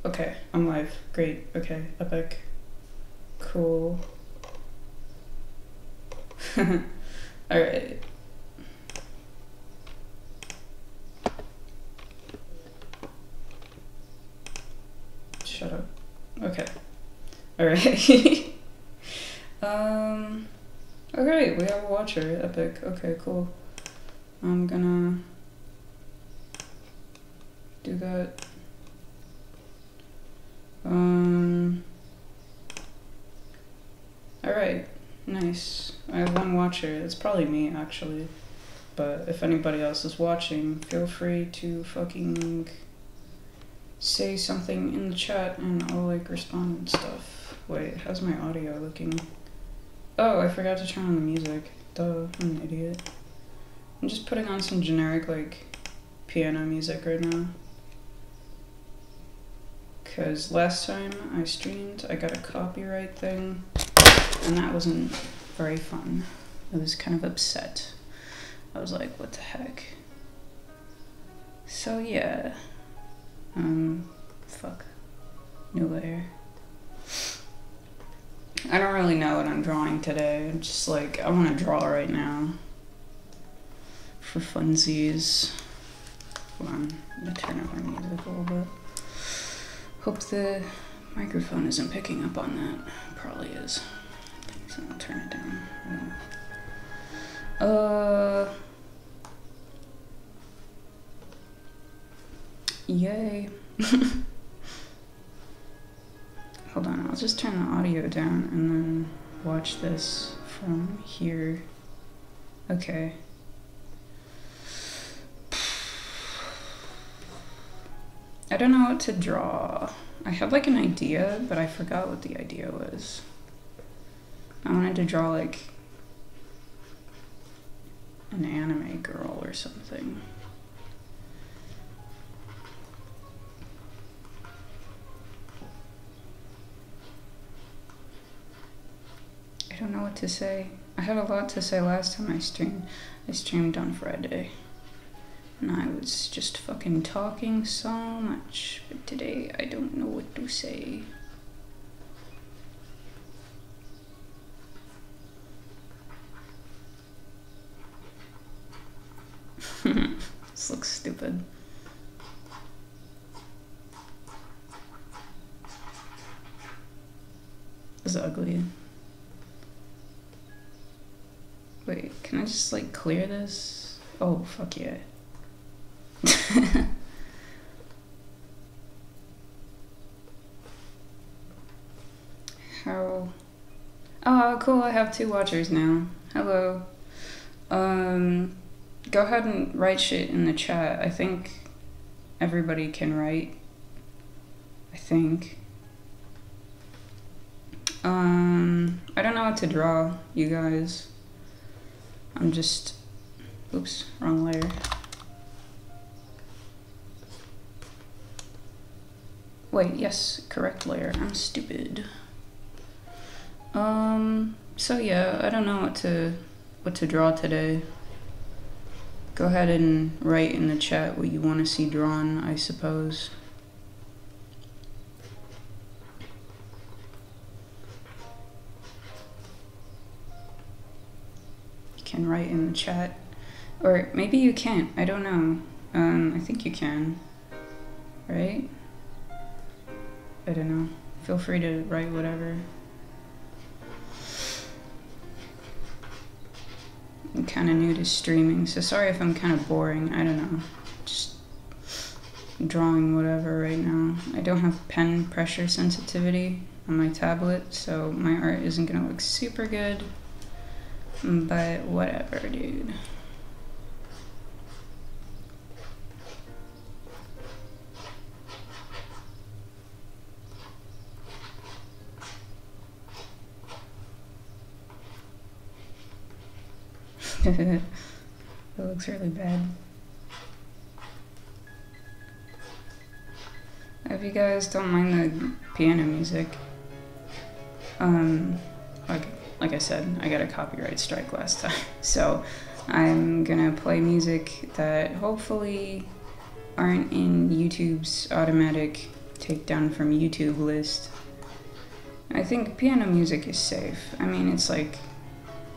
Okay, I'm live. Great. Okay, epic. Cool. Alright. Shut up. Okay. Alright. Okay, we have a watcher. Epic. Okay, cool. I'm gonna do that. Alright. Nice. I have one watcher. It's probably me, actually. But if anybody else is watching, feel free to fucking say something in the chat and I'll like respond and stuff. Wait, how's my audio looking? Oh, I forgot to turn on the music. Duh, I'm an idiot. I'm just putting on some generic like piano music right now. Cause last time I streamed, I got a copyright thing and that wasn't very fun. I was kind of upset. I was like, what the heck? So yeah. Fuck. New layer. I don't really know what I'm drawing today. I'm just like, I want to draw right now. For funsies. Hold on, I'm gonna turn up my music a little bit. Hope the microphone isn't picking up on that. Probably is. So I'll turn it down. Yay. Hold on, I'll just turn the audio down and then watch this from here. Okay. I don't know what to draw. I had like an idea, but I forgot what the idea was. I wanted to draw like an anime girl or something. I don't know what to say. I had a lot to say last time I streamed. I streamed on Friday. And I was just fucking talking so much. But today I don't know what to say. This looks stupid. It's ugly. Wait, can I just like clear this? Oh, fuck yeah. How? Oh, cool, I have 2 watchers now. Hello. Go ahead and write shit in the chat. I think everybody can write. I think. I don't know what to draw, you guys. I'm just, oops, wrong layer. Wait, yes, correct layer. I'm stupid. So yeah, I don't know what to draw today. Go ahead and write in the chat what you want to see drawn, I suppose. You can write in the chat. Or maybe you can't, I don't know. I think you can. Right? I don't know. Feel free to write whatever. I'm kind of new to streaming, so sorry if I'm kind of boring. I don't know. Just drawing whatever right now. I don't have pen pressure sensitivity on my tablet, so my art isn't gonna look super good. But whatever, dude. It looks really bad. If you guys don't mind the piano music, like I said, I got a copyright strike last time, so I'm gonna play music that hopefully aren't in YouTube's automatic take down from YouTube list. I think piano music is safe. I mean, it's like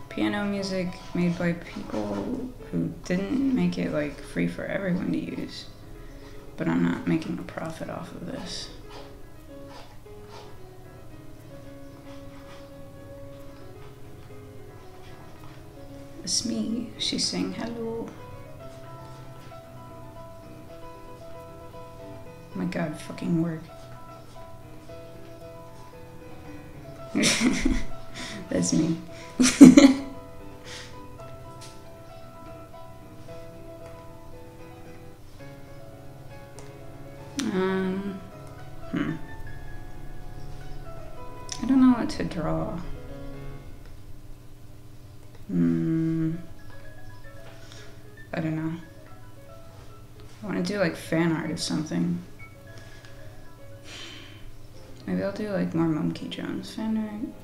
piano music made by people who didn't make it like free for everyone to use. But I'm not making a profit off of this. It's me. She's saying hello. Oh my god, fucking work. That's me. I don't know what to draw. I don't know. I want to do like fan art or something. Maybe I'll do like more Monkey Jones fan art.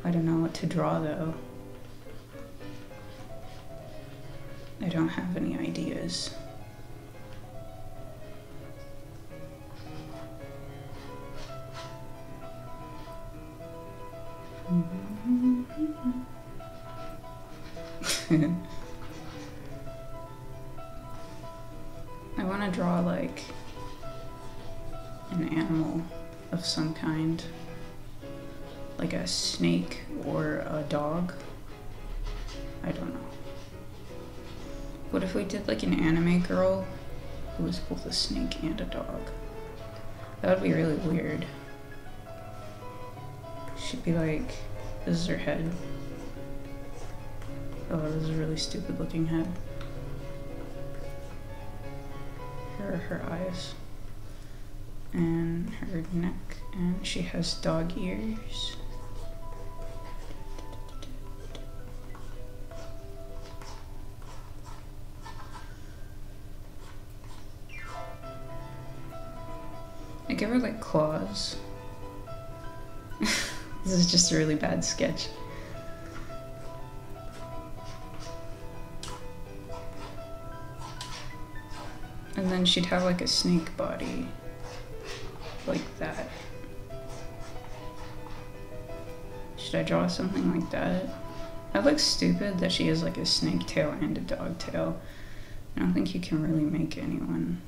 I don't know what to draw though. I don't have any ideas. I want to draw like an animal of some kind, like a snake or a dog. I don't know. What if we did like an anime girl who was both a snake and a dog? That would be really weird. She'd be like, this is her head. Oh, this is a really stupid looking head. Here are her eyes. And her neck. And she has dog ears. I give her like claws. This is just a really bad sketch. And then she'd have like a snake body. Like that. Should I draw something like that? That looks stupid that she has like a snake tail and a dog tail. I don't think you can really make anyone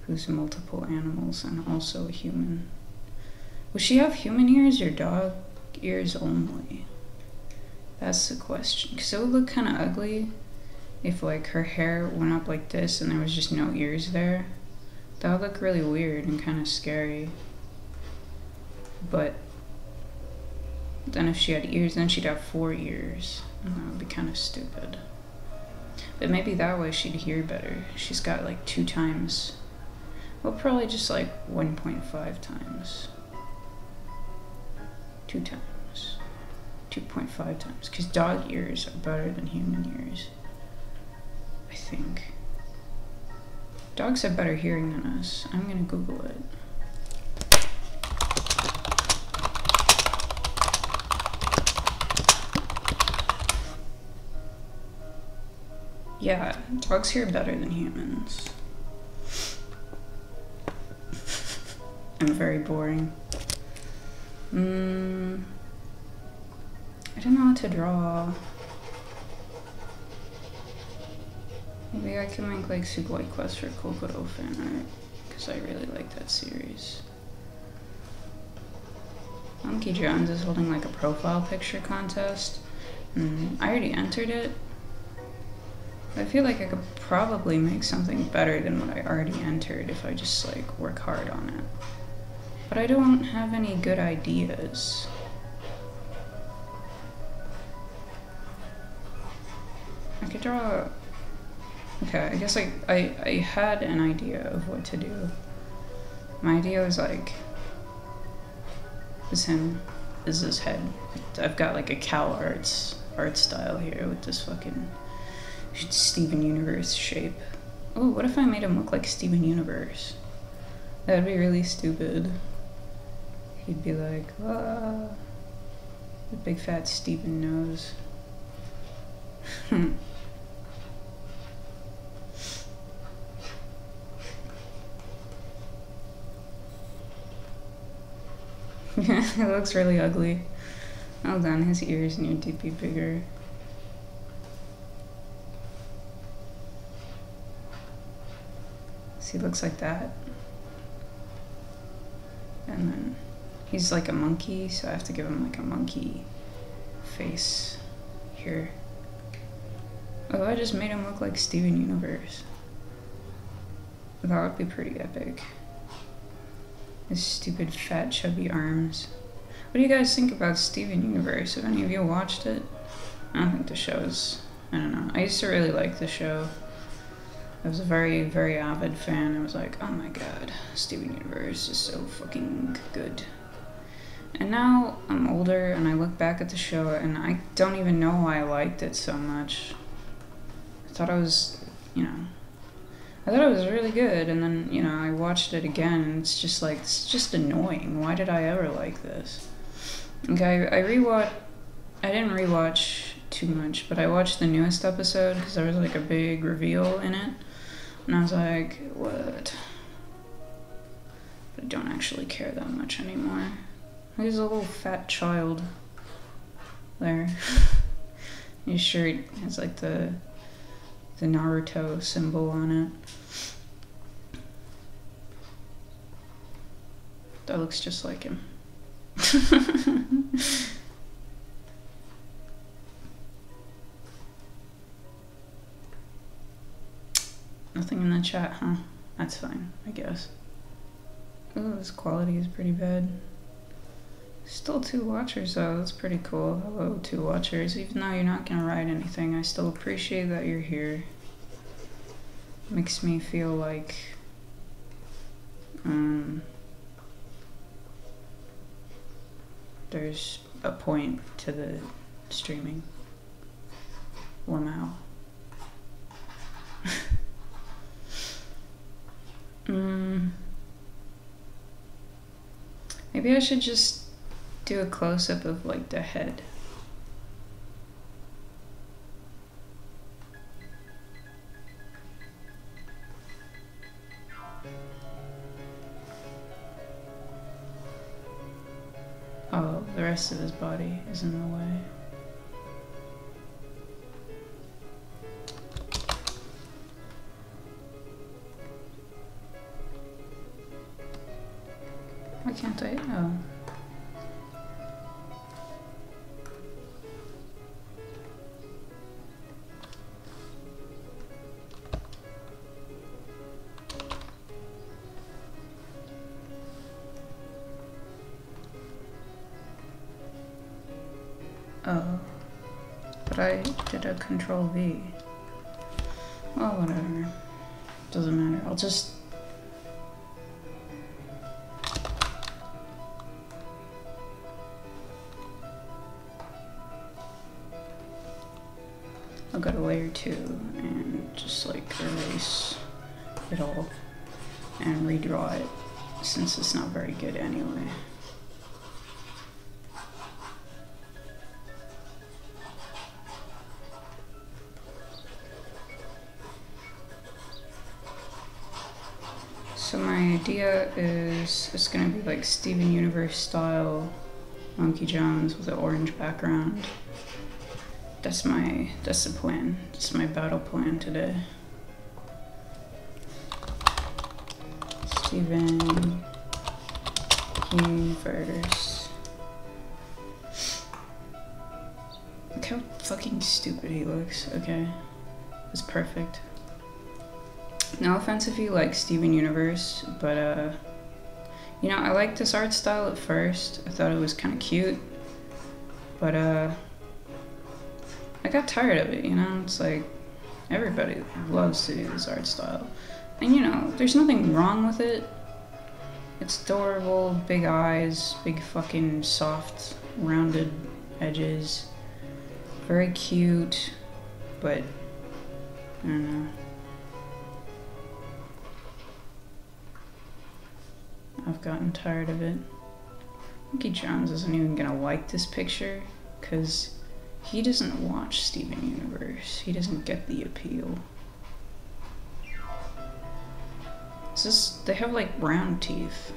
who's multiple animals and also a human. Would she have human ears or dog ears only? That's the question. Because it would look kind of ugly if like her hair went up like this and there was just no ears there. That would look really weird and kind of scary. But then if she had ears, then she'd have 4 ears. And that would be kind of stupid. But maybe that way she'd hear better. She's got like 2 times. Well, probably just like 1.5 times. 2 times. 2.5 times. Because dog ears are better than human ears. I think. Dogs have better hearing than us. I'm gonna Google it. Yeah, dogs hear better than humans. I'm very boring. I don't know what to draw. Maybe I can make like Sugoi Quest for Kokoro fan art, because I really like that series. Monkey Jones is holding like a profile picture contest. I already entered it. I feel like I could probably make something better than what I already entered if I just like work hard on it. But I don't have any good ideas. I could draw... Okay, I guess I had an idea of what to do. My idea was like... This him. This is his head. I've got like a Cal Arts art style here with this fucking Steven Universe shape. Oh, what if I made him look like Steven Universe? That would be really stupid. He'd be like, ah, the big fat Steven nose. It looks really ugly. Hold on, his ears need to be bigger. So he looks like that. And then he's like a monkey, so I have to give him like a monkey face here. Oh, I just made him look like Steven Universe. That would be pretty epic. His stupid fat chubby arms. What do you guys think about Steven Universe? Have any of you watched it? I don't think the show's... I don't know. I used to really like the show. I was a very, very avid fan. I was like, oh my god, Steven Universe is so fucking good. And now I'm older and I look back at the show and I don't even know why I liked it so much. I thought I was, you know... I thought it was really good, and then, you know, I watched it again, and it's just like, it's just annoying. Why did I ever like this? Okay, I didn't rewatch too much, but I watched the newest episode, because there was like a big reveal in it, and I was like, what? But I don't actually care that much anymore. There's a little fat child there. His shirt has like the Naruto symbol on it. That looks just like him. Nothing in the chat, huh? That's fine, I guess. Oh, this quality is pretty bad. Still 2 watchers though, that's pretty cool. Hello, 2 watchers. Even though you're not gonna write anything, I still appreciate that you're here. Makes me feel like there's a point to the streaming. Wow. Maybe I should just do a close-up of like the head. Oh, the rest of his body is in the way. Why can't I? Oh. Oh, but I did a Control V. Well, whatever. Doesn't matter. I'll just... I'll go to layer 2 and just like erase it all and redraw it since it's not very good anyway. So my idea is it's gonna be like Steven Universe style Monkey Jones with an orange background. That's the plan. That's my battle plan today. Steven Universe. Look how fucking stupid he looks. Okay, it's perfect. No offense if you like Steven Universe, but you know, I liked this art style at first. I thought it was kind of cute, but I got tired of it, you know? It's like, everybody loves to do this art style. And you know, there's nothing wrong with it. It's adorable, big eyes, big fucking soft, rounded edges. Very cute, but I don't know. I've gotten tired of it. Monkey Jones isn't even gonna like this picture, because he doesn't watch Steven Universe. He doesn't get the appeal. It's just, they have like round teeth.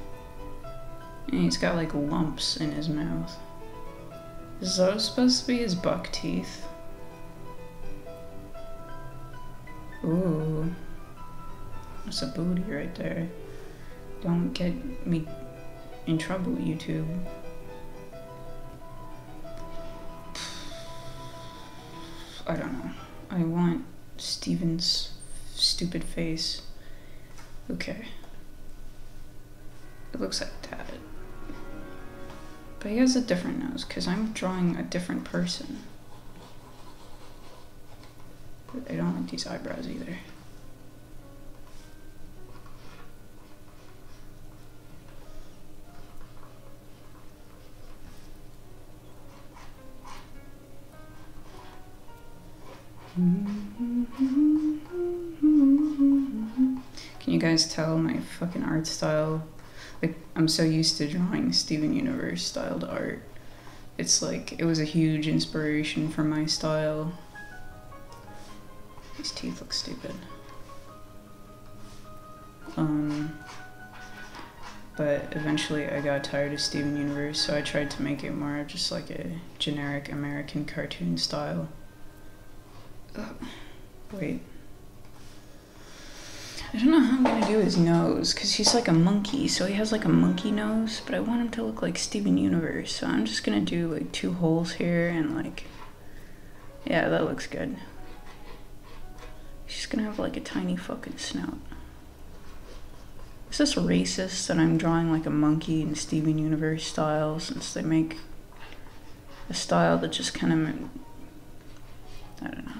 And he's got like lumps in his mouth. Is those supposed to be his buck teeth? Ooh. That's a booty right there. Don't get me in trouble, YouTube. I don't know. I want Steven's stupid face. Okay. It looks like that. But he has a different nose, because I'm drawing a different person. But I don't like these eyebrows either. Can you guys tell my fucking art style? Like, I'm so used to drawing Steven Universe styled art. It's like, it was a huge inspiration for my style. These teeth look stupid. But eventually I got tired of Steven Universe, so I tried to make it more just like a generic American cartoon style. Wait. I don't know how I'm gonna do his nose, because he's like a monkey, so he has like a monkey nose, but I want him to look like Steven Universe, so I'm just gonna do like 2 holes here and like, yeah, that looks good. He's just gonna have like a tiny fucking snout. Is this racist that I'm drawing like a monkey in Steven Universe style, since they make a style that just kind of, I don't know.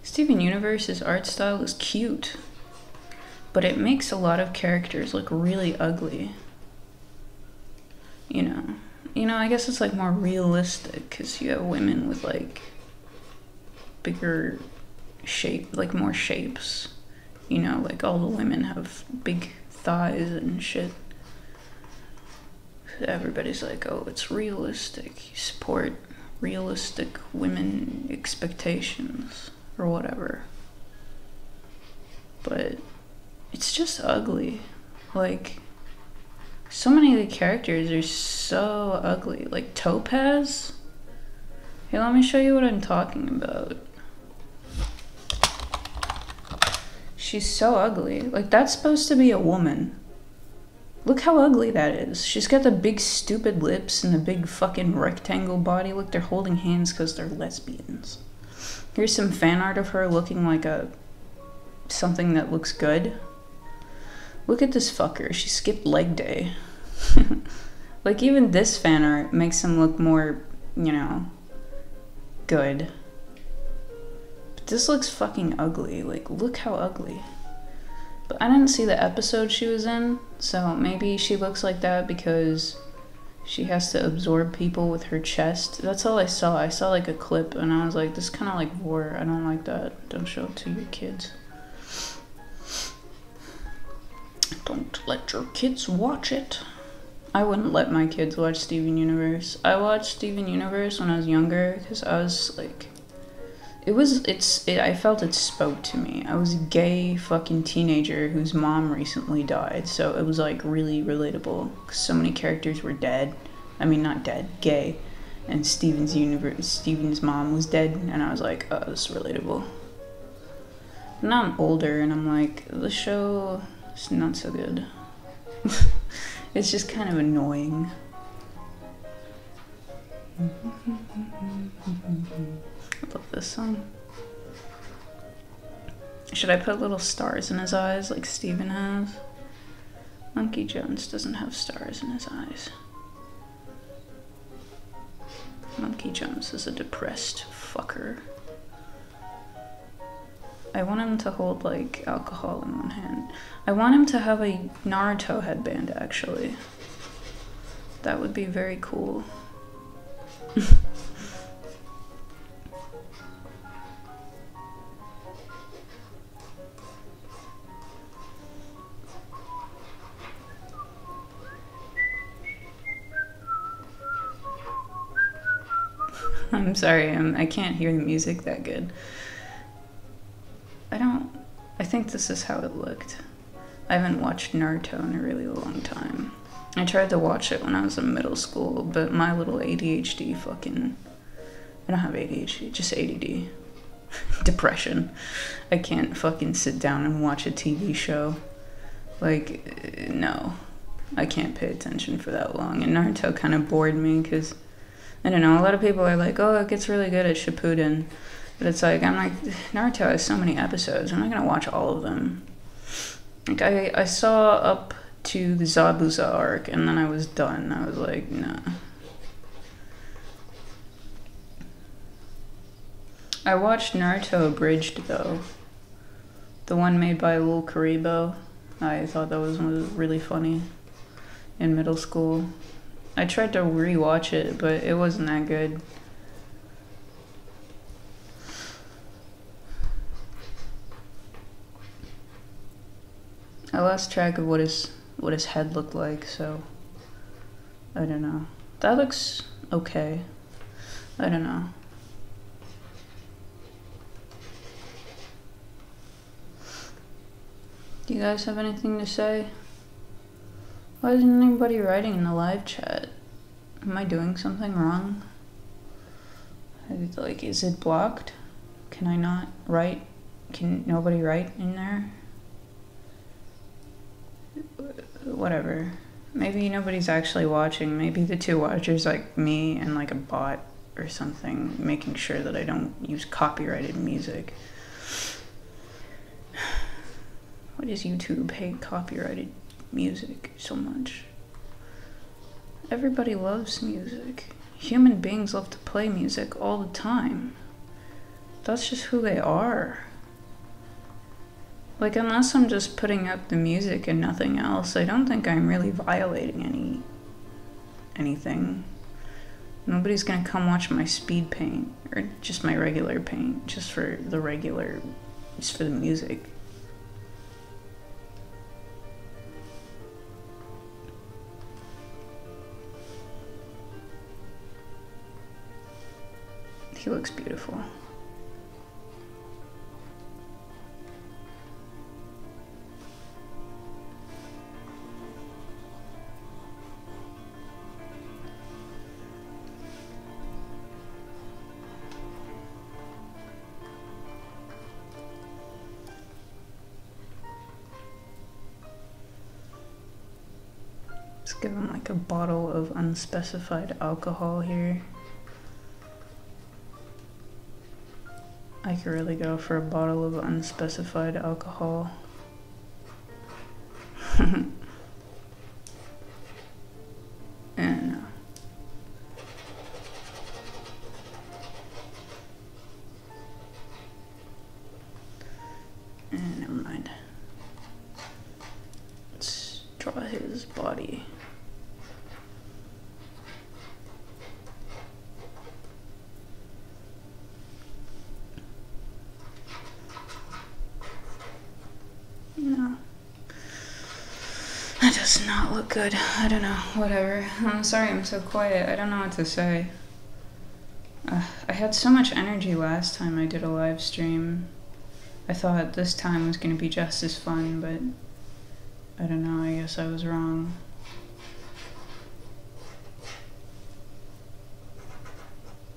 Steven Universe's art style is cute, but it makes a lot of characters look really ugly. You know, I guess it's like more realistic because you have women with like bigger shape, like more shapes. You know, like all the women have big thighs and shit. Everybody's like, oh, it's realistic. You support realistic women expectations or whatever. But it's just ugly. Like, so many of the characters are so ugly. Like Topaz. Hey, let me show you what I'm talking about. She's so ugly. Like, that's supposed to be a woman. Look how ugly that is. She's got the big stupid lips and the big fucking rectangle body. Look, they're holding hands because they're lesbians. Here's some fan art of her looking like something that looks good. Look at this fucker. She skipped leg day. Like, even this fan art makes him look more, you know, good. But this looks fucking ugly. Like, look how ugly. But I didn't see the episode she was in, so maybe she looks like that because she has to absorb people with her chest. That's all I saw. I saw like a clip and I was like, this is kind of like war. I don't like that. Don't show it to your kids. Don't let your kids watch it. I wouldn't let my kids watch Steven Universe. I watched Steven Universe when I was younger because I was like, I felt it spoke to me. I was a gay fucking teenager whose mom recently died, so it was like really relatable because so many characters were dead. I mean, not dead, gay. And Steven's mom was dead, and I was like, oh, this is relatable. Now I'm older, and I'm like, the show is not so good. It's just kind of annoying. I love this song. Should I put little stars in his eyes like Steven has? Monkey Jones doesn't have stars in his eyes. Monkey Jones is a depressed fucker. I want him to hold like alcohol in one hand. I want him to have a Naruto headband, actually. That would be very cool. I'm sorry, I can't hear the music that good. I don't think this is how it looked. I haven't watched Naruto in a really long time. I tried to watch it when I was in middle school, but my little ADHD fucking... I don't have ADHD, just ADD. Depression. I can't fucking sit down and watch a TV show. Like, no. I can't pay attention for that long. And Naruto kind of bored me because, I don't know, a lot of people are like, oh, it gets really good at Shippuden. But it's like, I'm like, Naruto has so many episodes. I'm not going to watch all of them. Like, I saw up to the Zabuza arc, and then I was done. I was like, nah. I watched Naruto Abridged, though. The one made by Lil Karibo. I thought that was really funny in middle school. I tried to rewatch it, but it wasn't that good. I lost track of what his head looked like, so I don't know. That looks okay. I don't know. Do you guys have anything to say? Why isn't anybody writing in the live chat? Am I doing something wrong? Like, is it blocked? Can I not write? Can nobody write in there? Whatever. Maybe nobody's actually watching. Maybe the two watchers like me and like a bot or something, making sure that I don't use copyrighted music. Why does YouTube hate copyrighted music so much? Everybody loves music. Human beings love to play music all the time. That's just who they are. Like, unless I'm just putting up the music and nothing else, I don't think I'm really violating anything. Nobody's gonna come watch my speed paint, or just my regular paint, just for the music. He looks beautiful. Let's give him like a bottle of unspecified alcohol here. I could really go for a bottle of unspecified alcohol. And never mind. Let's draw his body. No. That does not look good. I don't know. Whatever. I'm sorry I'm so quiet. I don't know what to say. I had so much energy last time I did a live stream. I thought this time was going to be just as fun, but I don't know. I guess I was wrong.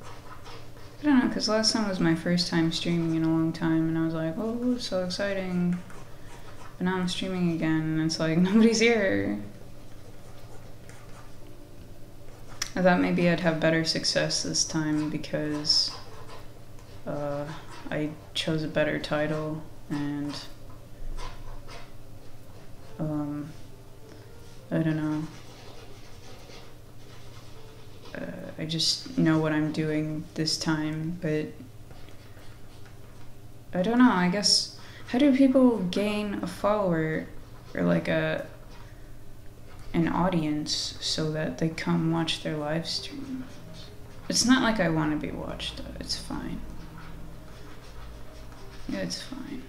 I don't know, because last time was my first time streaming in a long time, and I was like, oh, so exciting. But now I'm streaming again, and it's like, nobody's here. I thought maybe I'd have better success this time because I chose a better title, and I don't know. I just know what I'm doing this time, but I don't know, I guess, how do people gain a follower or like an audience so that they come watch their live stream? It's not like I want to be watched, though. It's fine. Yeah, it's fine.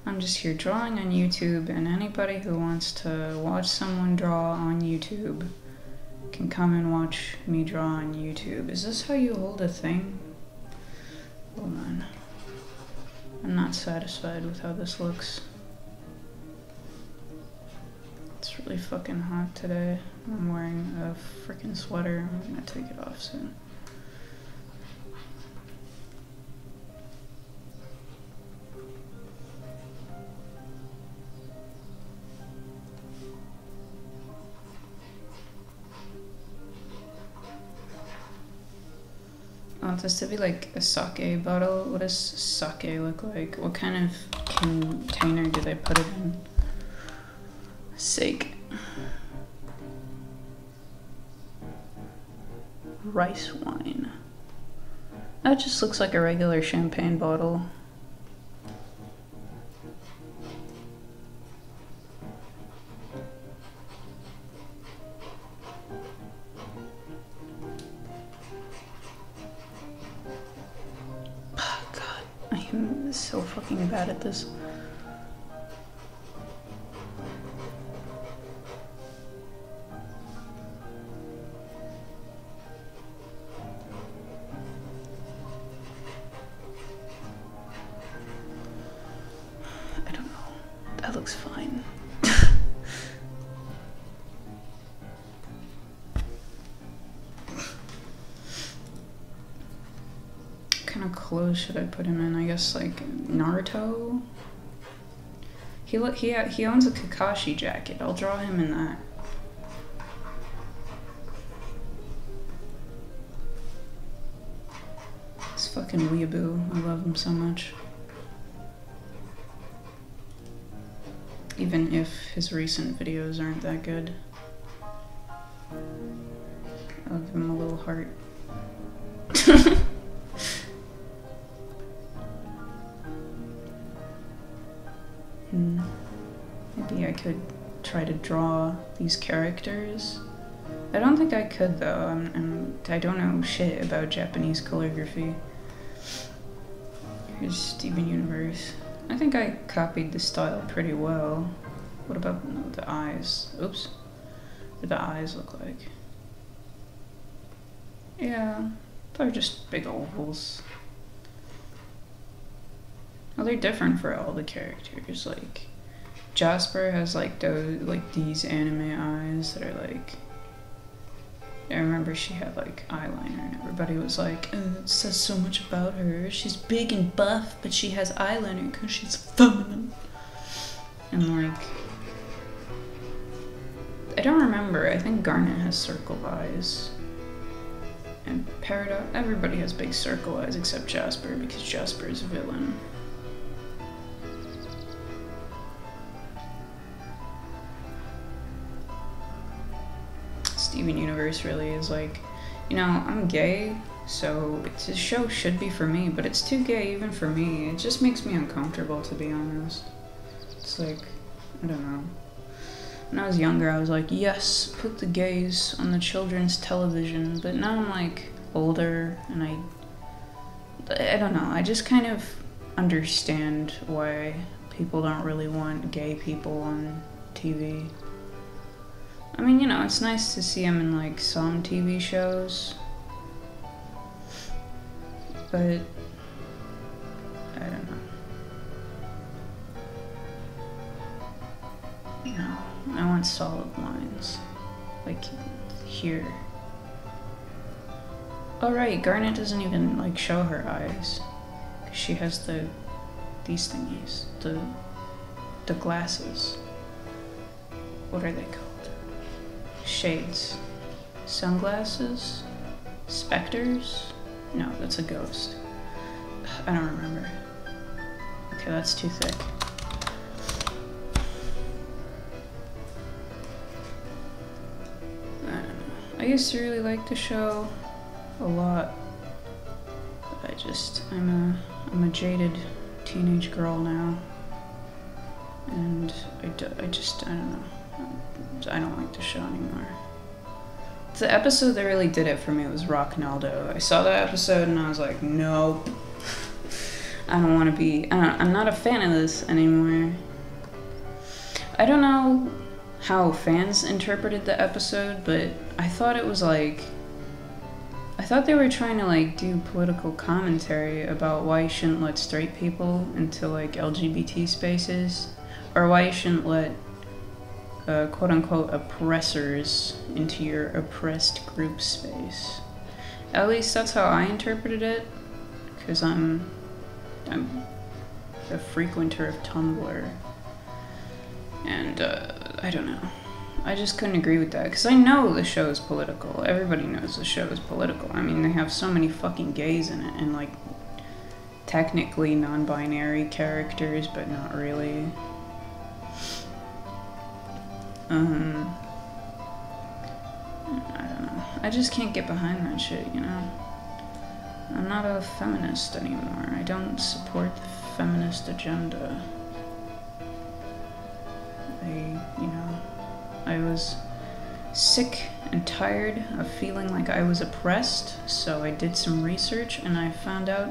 I'm just here drawing on YouTube, and anybody who wants to watch someone draw on YouTube can come and watch me draw on YouTube. Is this how you hold a thing? Hold on. I'm not satisfied with how this looks. It's really fucking hot today. I'm wearing a freaking sweater. I'm gonna take it off soon. I want this to be like a sake bottle. What does sake look like? What kind of container do they put it in? Sake. Rice wine. That just looks like a regular champagne bottle. I'm so fucking bad at this. I don't know. That looks fine. What kind of clothes should I put him in? I guess like Naruto. He owns a Kakashi jacket. I'll draw him in that. This fucking weeaboo. I love him so much. Even if his recent videos aren't that good. I'll give him a little heart. Maybe I could try to draw these characters. I don't think I could though. I don't know shit about Japanese calligraphy. Here's Steven Universe. I think I copied the style pretty well. What about the eyes? Oops. What do the eyes look like? Yeah, they're just big ovals. Well, they're different for all the characters. Like Jasper has like these anime eyes that are like. I remember she had like eyeliner and everybody was like, oh, it says so much about her. She's big and buff, but she has eyeliner because she's feminine. And like, I don't remember. I think Garnet has circle eyes. And Peridot, everybody has big circle eyes except Jasper because Jasper is a villain. Steven Universe really is like, you know, I'm gay, so this show should be for me, but it's too gay even for me. It just makes me uncomfortable, to be honest. It's like, I don't know. When I was younger, I was like, yes, put the gays on the children's television, but now I'm like older, and I don't know, I just kind of understand why people don't really want gay people on TV. I mean, you know, it's nice to see them in, like, some TV shows, but I don't know. No, I want solid lines, like here. Oh right, Garnet doesn't even, like, show her eyes, 'cause she has these thingies, the glasses. What are they called? Shades. Sunglasses? Specters? No, that's a ghost. I don't remember. Okay, that's too thick. I don't know. I used to really like the show a lot. But I'm a jaded teenage girl now. And I don't know. I don't like the show anymore. The episode that really did it for me was Rocknaldo. I saw that episode and I was like, nope. I don't want to be... I'm not a fan of this anymore. I don't know how fans interpreted the episode, but I thought it was like... I thought they were trying to like do political commentary about why you shouldn't let straight people into like LGBT spaces, or why you shouldn't let quote-unquote oppressors into your oppressed group space. At least that's how I interpreted it, because I'm a frequenter of Tumblr, and I don't know. I just couldn't agree with that, because I know the show is political. Everybody knows the show is political. I mean, they have so many fucking gays in it, and like technically non-binary characters, but not really. I don't know. I just can't get behind that shit, you know? I'm not a feminist anymore. I don't support the feminist agenda. I was sick and tired of feeling like I was oppressed, so I did some research and I found out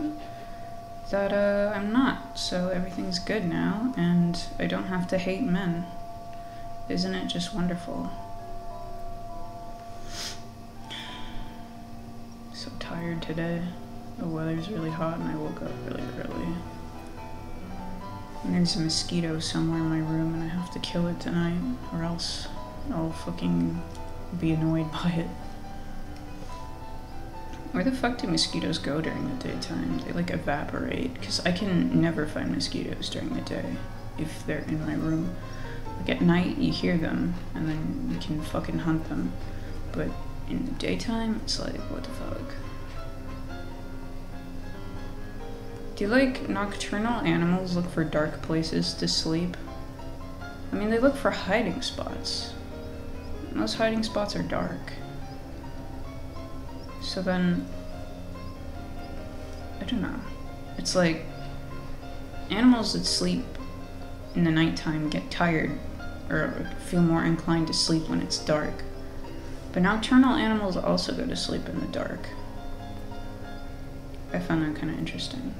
that I'm not. So everything's good now, and I don't have to hate men. Isn't it just wonderful? So tired today. The weather's really hot and I woke up really early. And there's a mosquito somewhere in my room and I have to kill it tonight, or else I'll fucking be annoyed by it. Where the fuck do mosquitoes go during the daytime? They like evaporate, because I can never find mosquitoes during the day if they're in my room. Like at night you hear them and then you can fucking hunt them, but in the daytime it's like, what the fuck? Do like nocturnal animals look for dark places to sleep? I mean, they look for hiding spots. Most hiding spots are dark. So then, I don't know. It's like animals that sleep in the nighttime get tired or feel more inclined to sleep when it's dark. But nocturnal animals also go to sleep in the dark. I found that kind of interesting.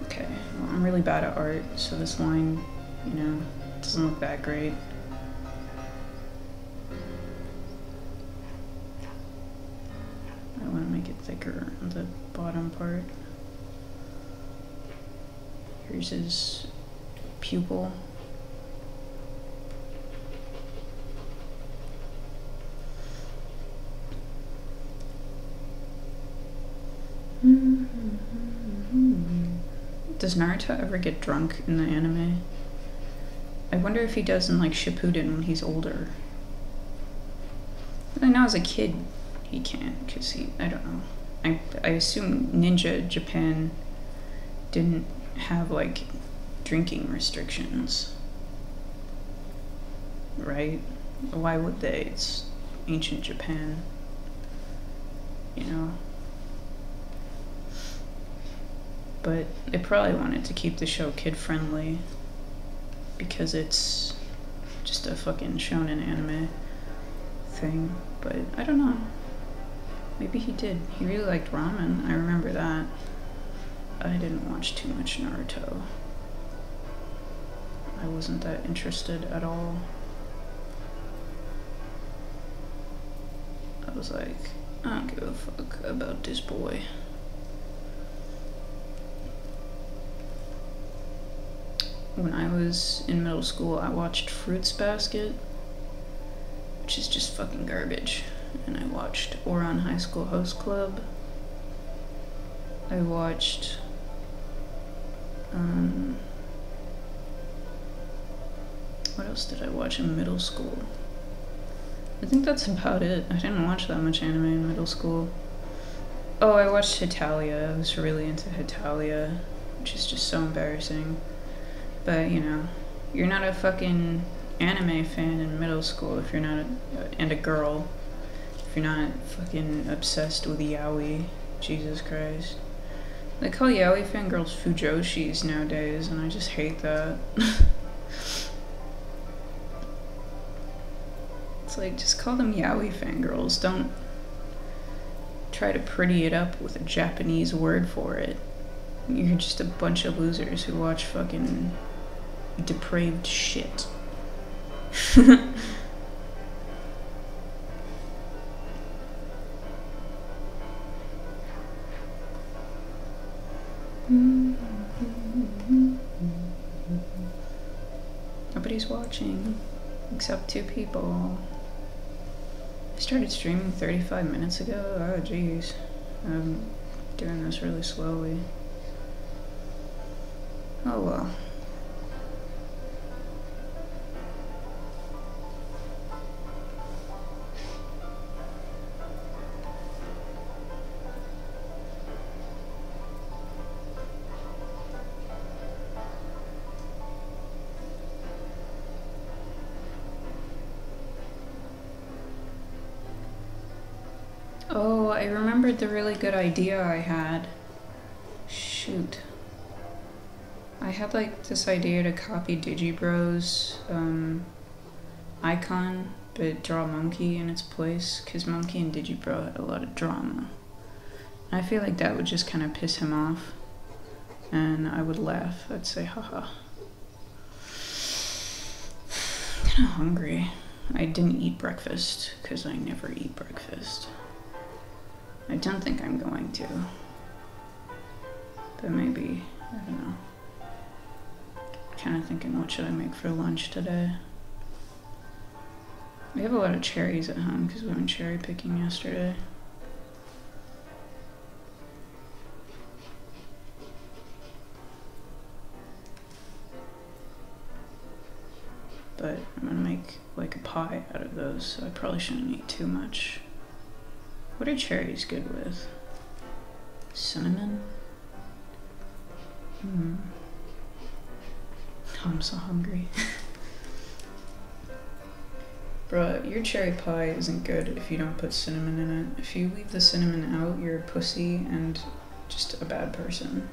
Okay, well, I'm really bad at art, so this line, you know, doesn't look that great. I want to make it thicker on the bottom part. Here's his pupil. Does Naruto ever get drunk in the anime? I wonder if he does in like Shippuden when he's older. But I know as a kid he can't, because I don't know. I assume Ninja Japan didn't have like drinking restrictions, right? Why would they? It's ancient Japan, you know? But they probably wanted to keep the show kid-friendly because it's just a fucking shonen anime thing. But I don't know. Maybe he did. He really liked ramen. I remember that. I didn't watch too much Naruto. I wasn't that interested at all. I was like, I don't give a fuck about this boy. When I was in middle school, I watched Fruits Basket, which is just fucking garbage. And I watched Ouran High School Host Club. I watched what else did I watch in middle school? I think that's about it. I didn't watch that much anime in middle school. Oh, I watched Hetalia. I was really into Hetalia, which is just so embarrassing. But, you know, you're not a fucking anime fan in middle school if you're not and a girl. If you're not fucking obsessed with yaoi. Jesus Christ. They call yaoi fangirls fujoshis nowadays, and I just hate that. It's like, just call them yaoi fangirls. Don't try to pretty it up with a Japanese word for it. You're just a bunch of losers who watch fucking depraved shit. watching, except 2 people. I started streaming 35 minutes ago. Oh, jeez. I'm doing this really slowly. Oh well. Oh, I remembered the really good idea I had. Shoot. I had like this idea to copy Digibro's icon, but draw Monkey in its place, because Monkey and Digibro had a lot of drama. I feel like that would just kind of piss him off, and I would laugh. I'd say, haha. I'm kind of hungry. I didn't eat breakfast, because I never eat breakfast. I don't think I'm going to. But maybe, I don't know. Kind of thinking, what should I make for lunch today? We have a lot of cherries at home because we went cherry picking yesterday. But I'm gonna make like a pie out of those, so I probably shouldn't eat too much. What are cherries good with? Cinnamon? Oh, I'm so hungry. Bruh, your cherry pie isn't good if you don't put cinnamon in it. If you leave the cinnamon out, you're a pussy and just a bad person.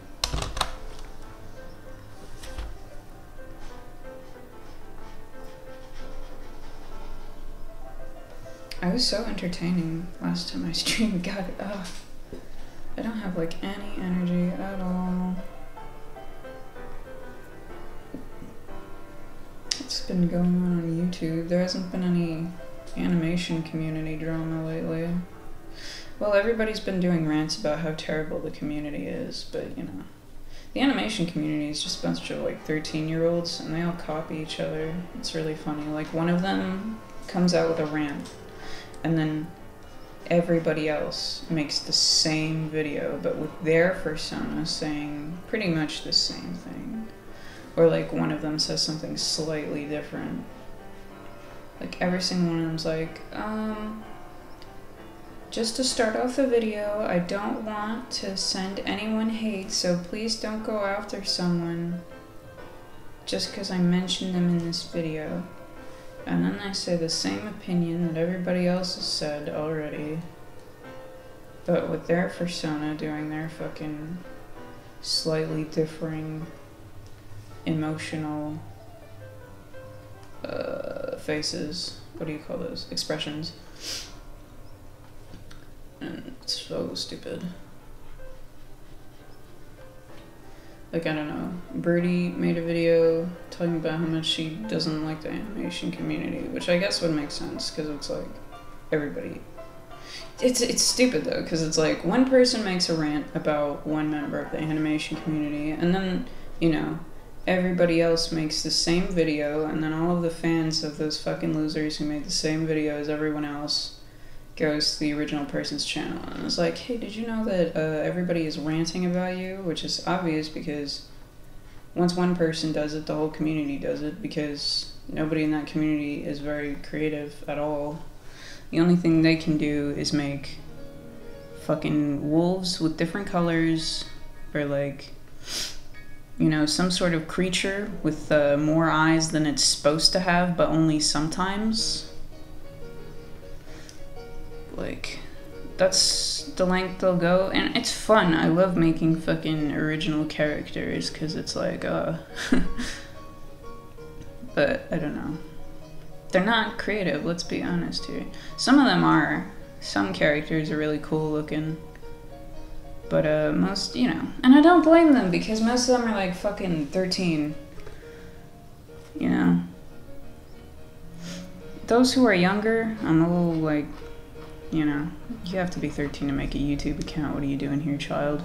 I was so entertaining last time I streamed. God, I don't have like any energy at all. What's been going on YouTube? There hasn't been any animation community drama lately. Well, everybody's been doing rants about how terrible the community is, but you know. The animation community is just a bunch of like 13-year-olds and they all copy each other. It's really funny. Like one of them comes out with a rant and then everybody else makes the same video but with their persona saying pretty much the same thing. Or like one of them says something slightly different. Like every single one of them's like, just to start off the video, I don't want to send anyone hate, so please don't go after someone just because I mentioned them in this video. And then they say the same opinion that everybody else has said already, but with their persona doing their fucking slightly differing emotional faces. What do you call those? Expressions. And it's so stupid. Like, I don't know, Birdie made a video talking about how much she doesn't like the animation community, which I guess would make sense, because it's like, everybody... It's stupid, though, because it's like, one person makes a rant about one member of the animation community, and then, you know, everybody else makes the same video, and then all of the fans of those fucking losers who made the same video as everyone else goes to the original person's channel and it's like, hey, did you know that everybody is ranting about you? Which is obvious because once one person does it, the whole community does it, because nobody in that community is very creative at all. The only thing they can do is make fucking wolves with different colors, or like, you know, some sort of creature with more eyes than it's supposed to have, but only sometimes. Like, that's the length they'll go, and it's fun. I love making fucking original characters, because it's like, but I don't know. They're not creative, let's be honest here. Some of them are. Some characters are really cool looking. But most, you know, and I don't blame them, because most of them are like fucking 13. You know? Those who are younger, I'm a little like, you know, you have to be 13 to make a YouTube account. What are you doing here, child?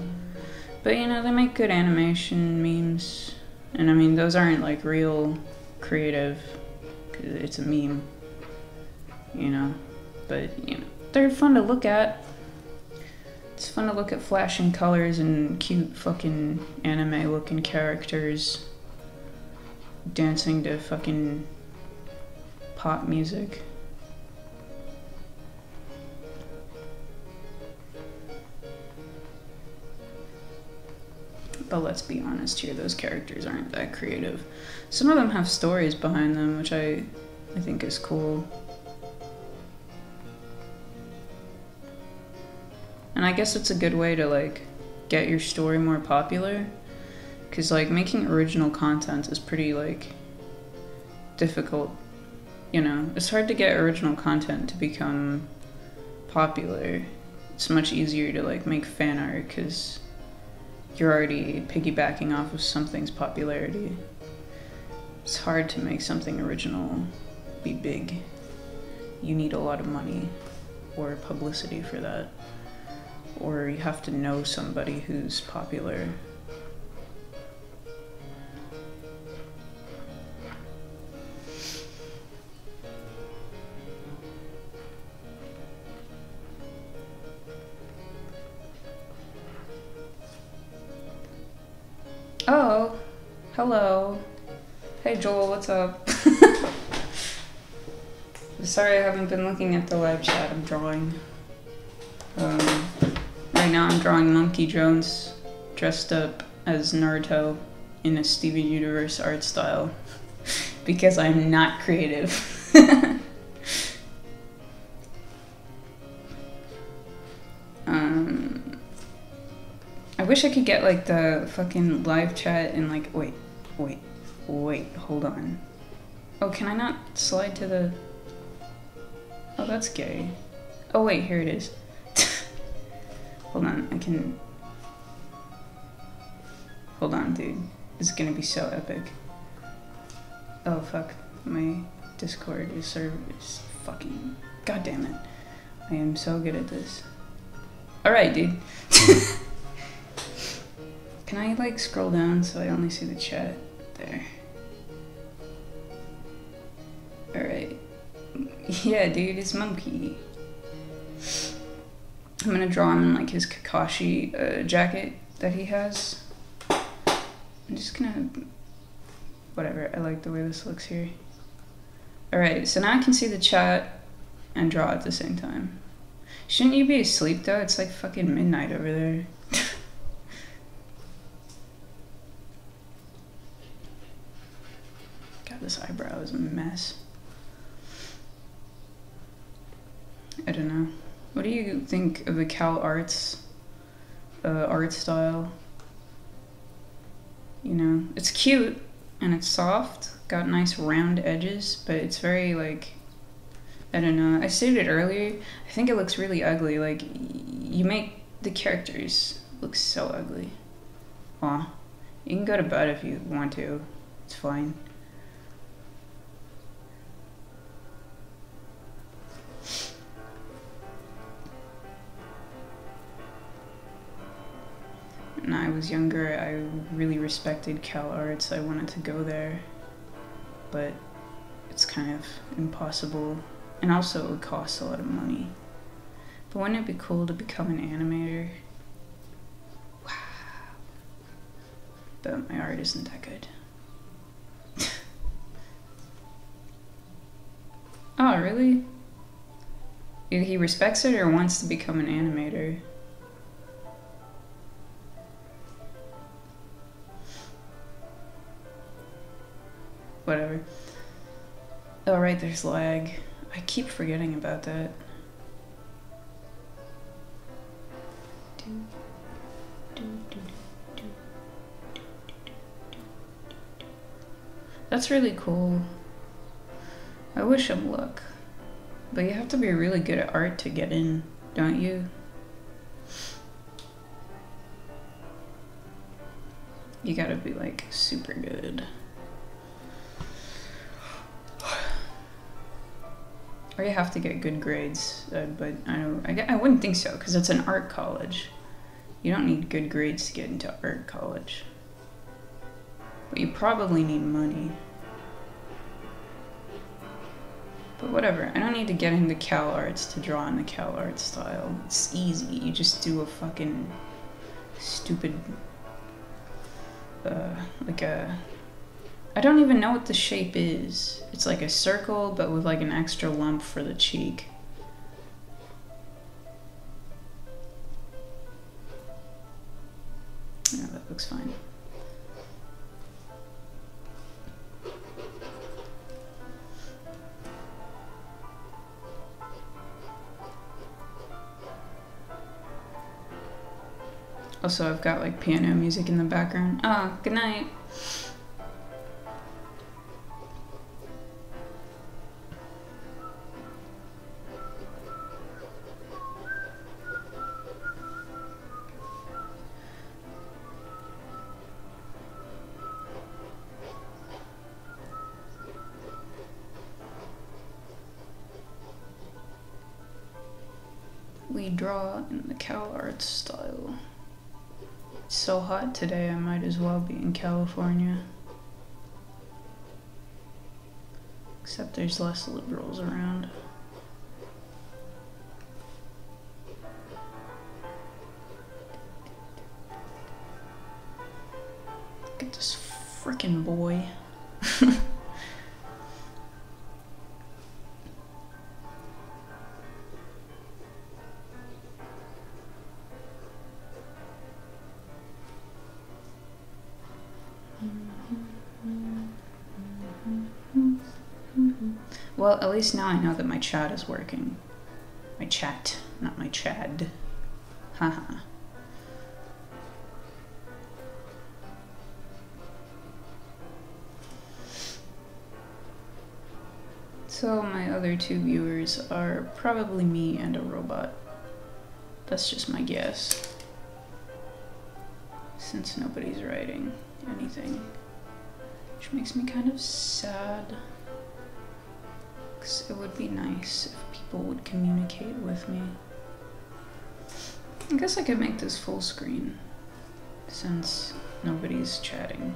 But, you know, they make good animation memes. And, I mean, those aren't, like, real creative because it's a meme, you know. But, you know, they're fun to look at. It's fun to look at flashing colors and cute fucking anime-looking characters dancing to fucking pop music. But let's be honest here, those characters aren't that creative. Some of them have stories behind them, which I think is cool. And I guess it's a good way to, like, get your story more popular. Because, like, making original content is pretty, like, difficult. You know, it's hard to get original content to become popular. It's much easier to, like, make fan art because you're already piggybacking off of something's popularity. It's hard to make something original be big. You need a lot of money or publicity for that. Or you have to know somebody who's popular. Oh, hello. Hey Joel, what's up? Sorry I haven't been looking at the live chat, I'm drawing. Right now I'm drawing Monkey Jones dressed up as Naruto in a Steven Universe art style because I'm not creative. I wish I could get like the fucking live chat and like, wait, hold on. Oh, can I not slide to the... Oh, that's gay. Oh wait, here it is. Hold on, I can... Hold on, dude. This is gonna be so epic. Oh, fuck. My Discord is fucking... God damn it. I am so good at this. Alright, dude. Can I, like, scroll down so I only see the chat? There. Alright. Yeah, dude, it's Monkey. I'm gonna draw him in like his Kakashi jacket that he has. I'm just gonna... Whatever, I like the way this looks here. Alright, so now I can see the chat and draw at the same time. Shouldn't you be asleep though? It's like fucking midnight over there. God, this eyebrow is a mess. I don't know. What do you think of the Cal Arts art style? You know, it's cute and it's soft, got nice round edges, but it's very like, I don't know. I stated earlier, I think it looks really ugly. Like, you make the characters look so ugly. Aw. You can go to bed if you want to. It's fine. When I was younger, I really respected Cal Arts. I wanted to go there, but it's kind of impossible. And also it would cost a lot of money. But wouldn't it be cool to become an animator? Wow. But my art isn't that good. Oh, really? He respects it or wants to become an animator? Whatever. Oh, right, there's lag. I keep forgetting about that. That's really cool. I wish him luck. But you have to be really good at art to get in, don't you? You gotta be like super good. Or you have to get good grades, but I wouldn't think so, because it's an art college. You don't need good grades to get into art college. But you probably need money. But whatever, I don't need to get into CalArts to draw in the CalArts style. It's easy, you just do a fucking stupid, I don't even know what the shape is. It's like a circle, but with like an extra lump for the cheek. Yeah, that looks fine. Also, I've got like piano music in the background. Ah, good night. We draw in the CalArts style. It's so hot today, I might as well be in California. Except there's less liberals around. Look at this frickin' boy. Well, at least now I know that my chat is working. My chat, not my Chad. Haha. So my other two viewers are probably me and a robot. That's just my guess. Since nobody's writing anything. Which makes me kind of sad. Because it would be nice if people would communicate with me. I guess I could make this full screen, since nobody's chatting.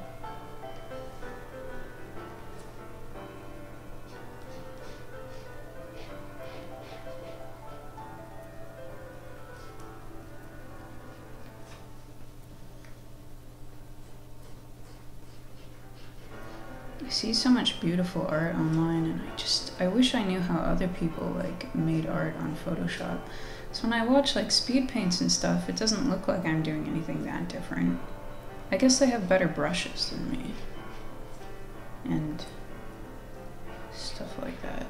I see so much beautiful art online, and I wish I knew how other people like made art on Photoshop. So when I watch like speed paints and stuff, it doesn't look like I'm doing anything that different. I guess they have better brushes than me. And stuff like that.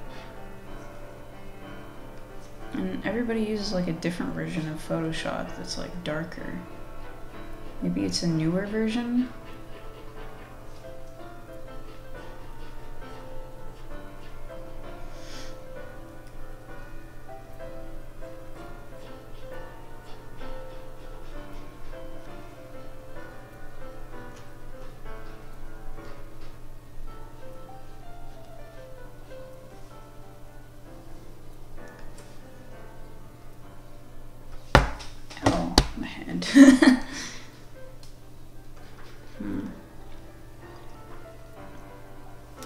And everybody uses like a different version of Photoshop that's like darker. Maybe it's a newer version?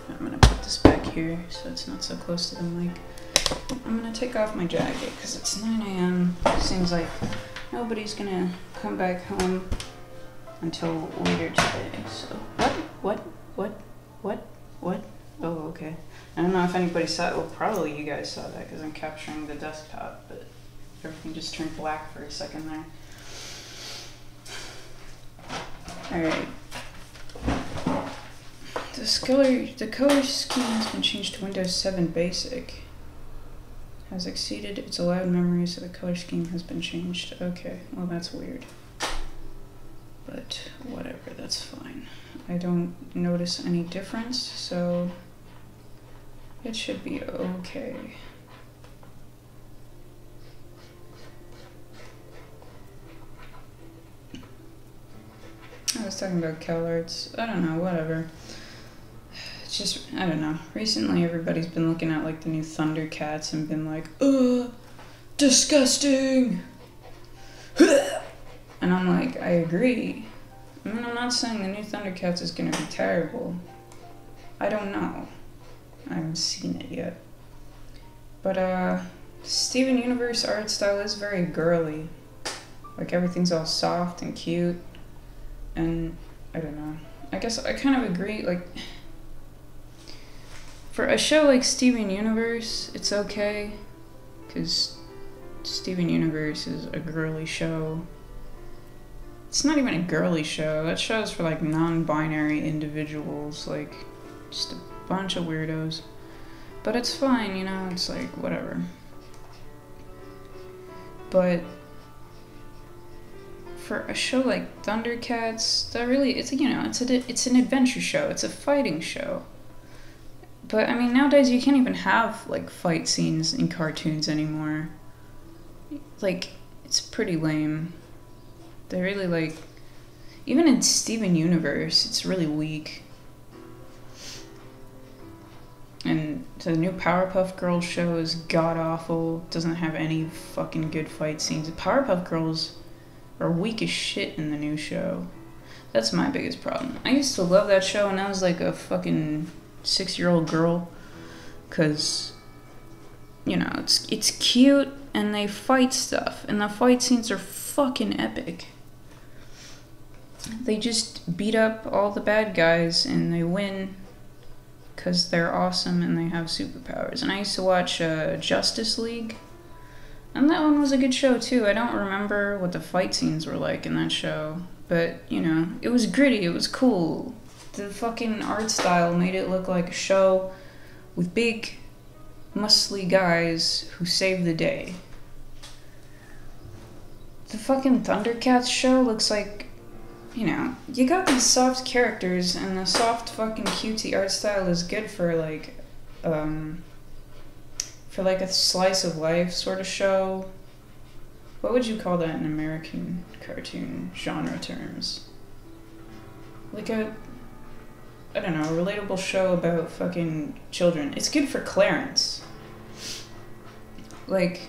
I'm gonna put this back here so it's not so close to the mic. I'm gonna take off my jacket because it's 9 a.m. Seems like nobody's gonna come back home until later today. So what? Oh, okay. I don't know if anybody saw it. Well, probably you guys saw that because I'm capturing the desktop, but everything just turned black for a second there. Alright. The color scheme has been changed to Windows 7 Basic. Has exceeded its allowed memory, so the color scheme has been changed. Okay, well that's weird. But whatever, that's fine. I don't notice any difference, so it should be okay. I was talking about CalArts. I don't know, whatever. It's just, I don't know. Recently everybody's been looking at like the new Thundercats and been like, ugh, disgusting! And I'm like, I agree. I mean, I'm not saying the new Thundercats is gonna be terrible. I don't know. I haven't seen it yet. But Steven Universe art style is very girly. Like everything's all soft and cute. And I don't know. I guess I kind of agree, like for a show like Steven Universe, it's okay. Cause Steven Universe is a girly show. It's not even a girly show. That show's for like non-binary individuals, like just a bunch of weirdos. But it's fine, you know, it's like whatever. But for a show like Thundercats, that really, it's, you know, it's an adventure show. It's a fighting show. But I mean, nowadays you can't even have like fight scenes in cartoons anymore. Like, it's pretty lame. They really like, even in Steven Universe, it's really weak. And the new Powerpuff Girls show is god awful. Doesn't have any fucking good fight scenes. Powerpuff Girls are weak as shit in the new show. That's my biggest problem. I used to love that show when I was like a fucking 6-year-old girl, cause you know it's cute and they fight stuff and the fight scenes are fucking epic. They just beat up all the bad guys and they win cause they're awesome and they have superpowers. And I used to watch Justice League, and that one was a good show too. I don't remember what the fight scenes were like in that show, but you know, it was gritty, it was cool. The fucking art style made it look like a show with big, muscly guys who save the day. The fucking Thundercats show looks like, you know, you got these soft characters and the soft fucking cutesy art style is good for like a slice of life sort of show. What would you call that in American cartoon genre terms? Like a, I don't know, a relatable show about fucking children. It's good for Clarence. Like,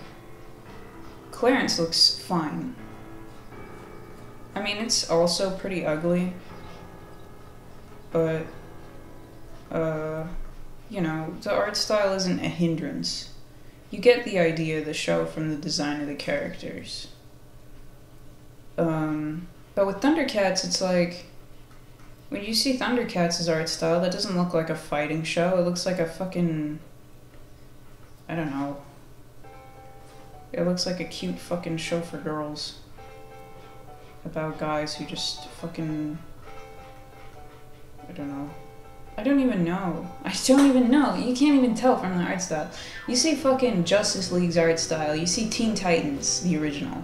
Clarence looks fine. I mean, it's also pretty ugly. But, you know, the art style isn't a hindrance. You get the idea of the show from the design of the characters. But with Thundercats, it's like, when you see Thundercats' art style, that doesn't look like a fighting show. It looks like a fucking, I don't know. It looks like a cute fucking show for girls. About guys who just fucking, I don't know. I don't even know. I don't even know. You can't even tell from the art style. You see fucking Justice League's art style. You see Teen Titans, the original.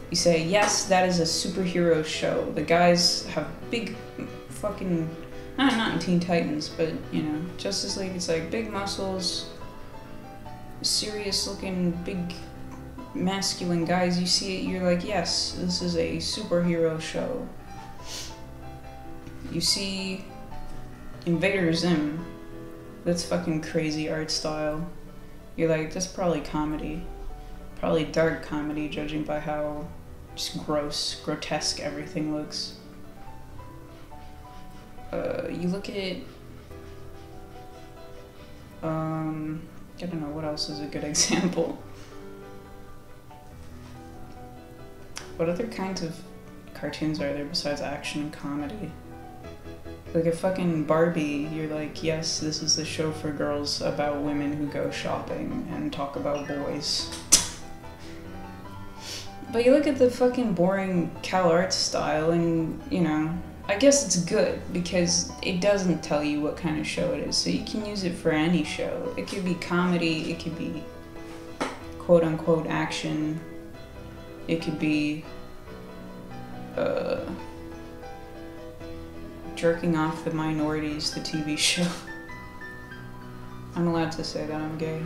You say, yes, that is a superhero show. The guys have big fucking, not in Teen Titans, but, you know, Justice League, it's like big muscles, serious looking, big, masculine guys. You see it, you're like, yes, this is a superhero show. You see Invader Zim, that's fucking crazy art style. You're like, that's probably comedy. Probably dark comedy, judging by how just grotesque everything looks. You look at, I don't know, what else is a good example? What other kinds of cartoons are there besides action and comedy? Like a fucking Barbie, you're like, yes, this is the show for girls about women who go shopping and talk about boys. But you look at the fucking boring CalArts style and, you know, I guess it's good because it doesn't tell you what kind of show it is, so you can use it for any show. It could be comedy, it could be quote-unquote action, it could be Jerking Off the Minorities, the TV show. I'm allowed to say that I'm gay.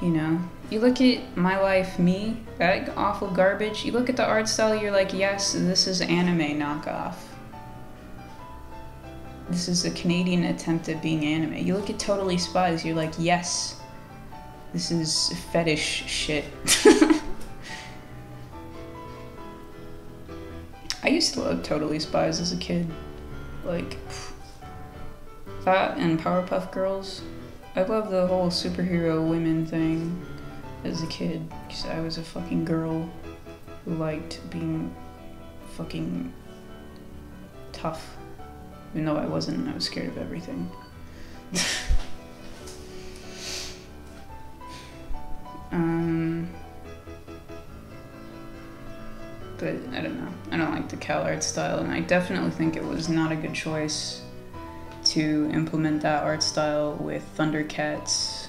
You know, you look at My Life Me, that awful garbage. You look at the art style, you're like, yes, this is anime knockoff. This is a Canadian attempt at being anime. You look at Totally Spies, you're like, yes, this is fetish shit. I used to love Totally Spies as a kid. Like, That and Powerpuff Girls. I love the whole superhero women thing as a kid, because I was a fucking girl who liked being fucking tough. Even though I wasn't, I was scared of everything. But I don't know. I don't like the Cal art style, and I definitely think it was not a good choice to implement that art style with Thundercats.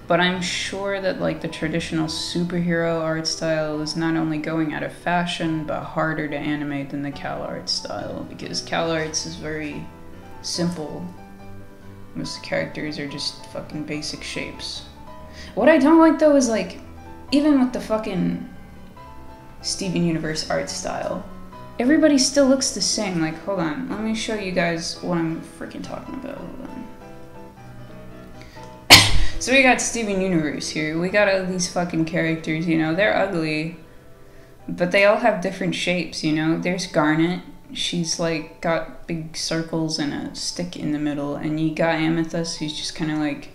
But I'm sure that like the traditional superhero art style is not only going out of fashion, but harder to animate than the Cal art style, because Cal arts is very simple. Most of the characters are just fucking basic shapes. What I don't like though is like, even with the fucking Steven Universe art style, everybody still looks the same. Like, hold on, let me show you guys what I'm freaking talking about. Hold on. So we got Steven Universe here. We got all these fucking characters, you know, they're ugly, but they all have different shapes, you know. There's Garnet. She's like got big circles and a stick in the middle, and you got Amethyst, who's just kind of like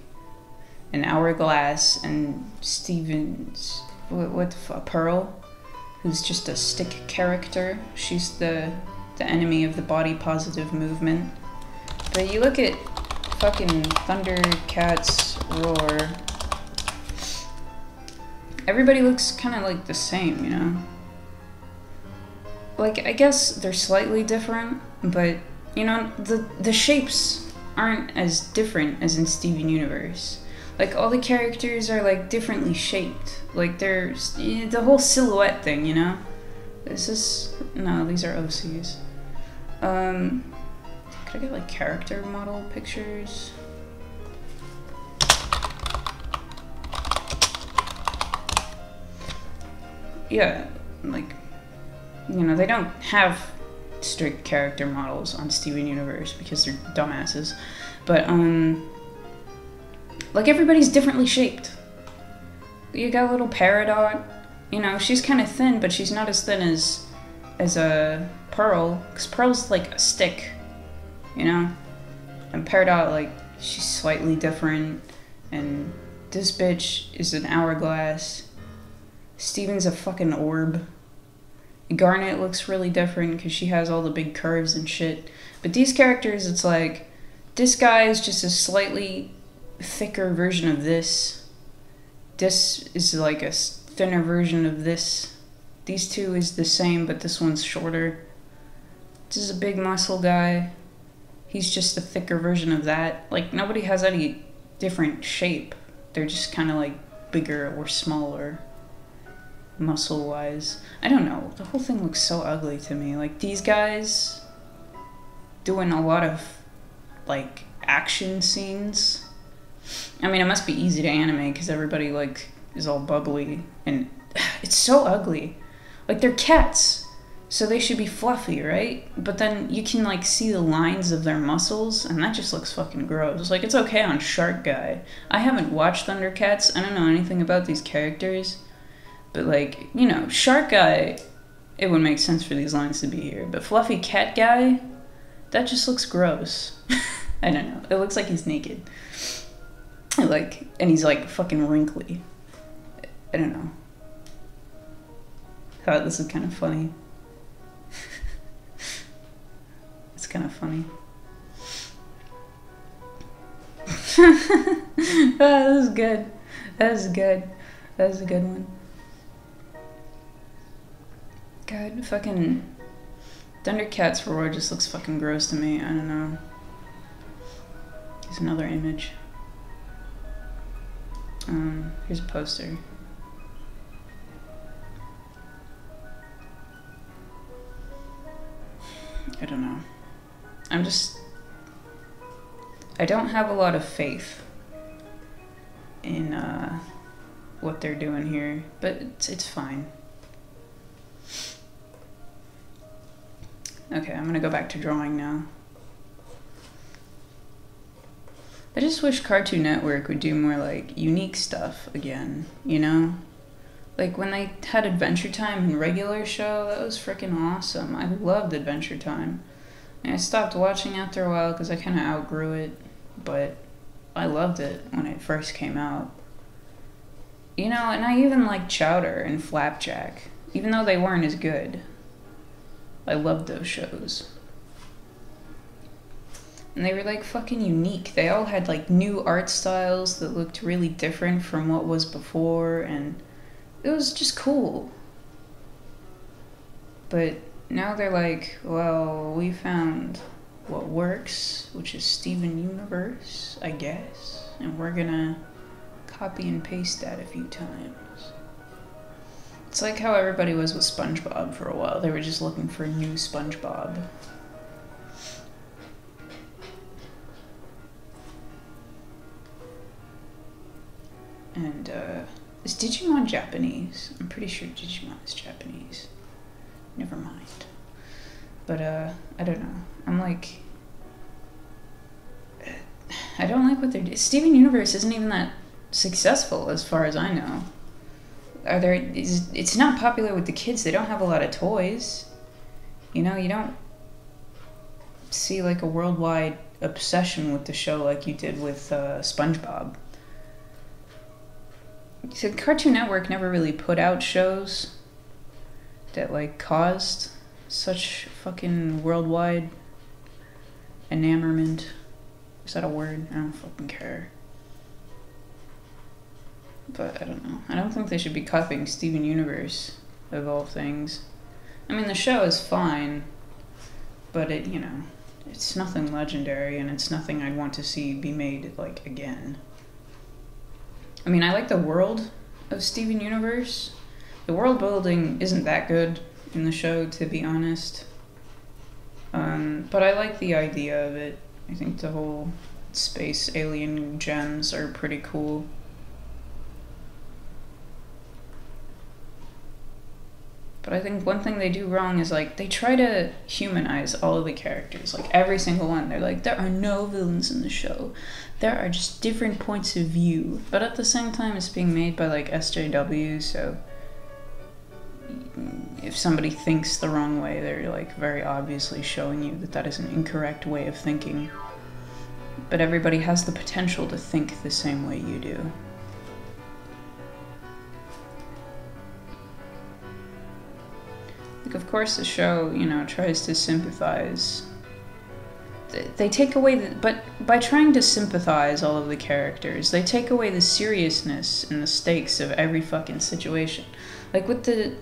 an hourglass, and Steven's what the fuck, Pearl, who's just a stick character. She's the enemy of the body positive movement. But you look at fucking Thundercats Roar, everybody looks kind of like the same, you know? Like, I guess they're slightly different, but, you know, the shapes aren't as different as in Steven Universe. Like, all the characters are, like, differently shaped. Like, there's the whole silhouette thing, you know? This is... no, these are OCs. Could I get, like, character model pictures? Yeah, like, you know, they don't have strict character models on Steven Universe because they're dumbasses. But, like, everybody's differently shaped. You got a little Peridot. You know, she's kind of thin, but she's not as thin as a Pearl, because Pearl's like a stick, you know? And Peridot, like, she's slightly different, and this bitch is an hourglass. Steven's a fucking orb. Garnet looks really different because she has all the big curves and shit. But these characters, it's like, this guy is just a slightly thicker version of this. This is like a thinner version of this. These two is the same, but this one's shorter. This is a big muscle guy. He's just a thicker version of that. Like, nobody has any different shape. They're just kind of like bigger or smaller, muscle-wise. I don't know. The whole thing looks so ugly to me. Like, these guys doing a lot of, like, action scenes. I mean, it must be easy to animate because everybody, like, is all bubbly. And it's so ugly. Like, they're cats, so they should be fluffy, right? But then you can, like, see the lines of their muscles, and that just looks fucking gross. Like, it's okay on Shark Guy. I haven't watched Thundercats. I don't know anything about these characters. But, like, you know, Shark Guy, it would make sense for these lines to be here. But Fluffy Cat Guy, that just looks gross. I don't know. It looks like he's naked. Like, and he's, like, fucking wrinkly. I don't know. I thought this is kind of funny. It's kind of funny. Oh, that was good. That was good. That was a good one. God, fucking Thundercats Roar just looks fucking gross to me. I don't know. Here's another image. Here's a poster. I don't know. I don't have a lot of faith in what they're doing here, but it's fine. Okay, I'm gonna go back to drawing now. I just wish Cartoon Network would do more, like, unique stuff again, you know? Like, when they had Adventure Time and Regular Show, that was freaking awesome. I loved Adventure Time. And I stopped watching after a while because I kind of outgrew it, but I loved it when it first came out. You know, and I even liked Chowder and Flapjack, even though they weren't as good. I loved those shows. And they were like fucking unique. They all had like new art styles that looked really different from what was before, and it was just cool. But now they're like, well, we found what works, which is Steven Universe, I guess, and we're gonna copy and paste that a few times. It's like how everybody was with SpongeBob for a while. They were just looking for a new SpongeBob. And, is Digimon Japanese? I'm pretty sure Digimon is Japanese. Never mind. But, I don't know. I'm like... I don't like what they're doing. Steven Universe isn't even that successful as far as I know. It's not popular with the kids. They don't have a lot of toys. You know, you don't see like a worldwide obsession with the show like you did with SpongeBob. So Cartoon Network never really put out shows that like caused such fucking worldwide enamorment. Is that a word? I don't fucking care. But I don't know. I don't think they should be copying Steven Universe, of all things. I mean, the show is fine, but it, you know, it's nothing legendary, and it's nothing I'd want to see be made, like, again. I mean, I like the world of Steven Universe. The world building isn't that good in the show, to be honest. But I like the idea of it. I think the whole space alien gems are pretty cool. But I think one thing they do wrong is, like, they try to humanize all of the characters. Like, every single one. They're like, there are no villains in the show. There are just different points of view. But at the same time, it's being made by, like, SJW, so... if somebody thinks the wrong way, they're, like, very obviously showing you that that is an incorrect way of thinking. But everybody has the potential to think the same way you do. Like, of course the show, you know, tries to sympathize. They take away the... but by trying to sympathize all of the characters, they take away the seriousness and the stakes of every fucking situation. Like, with the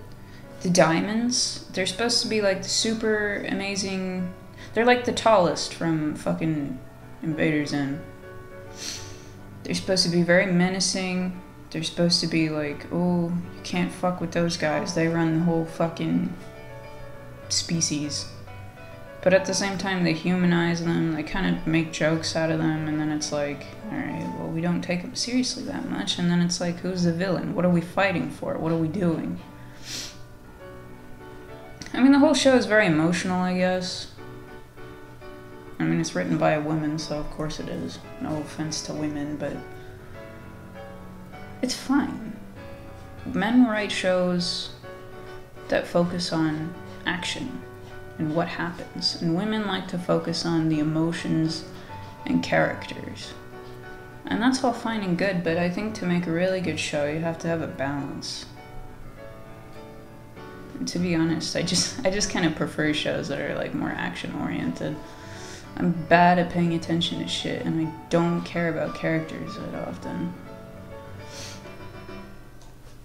diamonds, they're supposed to be, like, the super amazing... they're, like, the tallest from fucking Invader Zim. They're supposed to be very menacing. They're supposed to be, like, oh, you can't fuck with those guys. They run the whole fucking... species. But at the same time, they humanize them, they kind of make jokes out of them, and then it's like, alright, well, we don't take them seriously that much, and then it's like, who's the villain? What are we fighting for? What are we doing? I mean, the whole show is very emotional, I guess. I mean, it's written by a woman, so of course it is. No offense to women, but... it's fine. Men write shows that focus on action and what happens, and women like to focus on the emotions and characters. And that's all fine and good, but I think to make a really good show, you have to have a balance. And to be honest, I just kind of prefer shows that are like more action-oriented. I'm bad at paying attention to shit, and I don't care about characters that often.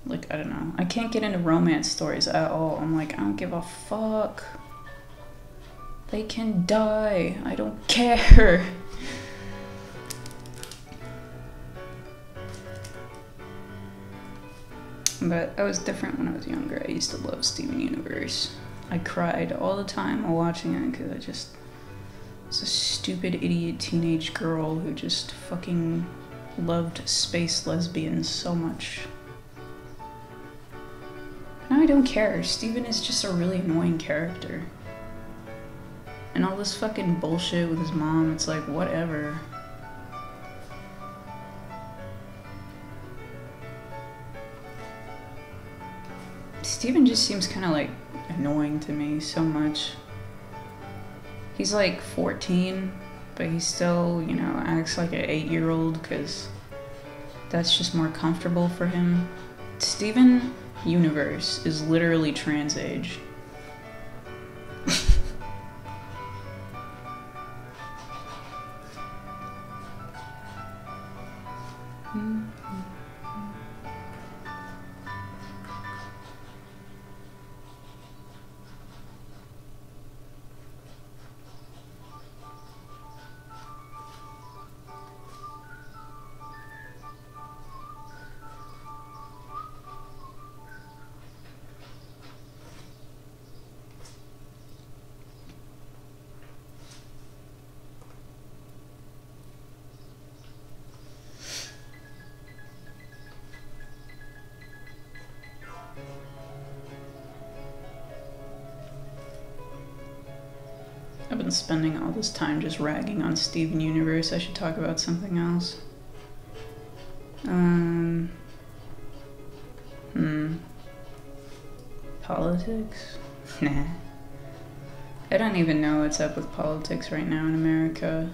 Like, I don't know. I can't get into romance stories at all. I'm like, I don't give a fuck. They can die. I don't care. But I was different when I was younger. I used to love Steven Universe. I cried all the time while watching it because I just was a stupid idiot teenage girl who just fucking loved space lesbians so much. Now I don't care. Steven is just a really annoying character. And all this fucking bullshit with his mom, it's like, whatever. Steven just seems kind of like annoying to me so much. He's like 14, but he still, you know, acts like an 8-year-old because that's just more comfortable for him. Steven Universe is literally trans age. I've been spending all this time just ragging on Steven Universe. I should talk about something else. Politics? Nah. I don't even know what's up with politics right now in America.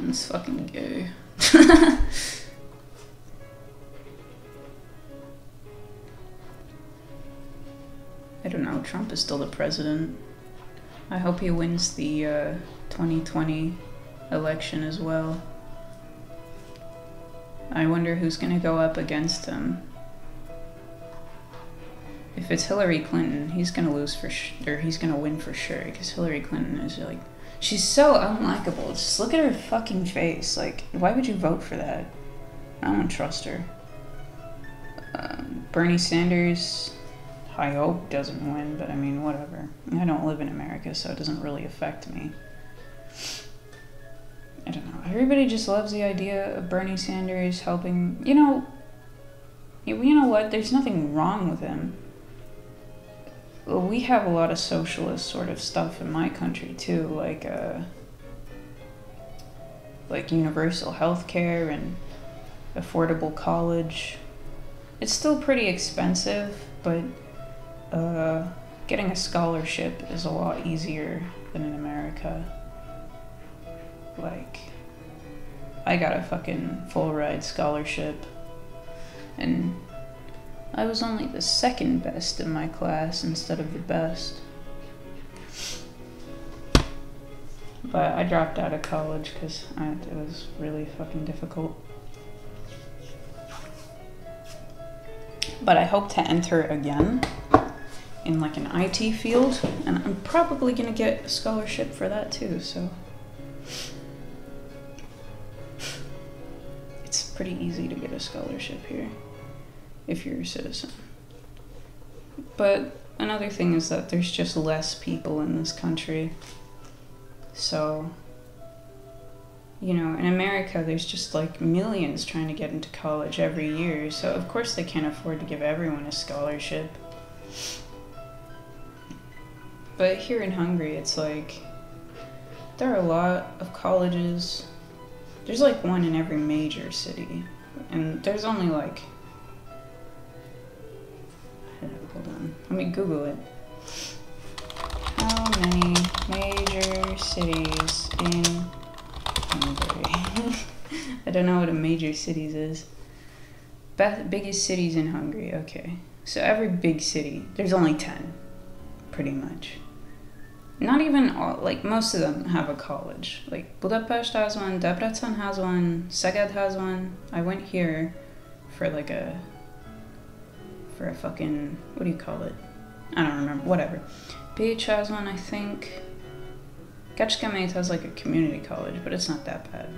It's fucking gay. I don't know, Trump is still the president. I hope he wins the 2020 election as well. I wonder who's gonna go up against him. If it's Hillary Clinton, he's gonna lose or he's gonna win for sure, because Hillary Clinton is like, she's so unlikable. Just look at her fucking face. Like, why would you vote for that? I don't trust her. Bernie Sanders, I hope doesn't win, but I mean, whatever. I don't live in America, so it doesn't really affect me. I don't know. Everybody just loves the idea of Bernie Sanders helping. You know what? There's nothing wrong with him. We have a lot of socialist sort of stuff in my country too, like universal health care and affordable college. It's still pretty expensive, but getting a scholarship is a lot easier than in America. Like, I got a fucking full ride scholarship, and I was only the second best in my class instead of the best. But I dropped out of college because it was really fucking difficult. But I hope to enter again in like an IT field, and I'm probably gonna get a scholarship for that too, so. It's pretty easy to get a scholarship here if you're a citizen. But another thing is that there's just less people in this country. So, you know, in America, there's just like millions trying to get into college every year. So of course they can't afford to give everyone a scholarship. But here in Hungary, it's like, there are a lot of colleges. There's like one in every major city. And there's only like, hold on, let me Google it. How many major cities in Hungary? I don't know what a major cities is. Biggest cities in Hungary, okay. So every big city, there's only 10, pretty much. Not even all, like most of them have a college. Like Budapest has one, Debrecen has one, Szeged has one. I went here for like for a fucking, what do you call it? I don't remember, whatever. Pécs has one, I think. Kecskemét has like a community college, but it's not that bad.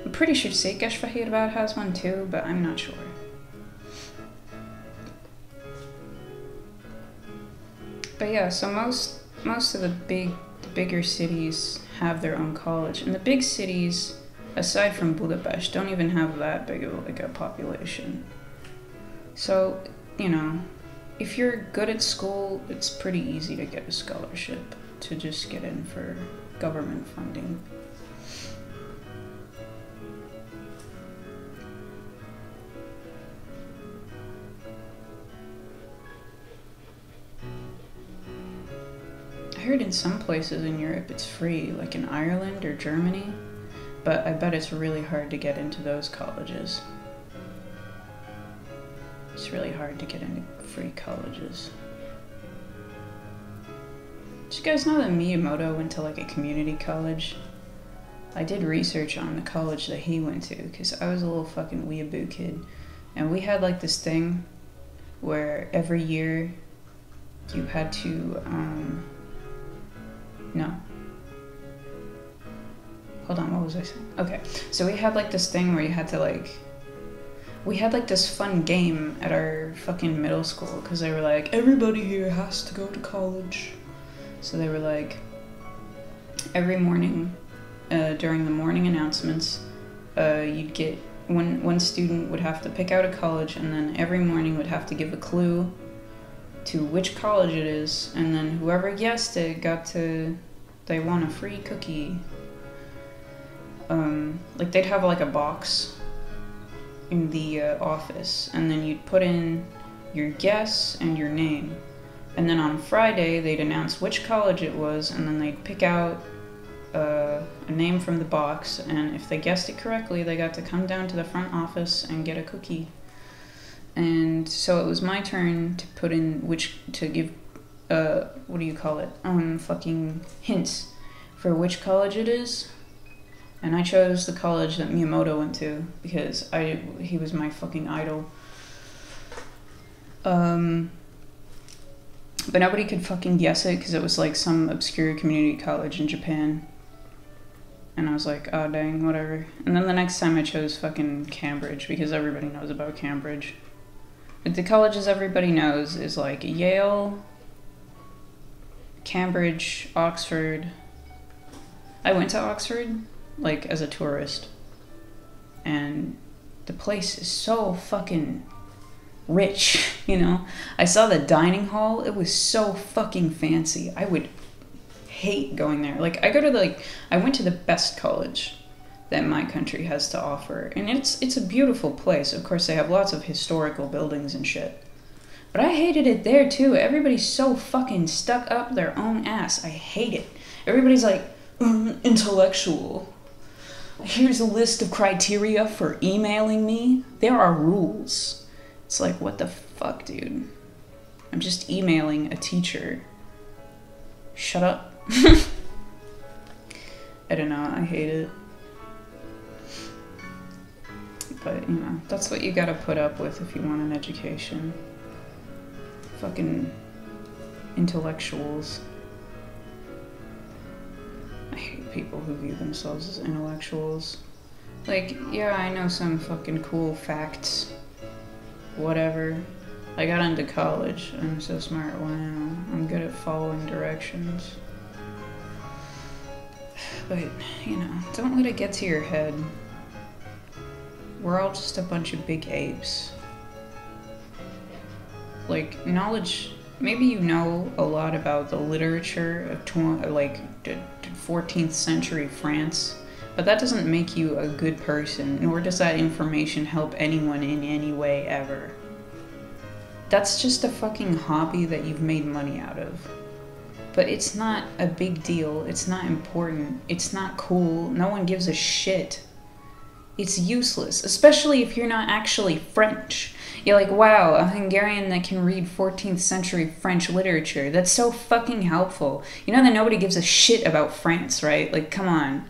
I'm pretty sure Székesfehérvár has one too, but I'm not sure. But yeah, so most of the bigger cities have their own college, and the big cities, aside from Budapest, don't even have that big of like a population. So, you know, if you're good at school, it's pretty easy to get a scholarship to just get in for government funding. I heard in some places in Europe it's free, like in Ireland or Germany, but I bet it's really hard to get into those colleges. It's really hard to get into free colleges. Did you guys know that Miyamoto went to like a community college? I did research on the college that he went to because I was a little fucking weeaboo kid, and we had like this thing where every year you had to no, hold on, what was I saying? Okay, so we had like this thing where you had to like, we had like this fun game at our fucking middle school because they were like, everybody here has to go to college. So they were like, every morning during the morning announcements, you'd get one student would have to pick out a college, and then every morning would have to give a clue to which college it is, and then whoever guessed it they won a free cookie. Like they'd have like a box in the office, and then you'd put in your guess and your name, and then on Friday they'd announce which college it was, and then they'd pick out a name from the box, and if they guessed it correctly they got to come down to the front office and get a cookie. And so it was my turn to put in to give what do you call it, fucking hints for which college it is. And I chose the college that Miyamoto went to because he was my fucking idol. But nobody could fucking guess it because it was like some obscure community college in Japan. And I was like, oh dang, whatever. And then the next time I chose fucking Cambridge because everybody knows about Cambridge. But the colleges everybody knows is like Yale, Cambridge, Oxford. I went to Oxford, like, as a tourist. And the place is so fucking rich, you know? I saw the dining hall. It was so fucking fancy. I would hate going there. Like, I went to the best college that my country has to offer, and it's a beautiful place. Of course, they have lots of historical buildings and shit. But I hated it there too. Everybody's so fucking stuck up their own ass. I hate it. Everybody's like, intellectual. Here's a list of criteria for emailing me. There are rules. It's like, what the fuck, dude? I'm just emailing a teacher. Shut up. I don't know, I hate it. But, you know, that's what you gotta put up with if you want an education. Fucking intellectuals. I hate people who view themselves as intellectuals. Like, yeah, I know some fucking cool facts. Whatever. I got into college. I'm so smart. Wow. I'm good at following directions. But, you know, don't let it get to your head. We're all just a bunch of big apes. Like, knowledge... Maybe you know a lot about the literature of 14th century France, but that doesn't make you a good person, nor does that information help anyone in any way ever. That's just a fucking hobby that you've made money out of. But it's not a big deal, it's not important, it's not cool, no one gives a shit. It's useless, especially if you're not actually French. You're like, wow, a Hungarian that can read 14th century French literature. That's so fucking helpful. You know that nobody gives a shit about France, right? Like, come on.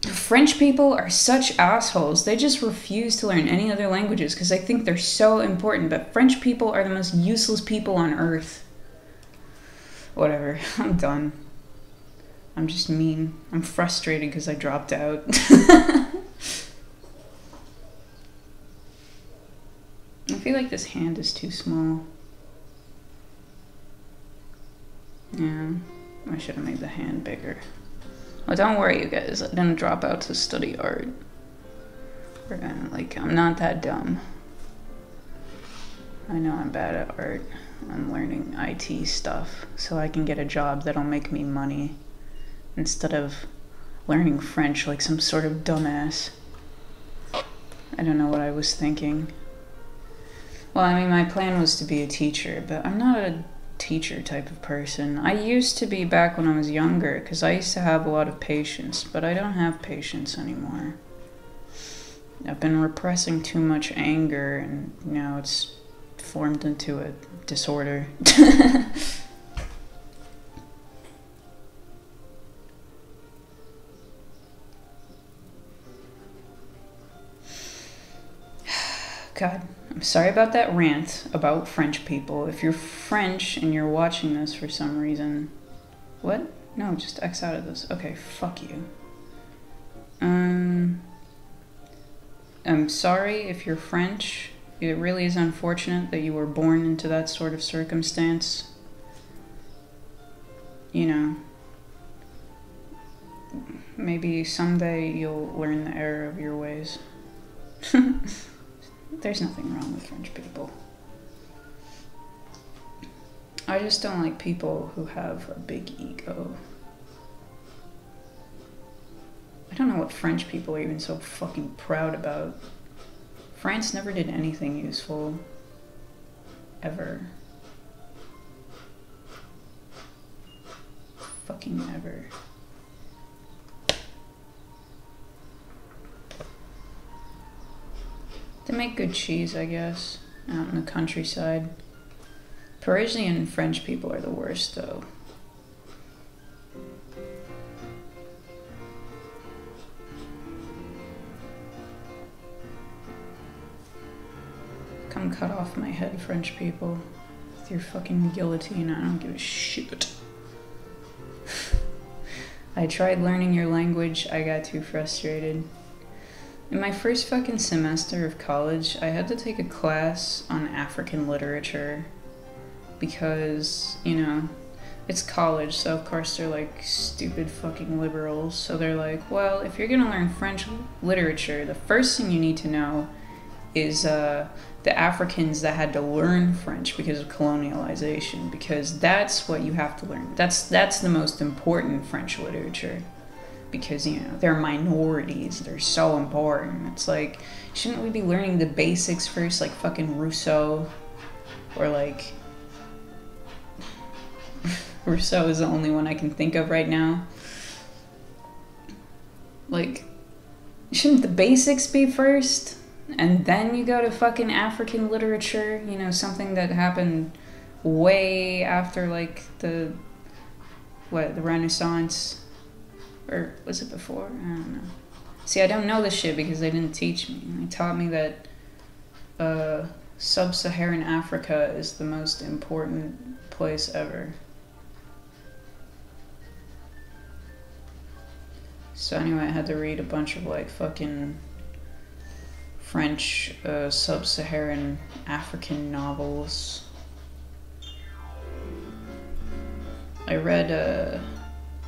French people are such assholes. They just refuse to learn any other languages because they think they're so important. But French people are the most useless people on earth. Whatever, I'm done. I'm just mean. I'm frustrated because I dropped out. I feel like this hand is too small. Yeah, I should have made the hand bigger. Well, don't worry, you guys. I didn't drop out to study art. I'm not that dumb. I know I'm bad at art. I'm learning IT stuff so I can get a job that'll make me money instead of learning French like some sort of dumbass. I don't know what I was thinking. Well, I mean, my plan was to be a teacher, but I'm not a teacher type of person. I used to be back when I was younger, because I used to have a lot of patience, but I don't have patience anymore. I've been repressing too much anger, and now it's formed into a disorder. God, I'm sorry about that rant about French people. If you're French and you're watching this for some reason... What? No, just X out of this. Okay, fuck you. I'm sorry if you're French. It really is unfortunate that you were born into that sort of circumstance. You know, maybe someday you'll learn the error of your ways. There's nothing wrong with French people. I just don't like people who have a big ego. I don't know what French people are even so fucking proud about. France never did anything useful. Ever. Fucking ever. They make good cheese, I guess, out in the countryside. Parisian French people are the worst, though. Come cut off my head, French people, with your fucking guillotine. I don't give a shit. I tried learning your language, I got too frustrated. In my first fucking semester of college, I had to take a class on African literature because, you know, it's college, so of course they're like stupid fucking liberals. So they're like, well, if you're gonna learn French literature, the first thing you need to know is the Africans that had to learn French because of colonialization, because that's what you have to learn. That's the most important French literature. Because, you know, they're minorities, they're so important. It's like, shouldn't we be learning the basics first, like fucking Rousseau? Or like... Rousseau is the only one I can think of right now. Like, shouldn't the basics be first? And then you go to fucking African literature, you know, something that happened way after, like, the Renaissance? Or was it before? I don't know. See, I don't know this shit because they didn't teach me. They taught me that sub-Saharan Africa is the most important place ever. So anyway, I had to read a bunch of like fucking French sub-Saharan African novels. I read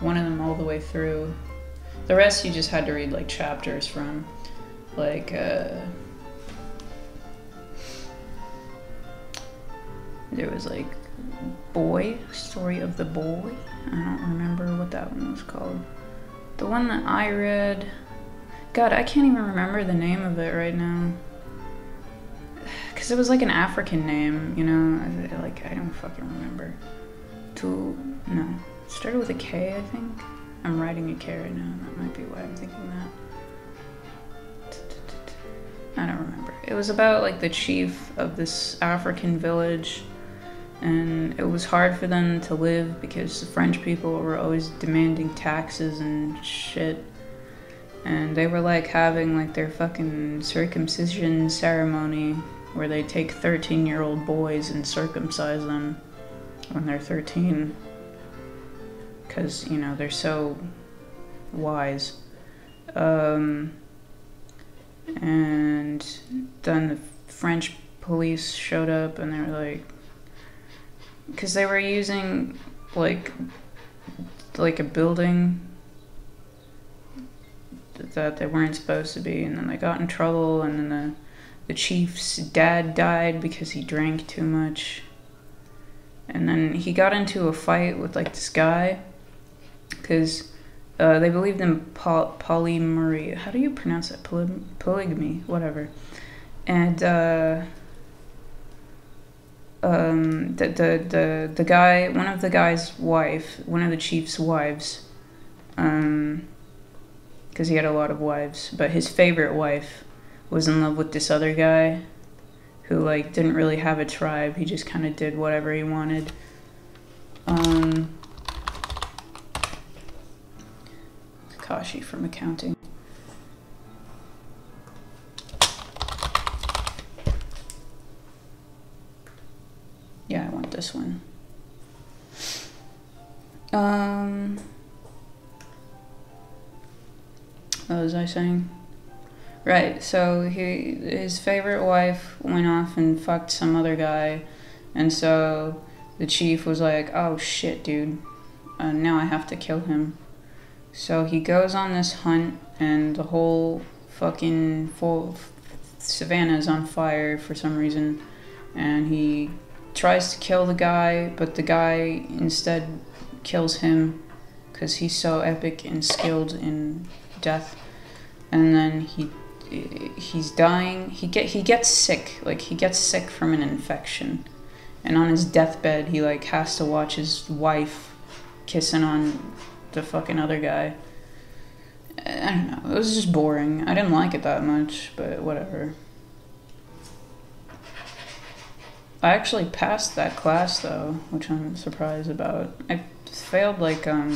one of them all the way through. The rest you just had to read like chapters from. Like there was like Boy, Story of the Boy. I don't remember what that one was called. The one that I read, God, I can't even remember the name of it right now. Cause it was like an African name, you know. I don't fucking remember. No. It started with a K, I think. I'm writing a K right now. That might be why I'm thinking that. I don't remember. It was about like the chief of this African village, and it was hard for them to live because the French people were always demanding taxes and shit. And they were like having like their fucking circumcision ceremony where they take 13-year-old boys and circumcise them when they're 13. Because, you know, they're so wise. And then the French police showed up and they were like... Because they were using, like a building that they weren't supposed to be. And then they got in trouble, and then the chief's dad died because he drank too much. And then he got into a fight with, like, this guy. Because they believed in polyamory. How do you pronounce it? Polygamy? Whatever. And the guy, one of the guy's wife, one of the chief's wives, because he had a lot of wives, but his favorite wife was in love with this other guy who, like, didn't really have a tribe. He just kind of did whatever he wanted. Kakashi from accounting. Yeah, I want this one. What was I saying? Right, so his favorite wife went off and fucked some other guy, and so the chief was like, oh shit, dude, now I have to kill him. So he goes on this hunt, and the whole fucking full savannah is on fire for some reason, and he tries to kill the guy, but the guy instead kills him because he's so epic and skilled in death. And then he's dying. He gets sick. Like, he gets sick from an infection, and on his deathbed he like has to watch his wife kissing on the fucking other guy. I don't know, it was just boring. I didn't like it that much, but whatever. I actually passed that class though, which I'm surprised about. I failed like, what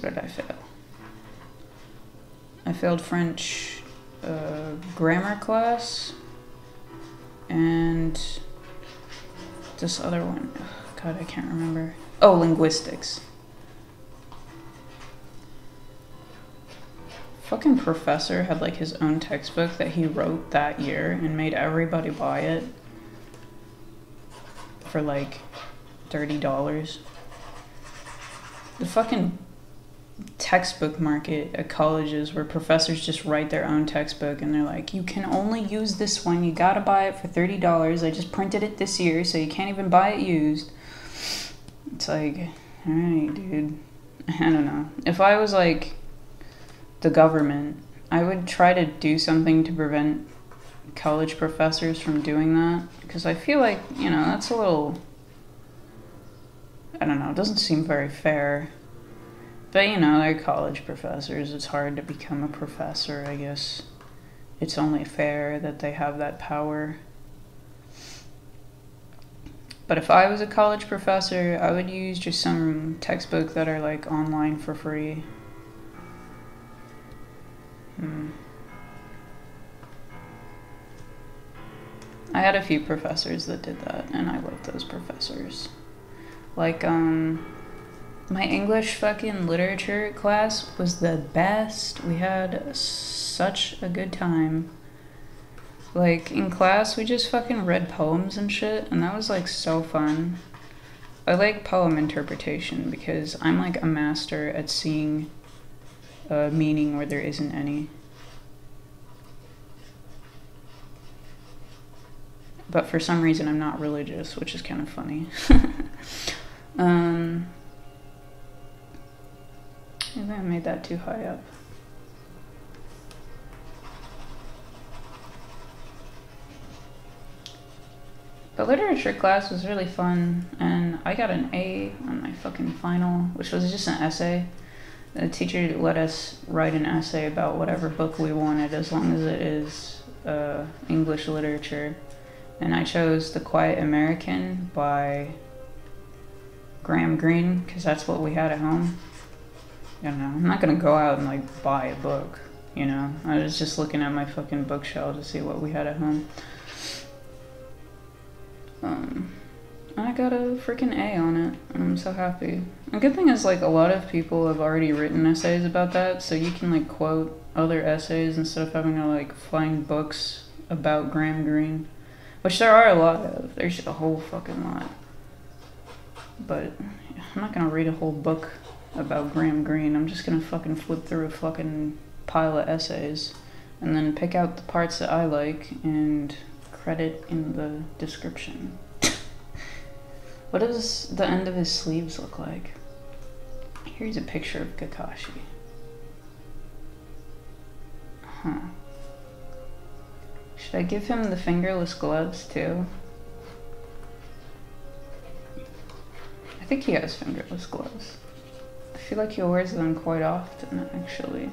did I fail? I failed French grammar class and this other one. Oh, God, I can't remember. Oh, linguistics. Fucking professor had like his own textbook that he wrote that year and made everybody buy it for like $30. The fucking textbook market at colleges where professors just write their own textbook and they're like, you can only use this one, you gotta buy it for $30. I just printed it this year, so you can't even buy it used. It's like, alright, dude. I don't know. If I was like the government, I would try to do something to prevent college professors from doing that, because I feel like, you know, that's a little, I don't know, it doesn't seem very fair. But, you know, they're college professors. It's hard to become a professor, I guess. It's only fair that they have that power. But if I was a college professor, I would use just some textbook that are, like, online for free. I had a few professors that did that, and I liked those professors. Like, my English fucking literature class was the best. We had such a good time. Like, in class, we just fucking read poems and shit, and that was, like, so fun. I like poem interpretation because I'm, like, a master at seeing a meaning where there isn't any. But for some reason, I'm not religious, which is kind of funny. I think I made that too high up. The literature class was really fun, and I got an A on my fucking final, which was just an essay. The teacher let us write an essay about whatever book we wanted, as long as it is English literature. And I chose The Quiet American by Graham Greene, because that's what we had at home. I don't know, I'm not gonna go out and like buy a book, you know? I was just looking at my fucking bookshelf to see what we had at home. I got a freaking A on it, and I'm so happy. A good thing is, like, a lot of people have already written essays about that, so you can, like, quote other essays instead of having to, like, find books about Graham Greene. Which there are a lot of. There's a whole fucking lot. But I'm not gonna read a whole book about Graham Greene. I'm just gonna fucking flip through a fucking pile of essays and then pick out the parts that I like and credit in the description. What does the end of his sleeves look like? Here's a picture of Kakashi. Huh. Should I give him the fingerless gloves too? think he has fingerless gloves. I feel like he wears them quite often, actually.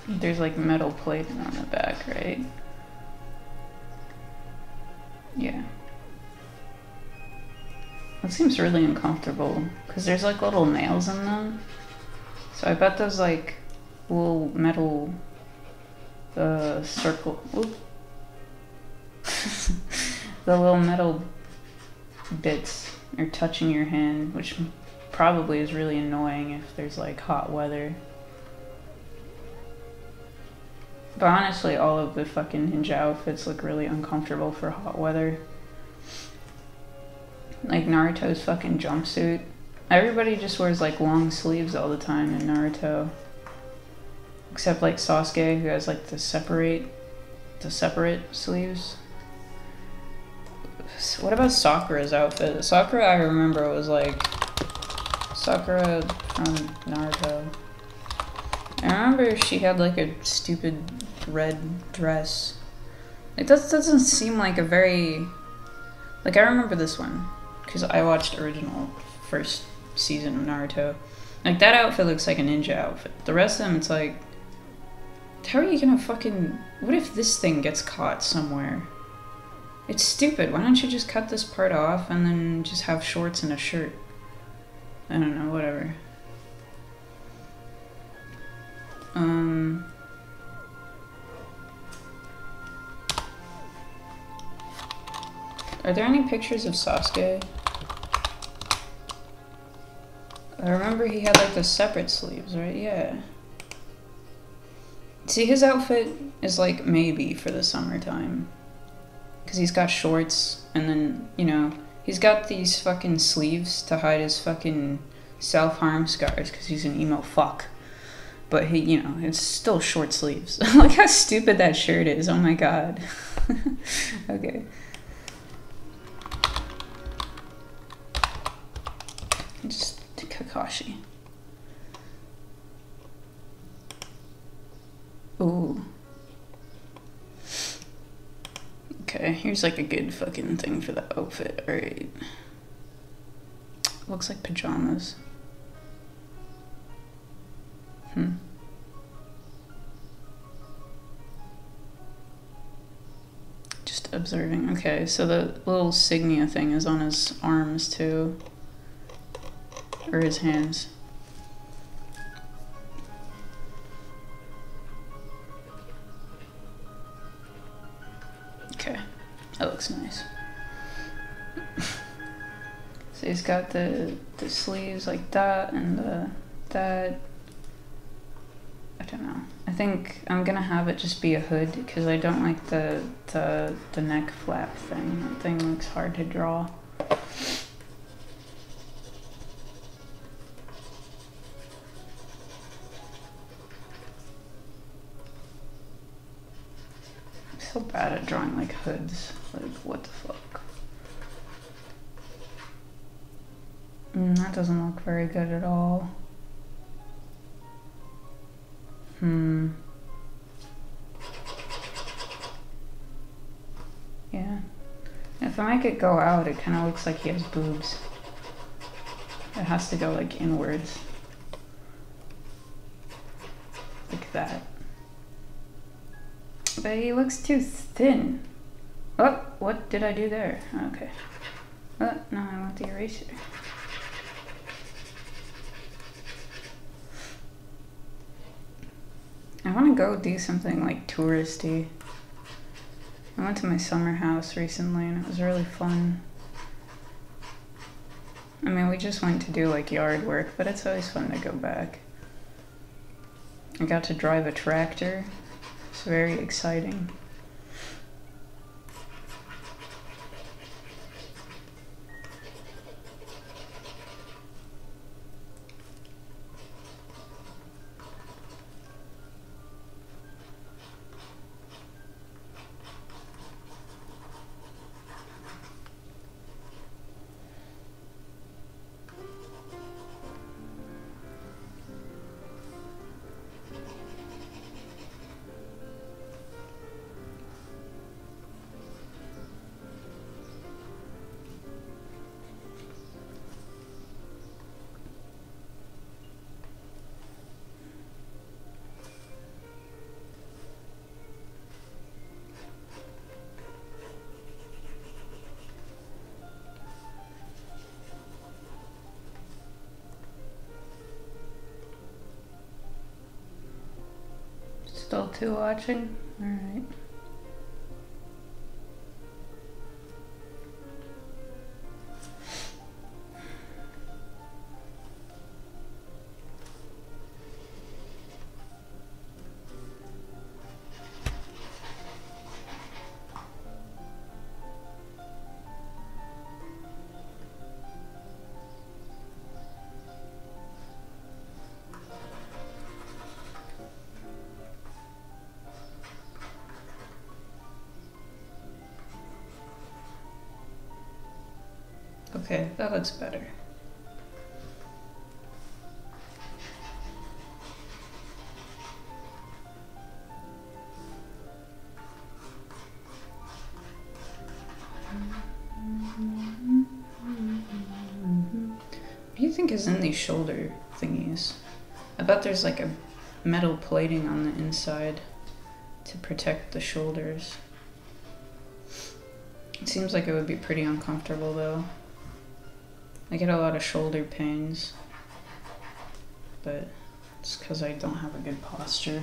There's like metal plating on the back, right? Yeah. That seems really uncomfortable because there's like little nails in them. So I bet those like little metal circle. The little metal bits are touching your hand, which probably is really annoying if there's like hot weather. But honestly, all of the fucking ninja outfits look really uncomfortable for hot weather. Like Naruto's fucking jumpsuit. Everybody just wears like long sleeves all the time in Naruto. Except like Sasuke, who has like the separate sleeves. What about Sakura's outfit? Sakura, I remember, was like Sakura from Naruto. I remember she had like a stupid red dress. It doesn't seem like a very... Like, I remember this one, because I watched original first season of Naruto. Like, that outfit looks like a ninja outfit. The rest of them, it's like... How are you gonna fucking... What if this thing gets caught somewhere? It's stupid. Why don't you just cut this part off and then just have shorts and a shirt? I don't know, whatever. Are there any pictures of Sasuke? I remember he had like the separate sleeves, right? Yeah. See, his outfit is like maybe for the summertime. Because he's got shorts and then, you know, he's got these fucking sleeves to hide his fucking self-harm scars because he's an emo fuck. But he, you know, it's still short sleeves. Look how stupid that shirt is. Oh my god. Okay. Just Kakashi. Ooh. Okay, here's like a good fucking thing for the outfit. Alright. Looks like pajamas. Just observing. Okay, so the little signia thing is on his arms too. Or his hands. Okay, that looks nice. So he's got the sleeves like that and that. I don't know. I think I'm gonna have it just be a hood because I don't like the neck flap thing. That thing looks hard to draw. I'm so bad at drawing like hoods. Like what the fuck? That doesn't look very good at all. Yeah. If I make it go out, it kind of looks like he has boobs. It has to go like inwards. Like that. But he looks too thin. Oh, what did I do there? Okay. Oh, no, I want the eraser. I want to go do something like touristy. I went to my summer house recently and it was really fun. I mean, we just went to do like yard work, but it's always fun to go back. I got to drive a tractor. It's very exciting. two watching? Alright. Okay, that looks better. What do you think is in these shoulder thingies? I bet there's like a metal plating on the inside to protect the shoulders. It seems like it would be pretty uncomfortable though. I get a lot of shoulder pains, but it's because I don't have a good posture.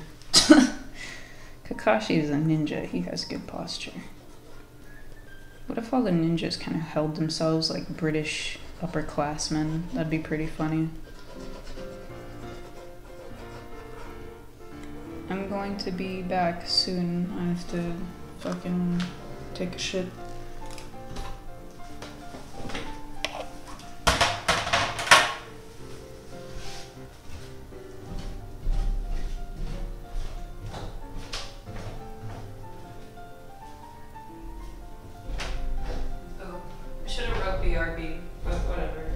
Kakashi is a ninja, he has good posture. What if all the ninjas kind of held themselves like British upperclassmen? That'd be pretty funny. I'm going to be back soon. I have to fucking take a shit. BRB, but whatever.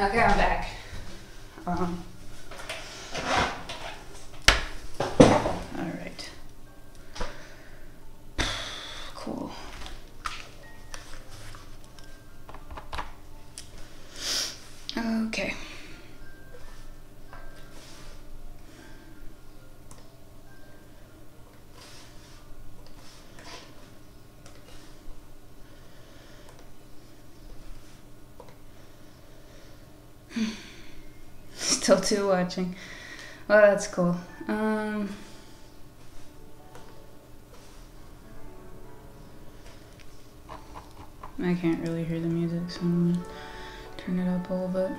Okay, I'm back. Alright. Cool. Okay. Still two watching. Well, that's cool. I can't really hear the music, so I'm gonna turn it up a little bit.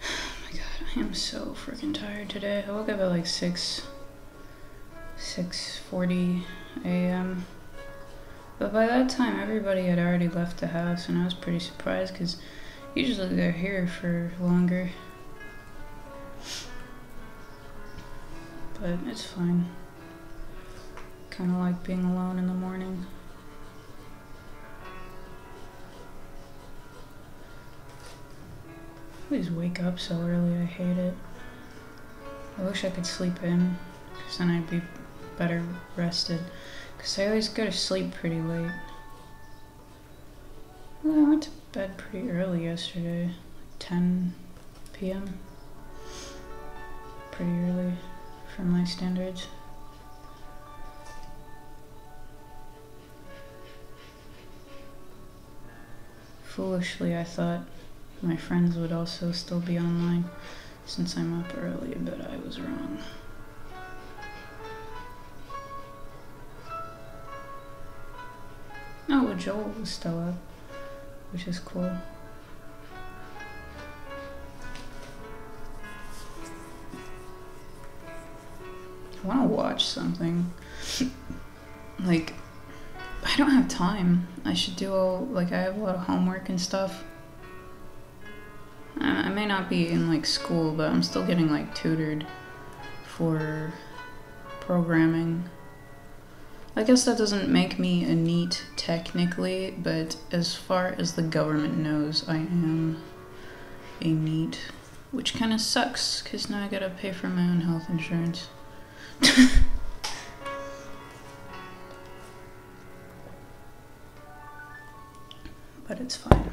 Oh my god, I am so freaking tired today. I woke up at like 6:40 a.m. But by that time, everybody had already left the house, and I was pretty surprised because usually they're here for longer. But it's fine. Kind of like being alone in the morning. I always wake up so early, I hate it. I wish I could sleep in, because then I'd be better rested. Because I always go to sleep pretty late. Well, I went to bed pretty early yesterday, like 10 p.m. Pretty early for my standards. Foolishly, I thought my friends would also still be online since I'm up early, but I was wrong. Oh, well, Joel was still up, which is cool. I want to watch something. Like, I don't have time. I should do I have a lot of homework and stuff. I may not be in like school, but I'm still getting like tutored for programming. I guess that doesn't make me a NEET technically, but as far as the government knows, I am a NEET, which kind of sucks because now I gotta pay for my own health insurance. But it's fine.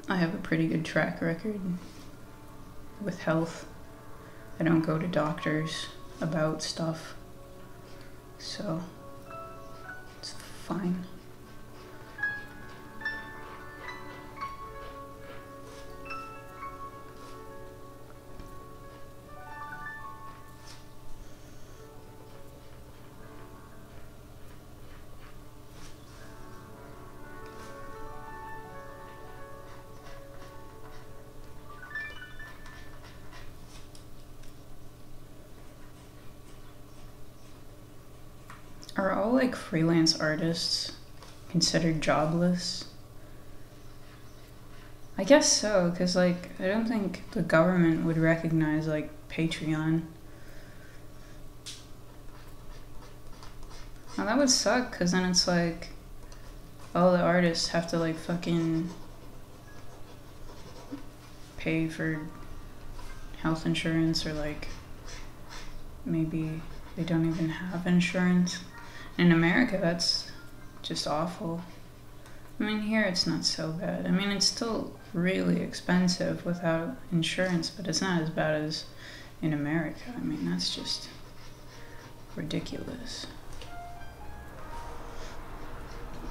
I have a pretty good track record with health. I don't go to doctors about stuff, so it's fine. Are all like freelance artists considered jobless? I guess so, because like I don't think the government would recognize like Patreon. Well, that would suck, because then it's like all the artists have to like fucking pay for health insurance, or like maybe they don't even have insurance. In America, that's just awful. I mean, here it's not so bad. I mean, it's still really expensive without insurance, but it's not as bad as in America. I mean, that's just ridiculous.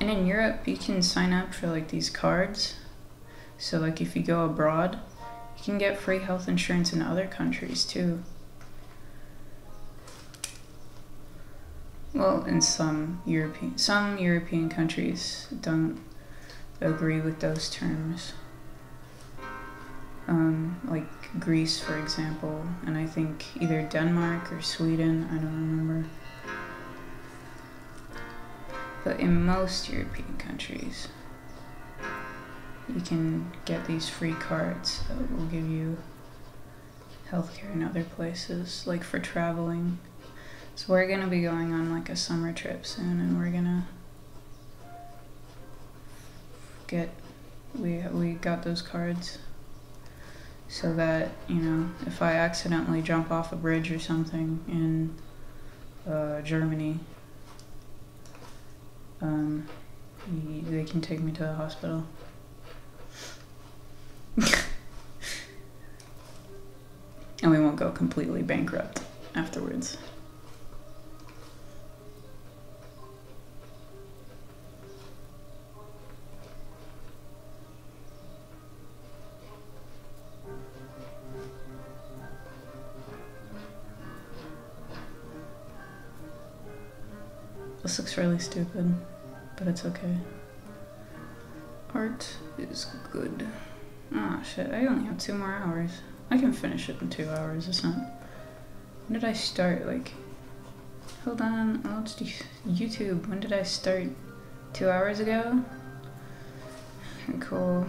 And in Europe, you can sign up for like these cards. So like if you go abroad, you can get free health insurance in other countries too. Well, in some European countries don't agree with those terms. Like Greece, for example, and I think either Denmark or Sweden, I don't remember. But in most European countries, you can get these free cards that will give you healthcare in other places, like for traveling. So we're gonna be going on like a summer trip soon, and we're gonna we got those cards so that, you know, if I accidentally jump off a bridge or something in Germany, they can take me to the hospital. And we won't go completely bankrupt afterwards. This looks really stupid, but it's okay. Art is good. Ah, shit, I only have 2 more hours. I can finish it in 2 hours, it's not... When did I start? Like... Hold on, let's do YouTube. When did I start? 2 hours ago? Cool.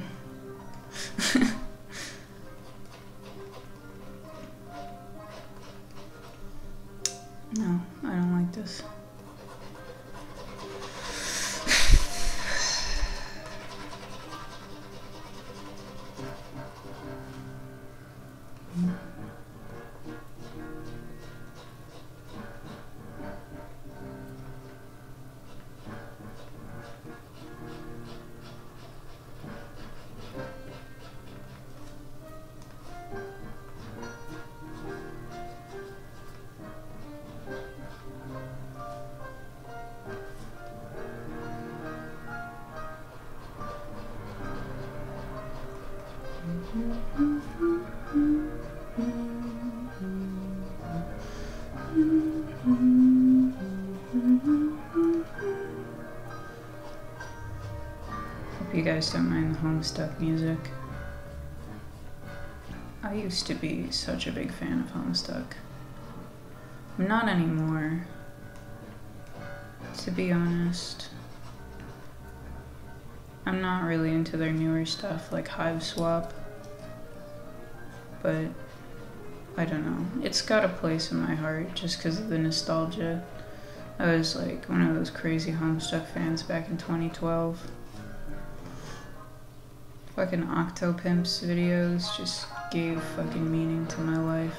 No, I don't like this. Hope you guys don't mind the Homestuck music. I used to be such a big fan of Homestuck. I'm not anymore, to be honest. I'm not really into their newer stuff like Hive Swap, but I don't know. It's got a place in my heart just because of the nostalgia. I was like one of those crazy Homestuck fans back in 2012. Fucking Octopimps videos just gave fucking meaning to my life.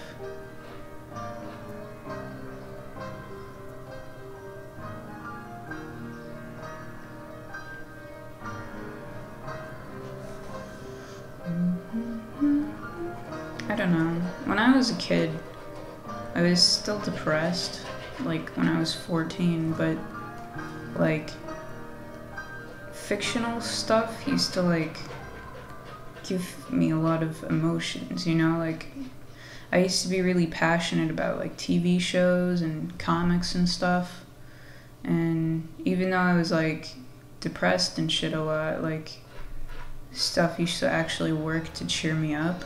I don't know. When I was a kid, I was still depressed, like when I was 14, but like fictional stuff used to like give me a lot of emotions, you know? Like I used to be really passionate about like TV shows and comics and stuff, and even though I was like depressed and shit a lot, like stuff used to actually work to cheer me up.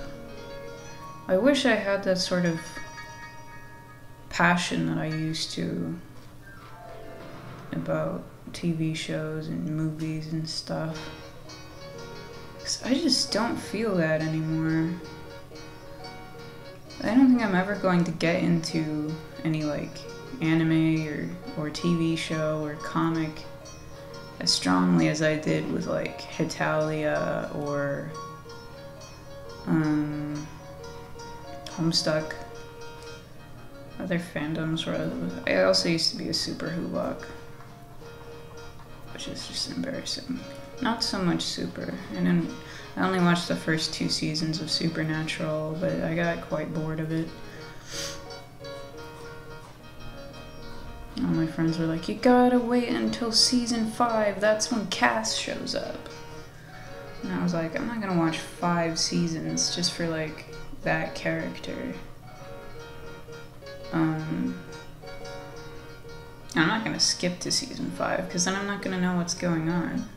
I wish I had that sort of passion that I used to about TV shows and movies and stuff. 'Cause I just don't feel that anymore. I don't think I'm ever going to get into any like anime or TV show or comic as strongly as I did with like Hetalia or Homestuck. Other fandoms where I also used to be a Super Whobock, which is just embarrassing. Not so much Super. I only watched the first 2 seasons of Supernatural, but I got quite bored of it. All my friends were like, you gotta wait until season 5, that's when Cass shows up. And I was like, I'm not gonna watch 5 seasons just for like that character. I'm not gonna skip to season 5 because then I'm not gonna know what's going on.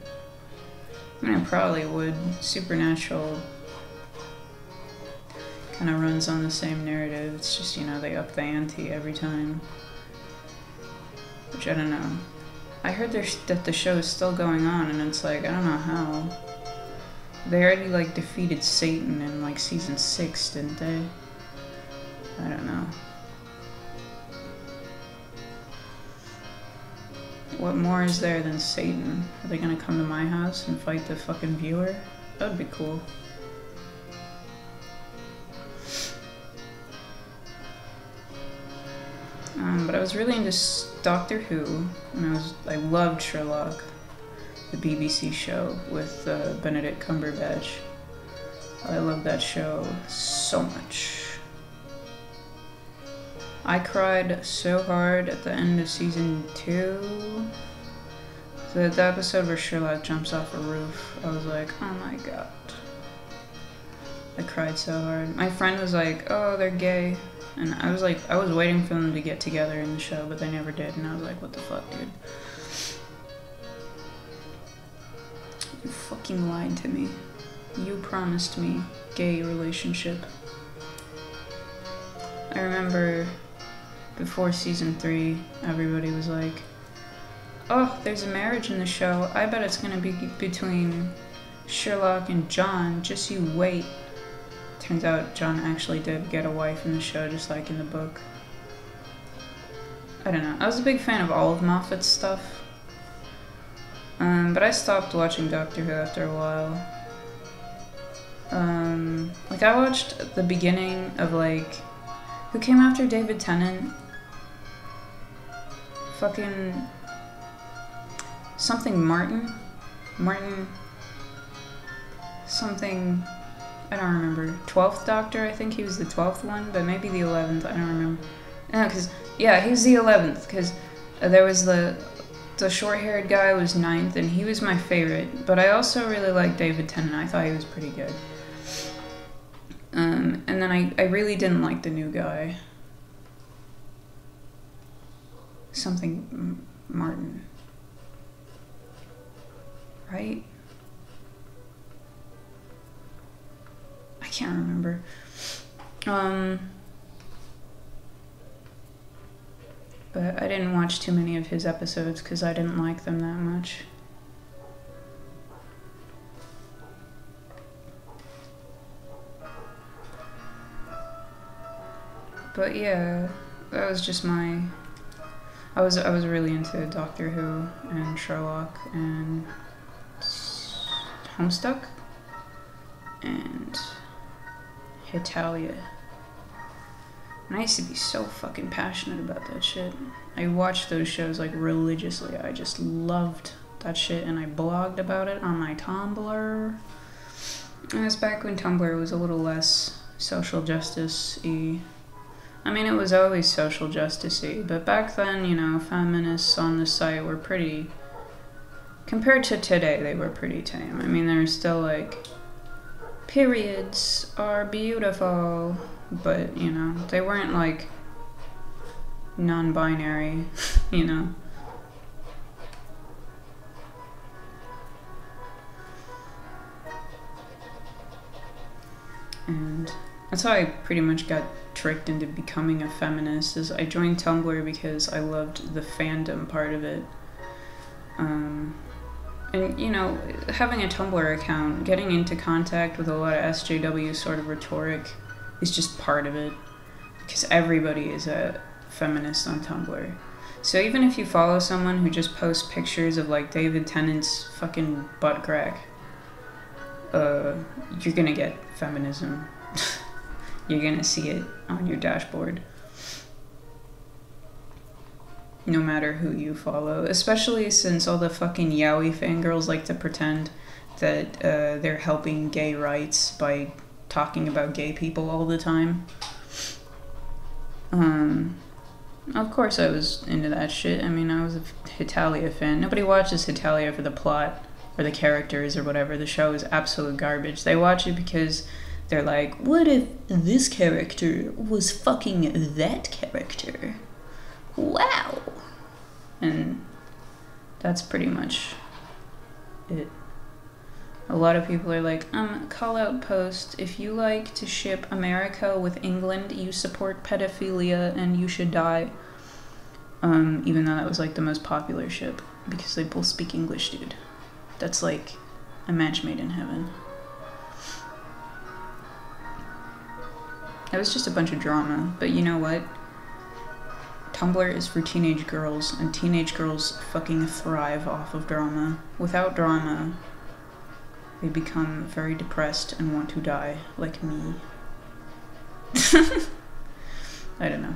I mean, I probably would. Supernatural kind of runs on the same narrative. It's just, you know, they up the ante every time. Which I don't know. I heard that the show is still going on, and it's like, I don't know how. They already like defeated Satan in like season 6, didn't they? I don't know. What more is there than Satan? Are they gonna come to my house and fight the fucking viewer? That would be cool. But I was really into Doctor Who, and I loved Sherlock, the BBC show with Benedict Cumberbatch. I love that show so much. I cried so hard at the end of season 2. The episode where Sherlock jumps off a roof, I was like, oh my god. I cried so hard. My friend was like, oh, they're gay. And I was waiting for them to get together in the show, but they never did, and I was like, what the fuck, dude? You fucking lied to me. You promised me gay relationship. I remember before season 3, everybody was like, oh, there's a marriage in the show. I bet it's gonna be between Sherlock and John. Just you wait. Turns out John actually did get a wife in the show, just like in the book. I don't know. I was a big fan of all of Moffat's stuff. But I stopped watching Doctor Who after a while. Like, I watched the beginning of, like... Who came after David Tennant? Fucking... Something Martin? Martin... Something... I don't remember. 12th Doctor? I think he was the 12th one, but maybe the 11th. I don't remember. No, because... Yeah, he was the 11th, because there was the short-haired guy was 9th, and he was my favorite. But I also really liked David Tennant. I thought he was pretty good. And then I really didn't like the new guy. Something Martin. Right? I can't remember. But I didn't watch too many of his episodes because I didn't like them that much. But yeah, that was just my... I was really into Doctor Who and Sherlock and Homestuck and Hitalia. And I used to be so fucking passionate about that shit. I watched those shows like religiously. I just loved that shit, and I blogged about it on my Tumblr. And it was back when Tumblr was a little less social justice-y. I mean, it was always social justice-y, but back then, you know, feminists on the site were pretty... Compared to today, they were pretty tame. I mean, they were still like, periods are beautiful, but, you know, they weren't like non-binary, you know. And that's how I pretty much got tricked into becoming a feminist, is I joined Tumblr because I loved the fandom part of it. And, you know, having a Tumblr account, getting into contact with a lot of SJW sort of rhetoric is just part of it. Because everybody is a feminist on Tumblr. So even if you follow someone who just posts pictures of, like, David Tennant's fucking butt crack, you're gonna get feminism. You're gonna see it on your dashboard. No matter who you follow. Especially since all the fucking yaoi fangirls like to pretend that they're helping gay rights by talking about gay people all the time. Of course I was into that shit. I mean, I was a Hitalia fan. Nobody watches Hitalia for the plot or the characters or whatever. The show is absolute garbage. They watch it because they're like, what if this character was fucking that character? Wow. And that's pretty much it. A lot of people are like, call out post, if you like to ship America with England, you support pedophilia and you should die. Even though that was like the most popular ship, because they both speak English, dude. That's like a match made in heaven. It was just a bunch of drama, but you know what? Tumblr is for teenage girls, and teenage girls fucking thrive off of drama. Without drama, they become very depressed and want to die, like me. I don't know.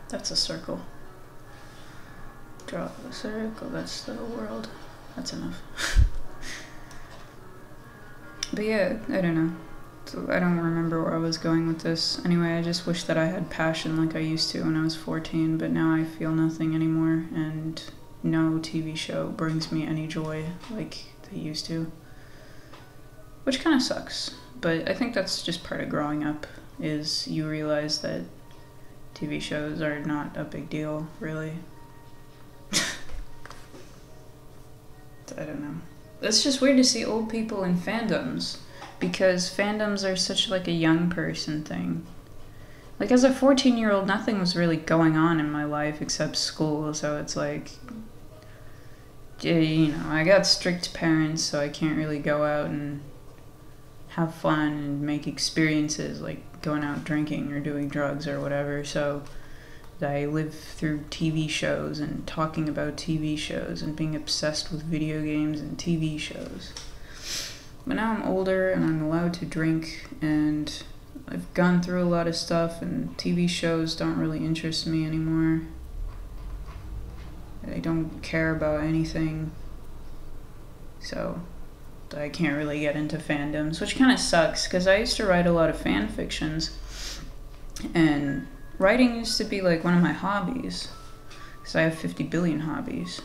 That's a circle. Draw a circle, that's the world. That's enough. But yeah, I don't know. So I don't remember where I was going with this. Anyway, I just wish that I had passion like I used to when I was 14, but now I feel nothing anymore, and no TV show brings me any joy like they used to. Which kind of sucks, But I think that's just part of growing up, is you realize that TV shows are not a big deal, really. I don't know. It's just weird to see old people in fandoms, because fandoms are such like a young person thing. Like as a 14-year-old, nothing was really going on in my life except school, so it's like, you know, I got strict parents, so I can't really go out and have fun and make experiences like going out drinking or doing drugs or whatever, so I live through TV shows and talking about TV shows and being obsessed with video games and TV shows. But now I'm older and I'm allowed to drink, and I've gone through a lot of stuff, and TV shows don't really interest me anymore. I don't care about anything, so I can't really get into fandoms, which kind of sucks, because I used to write a lot of fan fictions, and writing used to be like one of my hobbies, because I have 50 billion hobbies.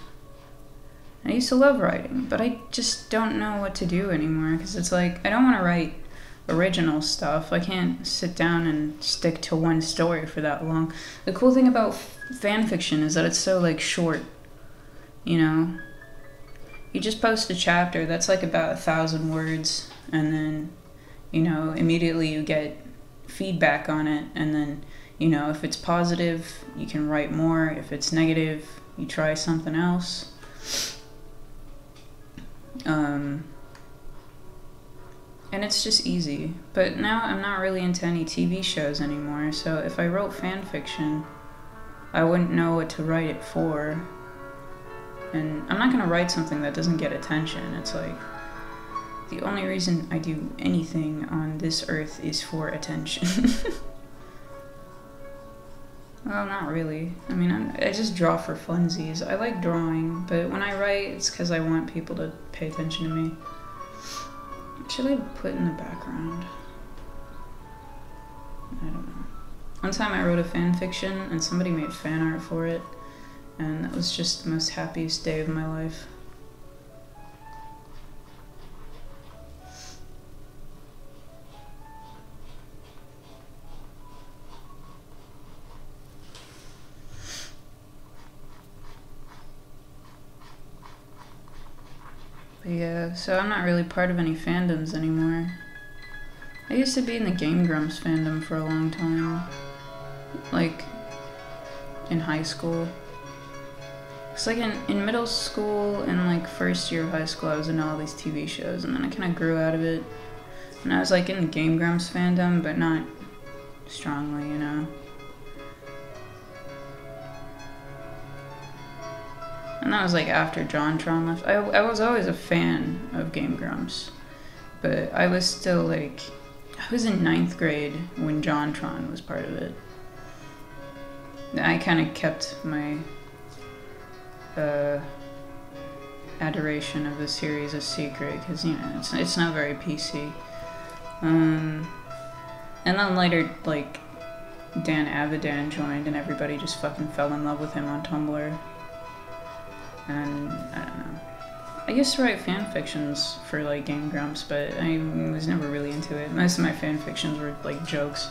I used to love writing, but I just don't know what to do anymore, because it's like, I don't want to write original stuff. I can't sit down and stick to one story for that long. The cool thing about fan fiction is that it's so like short, you know? You just post a chapter that's like about 1,000 words, and then, you know, immediately you get feedback on it, and then, you know, if it's positive, you can write more. If it's negative, you try something else. And it's just easy. But now I'm not really into any TV shows anymore, so if I wrote fan fiction, I wouldn't know what to write it for. And I'm not gonna write something that doesn't get attention. It's like, the only reason I do anything on this earth is for attention. Well, not really. I mean, I just draw for funsies. I like drawing, but when I write, it's because I want people to pay attention to me. What should I put in the background? I don't know. One time I wrote a fan fiction, and somebody made fan art for it, and that was just the most happiest day of my life. But yeah, so I'm not really part of any fandoms anymore. I used to be in the Game Grumps fandom for a long time. Like, in high school. It's like in middle school and like first year of high school, I was in all these TV shows, and then I kind of grew out of it. And I was like in the Game Grumps fandom, but not strongly, you know. And that was like after JonTron left. I was always a fan of Game Grumps, but I was still like, I was in 9th grade when JonTron was part of it. I kind of kept my adoration of the series a secret, because, you know, it's not very PC. And then later, like, Dan Avidan joined, and everybody just fucking fell in love with him on Tumblr. And I don't know. I used to write fan fictions for like Game Grumps, but I was never really into it. Most of my fan fictions were like jokes.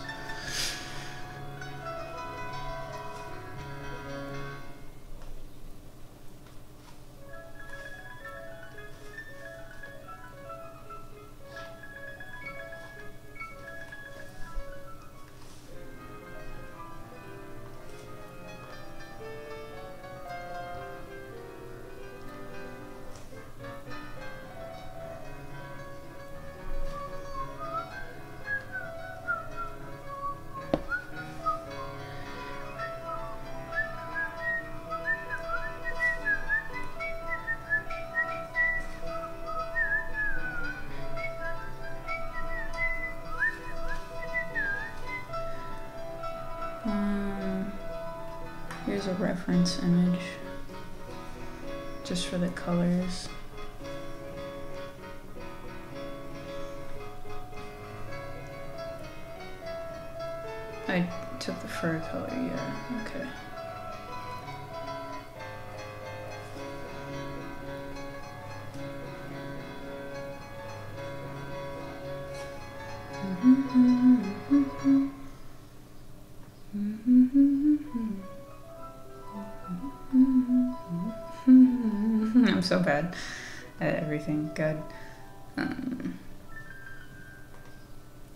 Here's a reference image, just for the colors. I took the fur color, yeah, okay. I'm so bad at everything. God.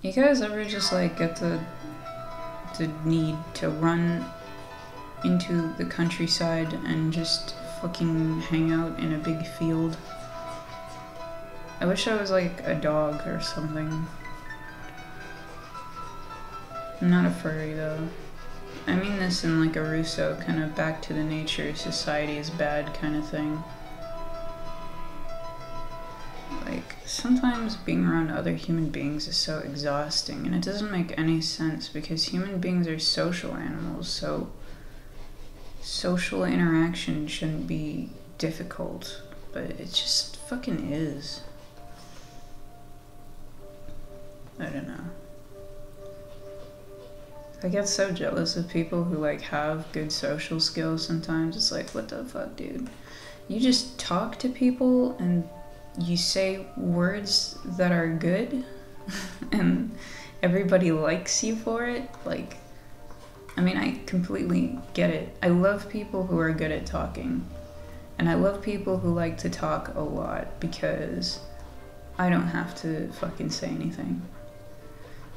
You guys ever just like get the need to run into the countryside and just fucking hang out in a big field? I wish I was like a dog or something. I'm not a furry though. I mean this in like a Rousseau kind of back to the nature, society is bad kind of thing. Like, sometimes being around other human beings is so exhausting, and it doesn't make any sense because human beings are social animals, so social interaction shouldn't be difficult, but it just fucking is. I don't know. I get so jealous of people who like have good social skills sometimes. It's like, what the fuck, dude? You just talk to people and you say words that are good and everybody likes you for it. Like, I mean, I completely get it. I love people who are good at talking, and I love people who like to talk a lot because I don't have to fucking say anything.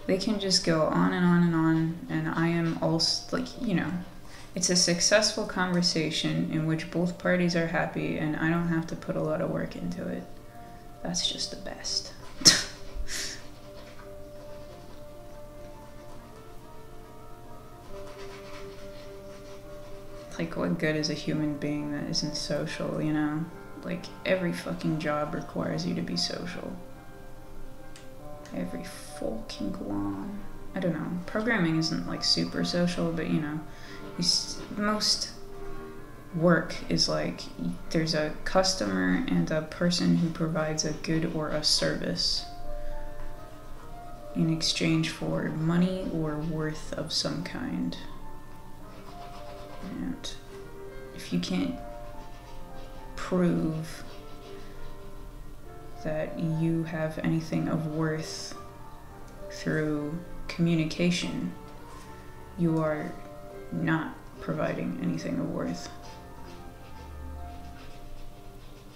They can just go on and on and on, and I am also, like, you know, it's a successful conversation in which both parties are happy and I don't have to put a lot of work into it. That's just the best. Like, what good is a human being that isn't social, you know? Like, every fucking job requires you to be social. Every fucking one. I don't know. Programming isn't like super social, but you know, most work is like there's a customer and a person who provides a good or a service in exchange for money or worth of some kind. And if you can't prove that you have anything of worth through communication, you are not providing anything of worth.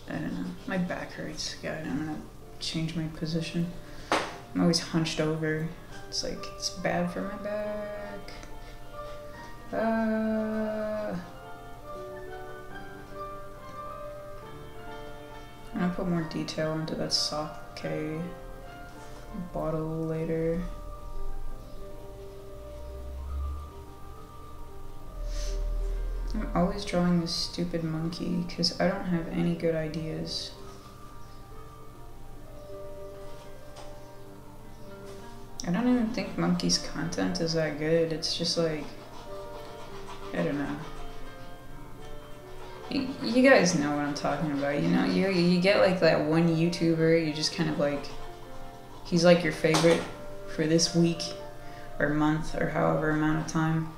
I don't know. My back hurts. God, I'm gonna change my position. I'm always hunched over. It's like, it's bad for my back. I'm gonna put more detail into that sake bottle later. I'm always drawing this stupid monkey because I don't have any good ideas. I don't even think Monkey's content is that good. It's just like, I don't know. You guys know what I'm talking about, you know? You get like that one YouTuber, you just kind of like, he's like your favorite for this week or month or however amount of time.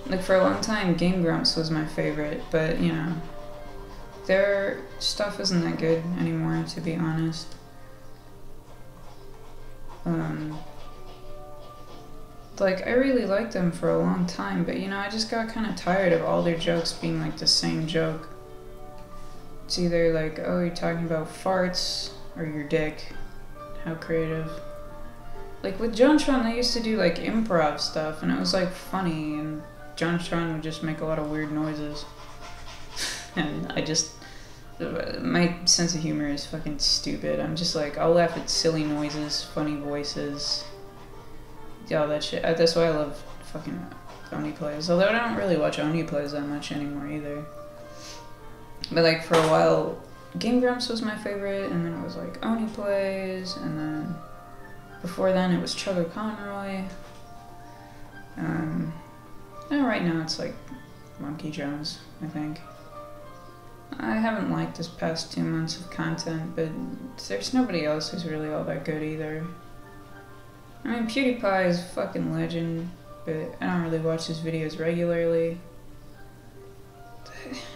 Like, for a long time, Game Grumps was my favorite, but you know, their stuff isn't that good anymore, to be honest. Like, I really liked them for a long time, but you know, I just got kind of tired of all their jokes being like the same joke. It's either like, oh, you're talking about farts or your dick. How creative. Like with JonTron, they used to do like improv stuff, and it was like funny, and JonTron would just make a lot of weird noises. And I just, my sense of humor is fucking stupid. I'm just like, I'll laugh at silly noises, funny voices. Yeah, all that shit. That's why I love fucking Oni Plays. Although I don't really watch Oni Plays that much anymore either. But like for a while, Game Grumps was my favorite, and then it was like Oni Plays, and then before then it was Chugga Conroy. And right now it's like Monkey Jones, I think. I haven't liked this past 2 months of content, but there's nobody else who's really all that good either. I mean, PewDiePie is a fucking legend, but I don't really watch his videos regularly.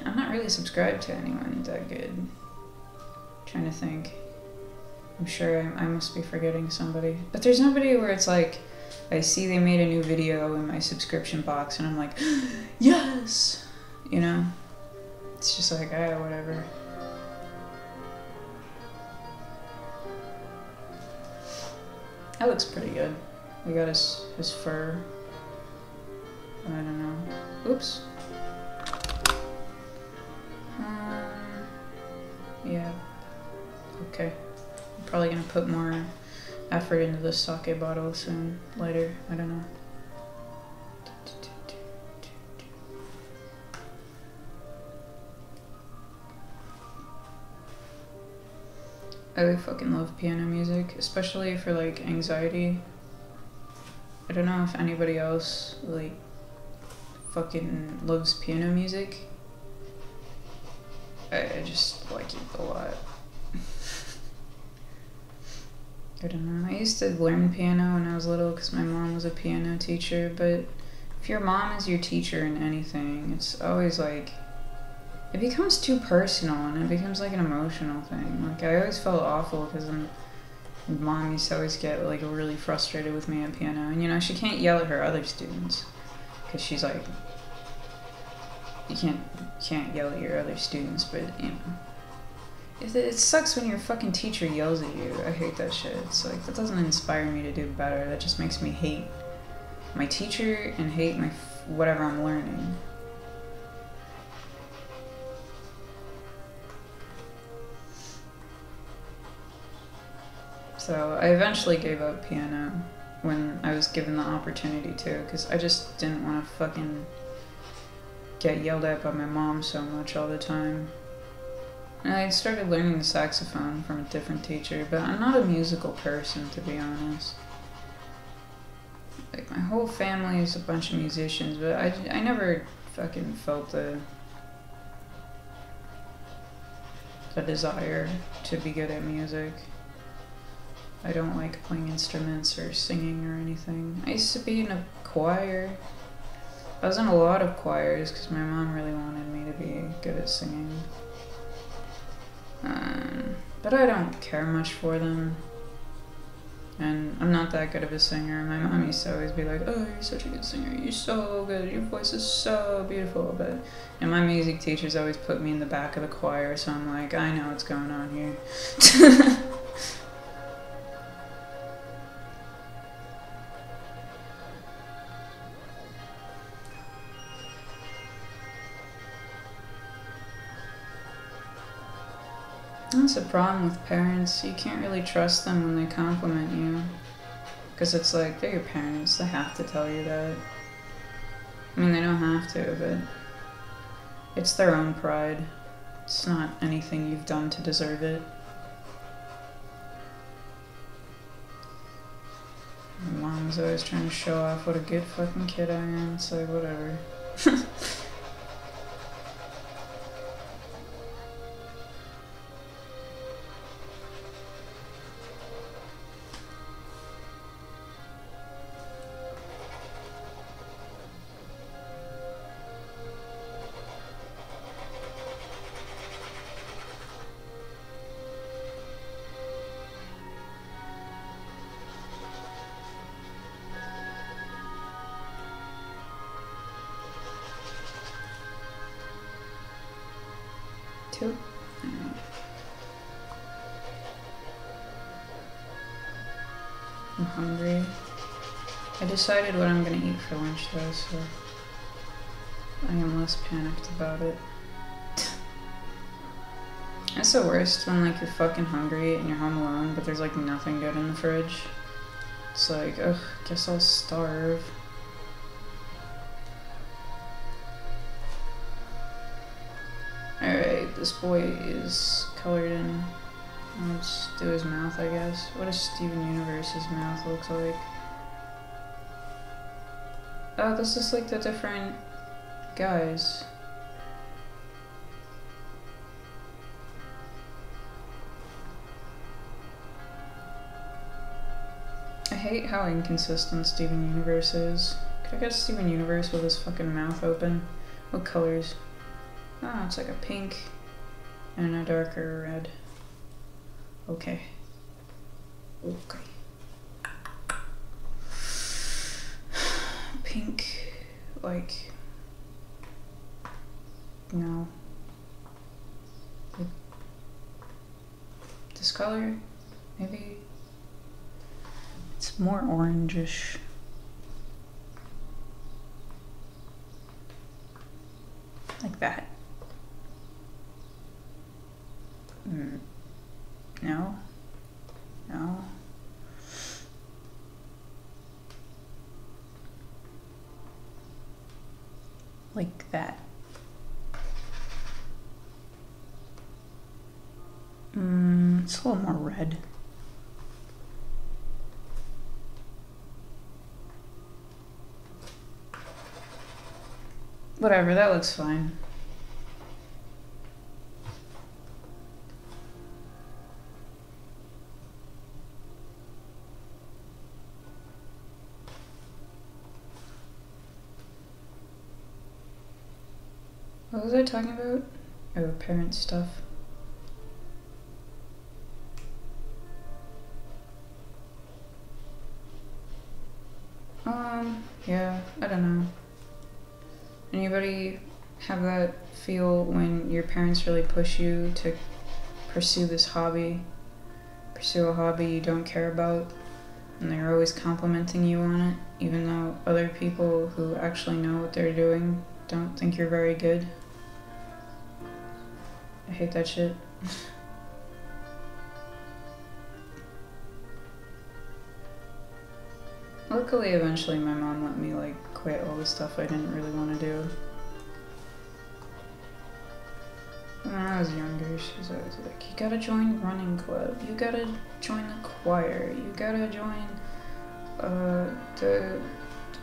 I'm not really subscribed to anyone that good. I'm trying to think. I'm sure I must be forgetting somebody. But there's nobody where it's like, I see they made a new video in my subscription box and I'm like, yes! You know? It's just like, whatever. That looks pretty good. We got his fur. I don't know. Oops. Yeah. Okay. I'm probably gonna put more effort into the sake bottle soon, later. I don't know. I fucking love piano music, especially for like anxiety. I don't know if anybody else like fucking loves piano music. I just like it a lot. I don't know. I used to learn piano when I was little because my mom was a piano teacher, but if your mom is your teacher in anything, it's always like, it becomes too personal and it becomes like an emotional thing. Like, I always felt awful because mom used to always get like really frustrated with me at piano, and you know, she can't yell at her other students because she's like, you can't yell at your other students, but you know, it sucks when your fucking teacher yells at you. I hate that shit. It's like, that doesn't inspire me to do better. That just makes me hate my teacher and hate my whatever I'm learning. So I eventually gave up piano when I was given the opportunity to, because I just didn't want to fucking get yelled at by my mom so much all the time. And I started learning the saxophone from a different teacher, but I'm not a musical person, to be honest. Like, my whole family is a bunch of musicians, but I never fucking felt the desire to be good at music. I don't like playing instruments or singing or anything. I used to be in a choir. I was in a lot of choirs because my mom really wanted me to be good at singing. But I don't care much for them. And I'm not that good of a singer. My mom used to always be like, oh, you're such a good singer. You're so good. Your voice is so beautiful. And my music teachers always put me in the back of the choir, so I'm like, I know what's going on here. That's the problem with parents. You can't really trust them when they compliment you. Because it's like, they're your parents. They have to tell you that. I mean, they don't have to, but it's their own pride. It's not anything you've done to deserve it. My mom's always trying to show off what a good fucking kid I am. It's like, whatever. Two. I'm hungry. I decided what I'm gonna eat for lunch though, so I am less panicked about it. That's the worst when like you're fucking hungry and you're home alone, but there's like nothing good in the fridge. It's like, ugh, guess I'll starve. Alright, this boy is colored in. Let's do his mouth, I guess. What does Steven Universe's mouth look like? Oh, this is like the different guys. I hate how inconsistent Steven Universe is. Could I get Steven Universe with his fucking mouth open? What colors? Oh, it's like a pink and a darker red. Okay. Okay. Pink, like, no. This color, maybe. It's more orangish. Like that. No. No. Like that. It's a little more red. Whatever, that looks fine. What was I talking about? Oh, parent stuff. Yeah, I don't know. Anybody have that feel when your parents really push you to pursue this hobby, pursue a hobby you don't care about, and they're always complimenting you on it, even though other people who actually know what they're doing don't think you're very good? I hate that shit. Luckily, eventually my mom let me like quit all the stuff I didn't really want to do. When I was younger, she was always like, you gotta join running club, you gotta join the choir, you gotta join the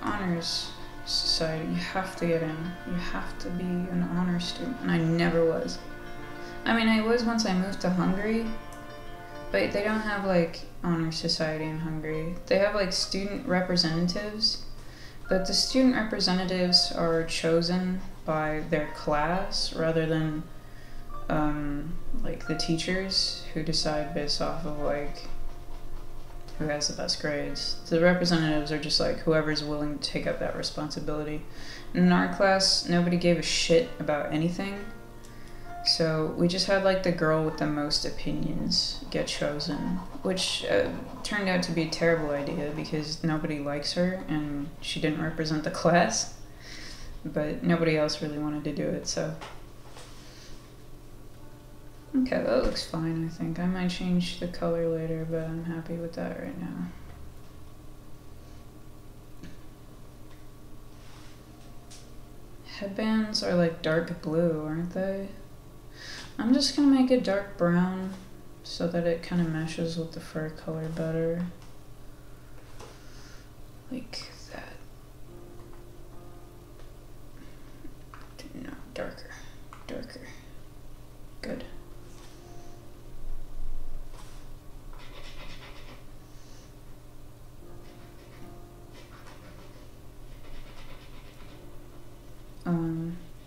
honors society, you have to get in, you have to be an honor student, and I never was. I mean, I was once I moved to Hungary, but they don't have like honor society in Hungary. They have like student representatives, but the student representatives are chosen by their class rather than like the teachers who decide based off of like who has the best grades. The representatives are just like whoever's willing to take up that responsibility. And in our class, nobody gave a shit about anything. So we just had like the girl with the most opinions get chosen, which turned out to be a terrible idea because nobody likes her and she didn't represent the class, but nobody else really wanted to do it, so. Okay, that looks fine, I think. I might change the color later, but I'm happy with that right now. Headbands are like dark blue, aren't they? I'm just gonna make it dark brown so that it kind of meshes with the fur color better. Like that. No, darker. Darker. Good.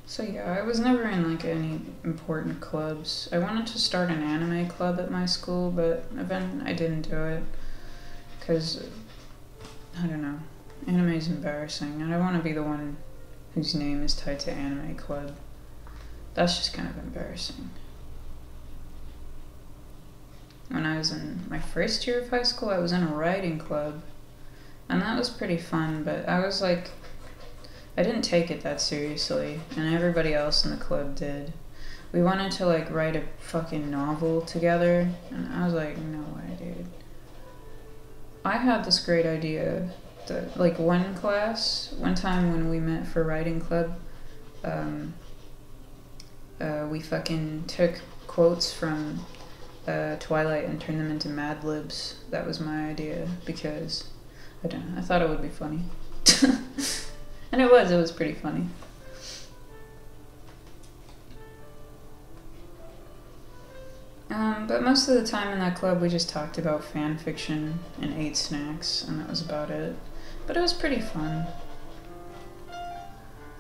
So yeah, I was never in like any important clubs. I wanted to start an anime club at my school, but then I didn't do it because, I don't know, anime is embarrassing and I want to be the one whose name is tied to anime club. That's just kind of embarrassing. When I was in my first year of high school, I was in a writing club and that was pretty fun, but I was like, I didn't take it that seriously, and everybody else in the club did. We wanted to like write a fucking novel together, and I was like, no way, dude. I had this great idea that like one time when we met for writing club, we fucking took quotes from Twilight and turned them into Mad Libs. That was my idea because, I don't know, I thought it would be funny. And it was pretty funny. But most of the time in that club we just talked about fan fiction and ate snacks, and that was about it. But it was pretty fun.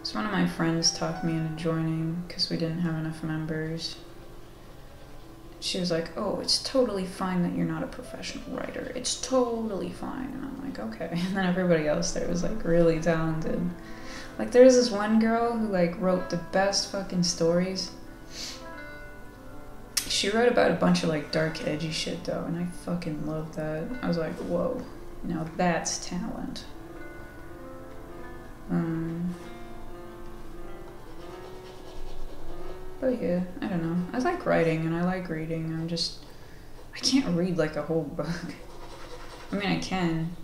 So one of my friends talked me into joining because we didn't have enough members. She was like, oh, it's totally fine that you're not a professional writer. It's totally fine. And I'm like, okay. And then everybody else there was like really talented. Like there was this one girl who like wrote the best fucking stories. She wrote about a bunch of like dark edgy shit though, and I fucking loved that. I was like, whoa, Now that's talent. But yeah, I don't know. I like writing and I like reading. I can't read like a whole book. I mean, I can,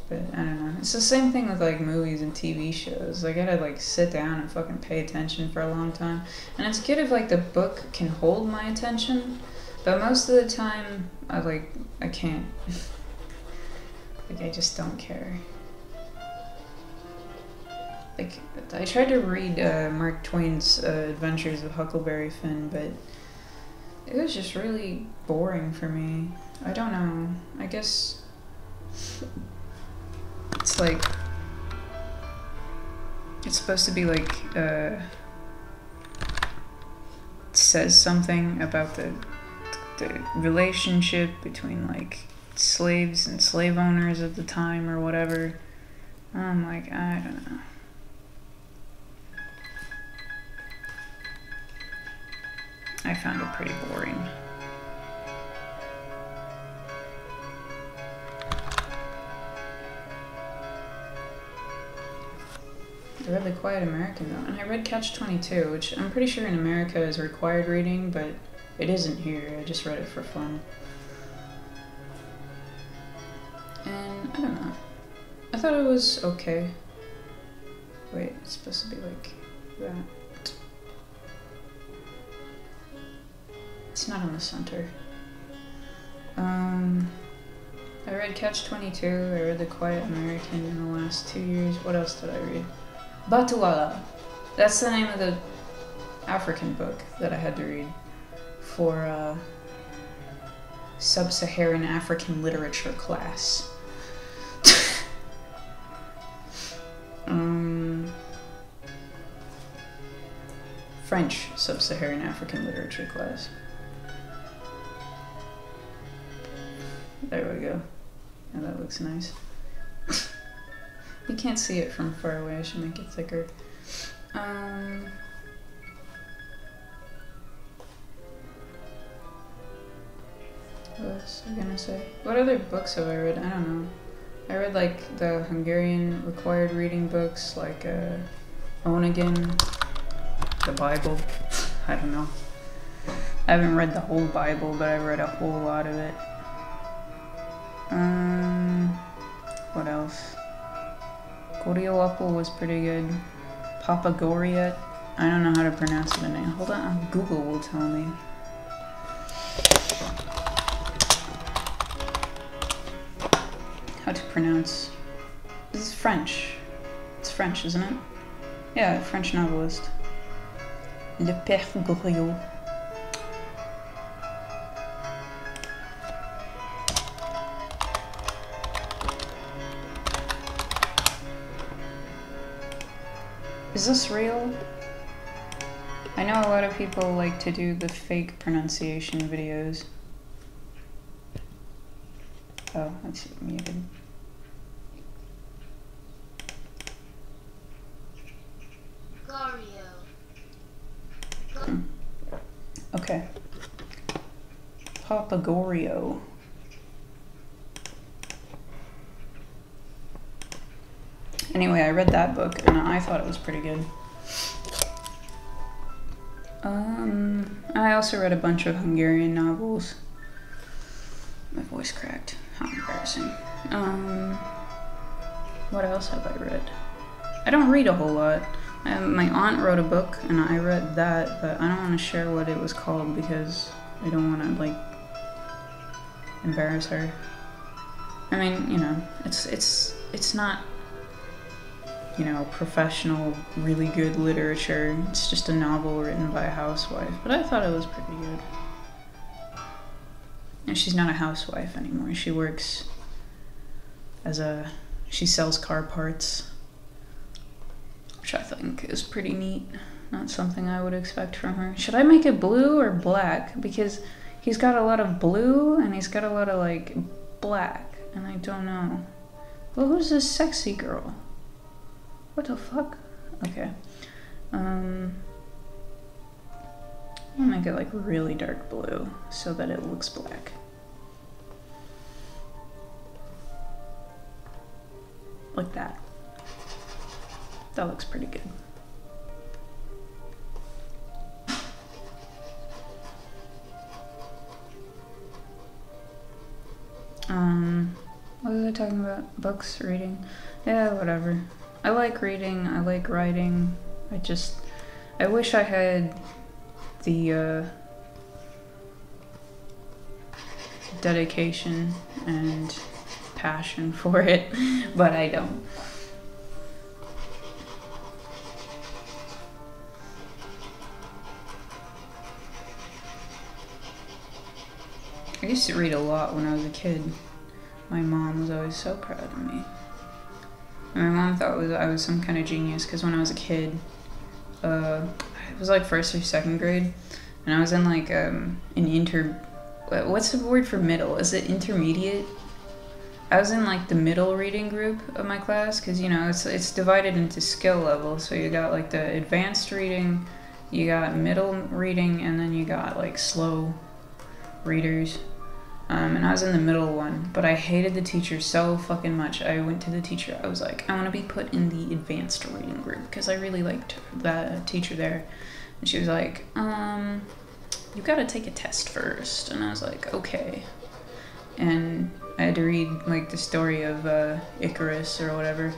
but I don't know. It's the same thing with like movies and TV shows. Like, I gotta like sit down and fucking pay attention for a long time. And it's good if like the book can hold my attention, but most of the time I can't. Like, I just don't care. Like, I tried to read Mark Twain's Adventures of Huckleberry Finn, but it was just really boring for me. I don't know. I guess it's like, it's supposed to be like, it says something about the relationship between like slaves and slave owners of the time or whatever. I'm like, I don't know. I found it pretty boring. I read The Quiet American though, and I read Catch-22, which I'm pretty sure in America is required reading, but it isn't here. I just read it for fun. And I don't know. I thought it was okay. Wait, it's supposed to be like that. It's not in the center. I read Catch-22, I read The Quiet American in the last 2 years. What else did I read? Batuala. That's the name of the African book that I had to read for sub-Saharan African literature class. French sub-Saharan African literature class. There we go. Yeah, that looks nice. You can't see it from far away. I should make it thicker. What was I gonna say? What other books have I read? I don't know. I read like the Hungarian required reading books, like Onegin, the Bible. I don't know. I haven't read the whole Bible, but I've read a whole lot of it. What else? Goryoapple was pretty good. Papagoriot. I don't know how to pronounce the name. Hold on, Google will tell me. How to pronounce. This is French. It's French, isn't it? Yeah, French novelist. Le Père Goriot. Is this real? I know a lot of people like to do the fake pronunciation videos. Oh, that's muted. Okay. Papagorio. Anyway, I read that book and I thought it was pretty good. I also read a bunch of Hungarian novels. My voice cracked. How embarrassing. What else have I read? I don't read a whole lot. My aunt wrote a book and I read that, but I don't want to share what it was called because I don't want to, like, embarrass her. I mean, you know, it's not, you know, professional, really good literature. It's just a novel written by a housewife, but I thought it was pretty good. And she's not a housewife anymore. She works as she sells car parts, which I think is pretty neat. Not something I would expect from her. Should I make it blue or black? Because he's got a lot of blue and he's got a lot of, like, black, and I don't know. Well, who's this sexy girl? What the fuck? Okay. I'll make it like really dark blue so that it looks black. like that. That looks pretty good. What was I talking about? Books, reading? Yeah, whatever. I like reading, I like writing. I wish I had the dedication and passion for it, but I don't. I used to read a lot when I was a kid. My mom was always so proud of me. And my mom thought I was some kind of genius because when I was a kid, it was like 1st or 2nd grade, and I was in like what's the word for middle? Is it intermediate? I was in like the middle reading group of my class because, you know, it's divided into skill levels. So you got like the advanced reading, you got middle reading, and then you got like slow readers. And I was in the middle one, but I hated the teacher so fucking much. I went to the teacher, I was like, I want to be put in the advanced reading group because I really liked the teacher there. And she was like, you gotta take a test first. And I was like, okay. And I had to read like the story of Icarus or whatever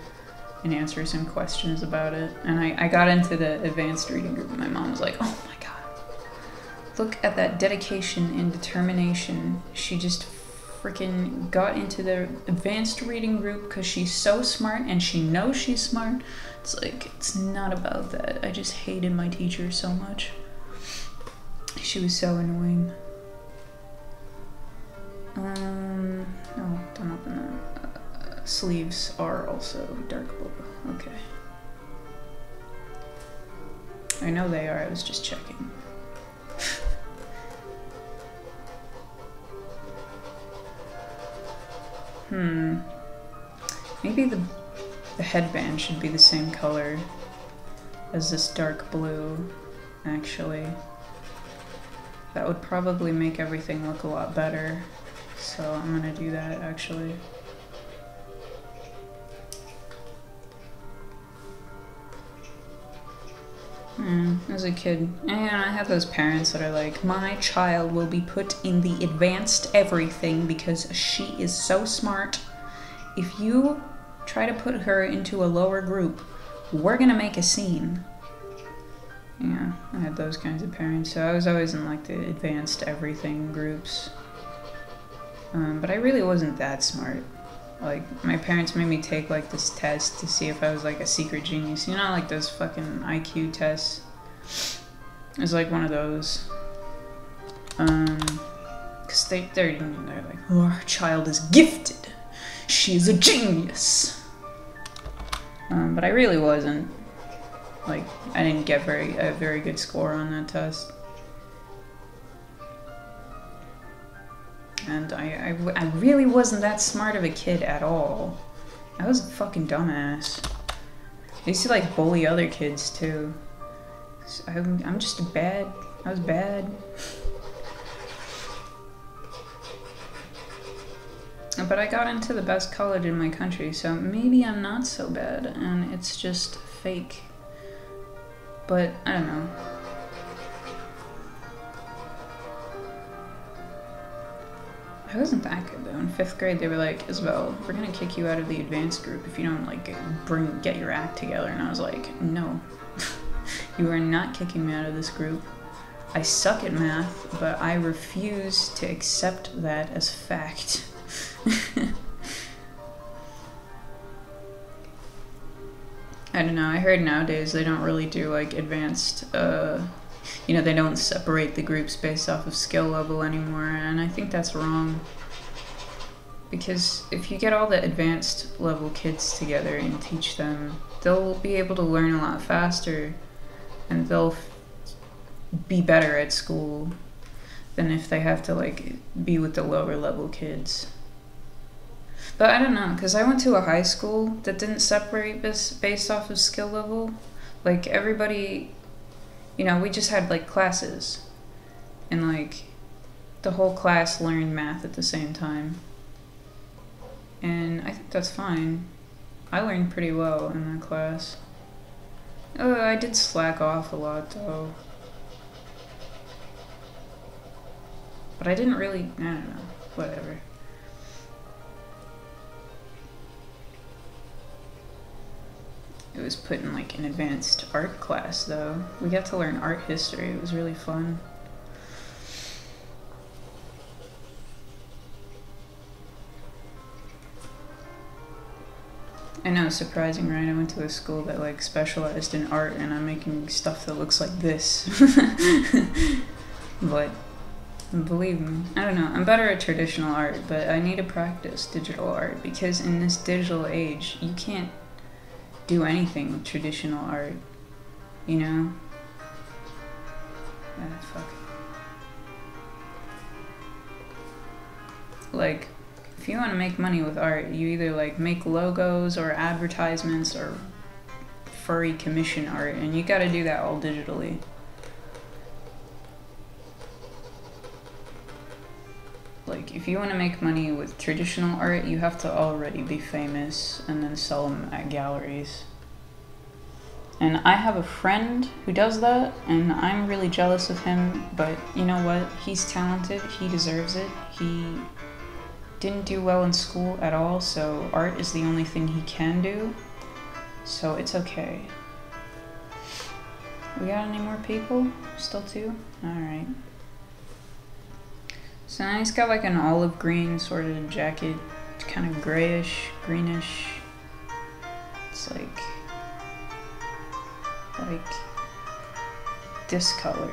and answer some questions about it. And I got into the advanced reading group and my mom was like, oh my god. Look at that dedication and determination. She just freaking got into the advanced reading group because she's so smart and she knows she's smart. It's like, it's not about that. I just hated my teacher so much. She was so annoying. No, don't open that. Sleeves are also dark blue. Okay. I know they are, I was just checking. Maybe the headband should be the same color as this dark blue, actually. That would probably make everything look a lot better. So I'm gonna do that, actually. As a kid, and I have those parents that are like, my child will be put in the advanced everything because she is so smart. If you try to put her into a lower group, we're gonna make a scene. Yeah, I had those kinds of parents, so I was always in like the advanced everything groups. But I really wasn't that smart. Like, my parents made me take like this test to see if I was like a secret genius. You know, like those fucking IQ tests? It was like one of those. Cause they're like, oh, our child is gifted. She is a genius. But I really wasn't. Like, I didn't get a very good score on that test. And I really wasn't that smart of a kid at all. I was a fucking dumbass. I used to like bully other kids too. I'm just I was bad. But I got into the best college in my country, so maybe I'm not so bad and it's just fake. But I don't know. I wasn't that good though. In 5th grade, they were like, Isabel, we're gonna kick you out of the advanced group if you don't like get your act together. And I was like, no, you are not kicking me out of this group. I suck at math, but I refuse to accept that as fact. I don't know. I heard nowadays they don't really do like advanced. You know, they don't separate the groups based off of skill level anymore, and I think that's wrong. Because if you get all the advanced level kids together and teach them, they'll be able to learn a lot faster, and they'll be better at school than if they have to, like, be with the lower level kids. But I don't know, because I went to a high school that didn't separate based off of skill level. Like, everybody... You know, we just had, like, classes, and, like, the whole class learned math at the same time. And I think that's fine. I learned pretty well in that class. Oh, I did slack off a lot though. But I didn't really, I don't know, whatever. It was put in like an advanced art class though. We got to learn art history, it was really fun. I know, surprising, right? I went to a school that like specialized in art and I'm making stuff that looks like this. But believe me, I don't know, I'm better at traditional art, but I need to practice digital art because in this digital age, you can't do anything with traditional art, you know? Ah, fuck. Like, if you want to make money with art, you either like make logos or advertisements or furry commission art, and you gotta do that all digitally. Like, if you want to make money with traditional art, you have to already be famous and then sell them at galleries. And I have a friend who does that, and I'm really jealous of him, but you know what? He's talented, he deserves it. He didn't do well in school at all, so art is the only thing he can do. So it's okay. We got any more people? Still two? Alright. So now he's got like an olive green sort of jacket. It's kind of grayish, greenish. It's like this color.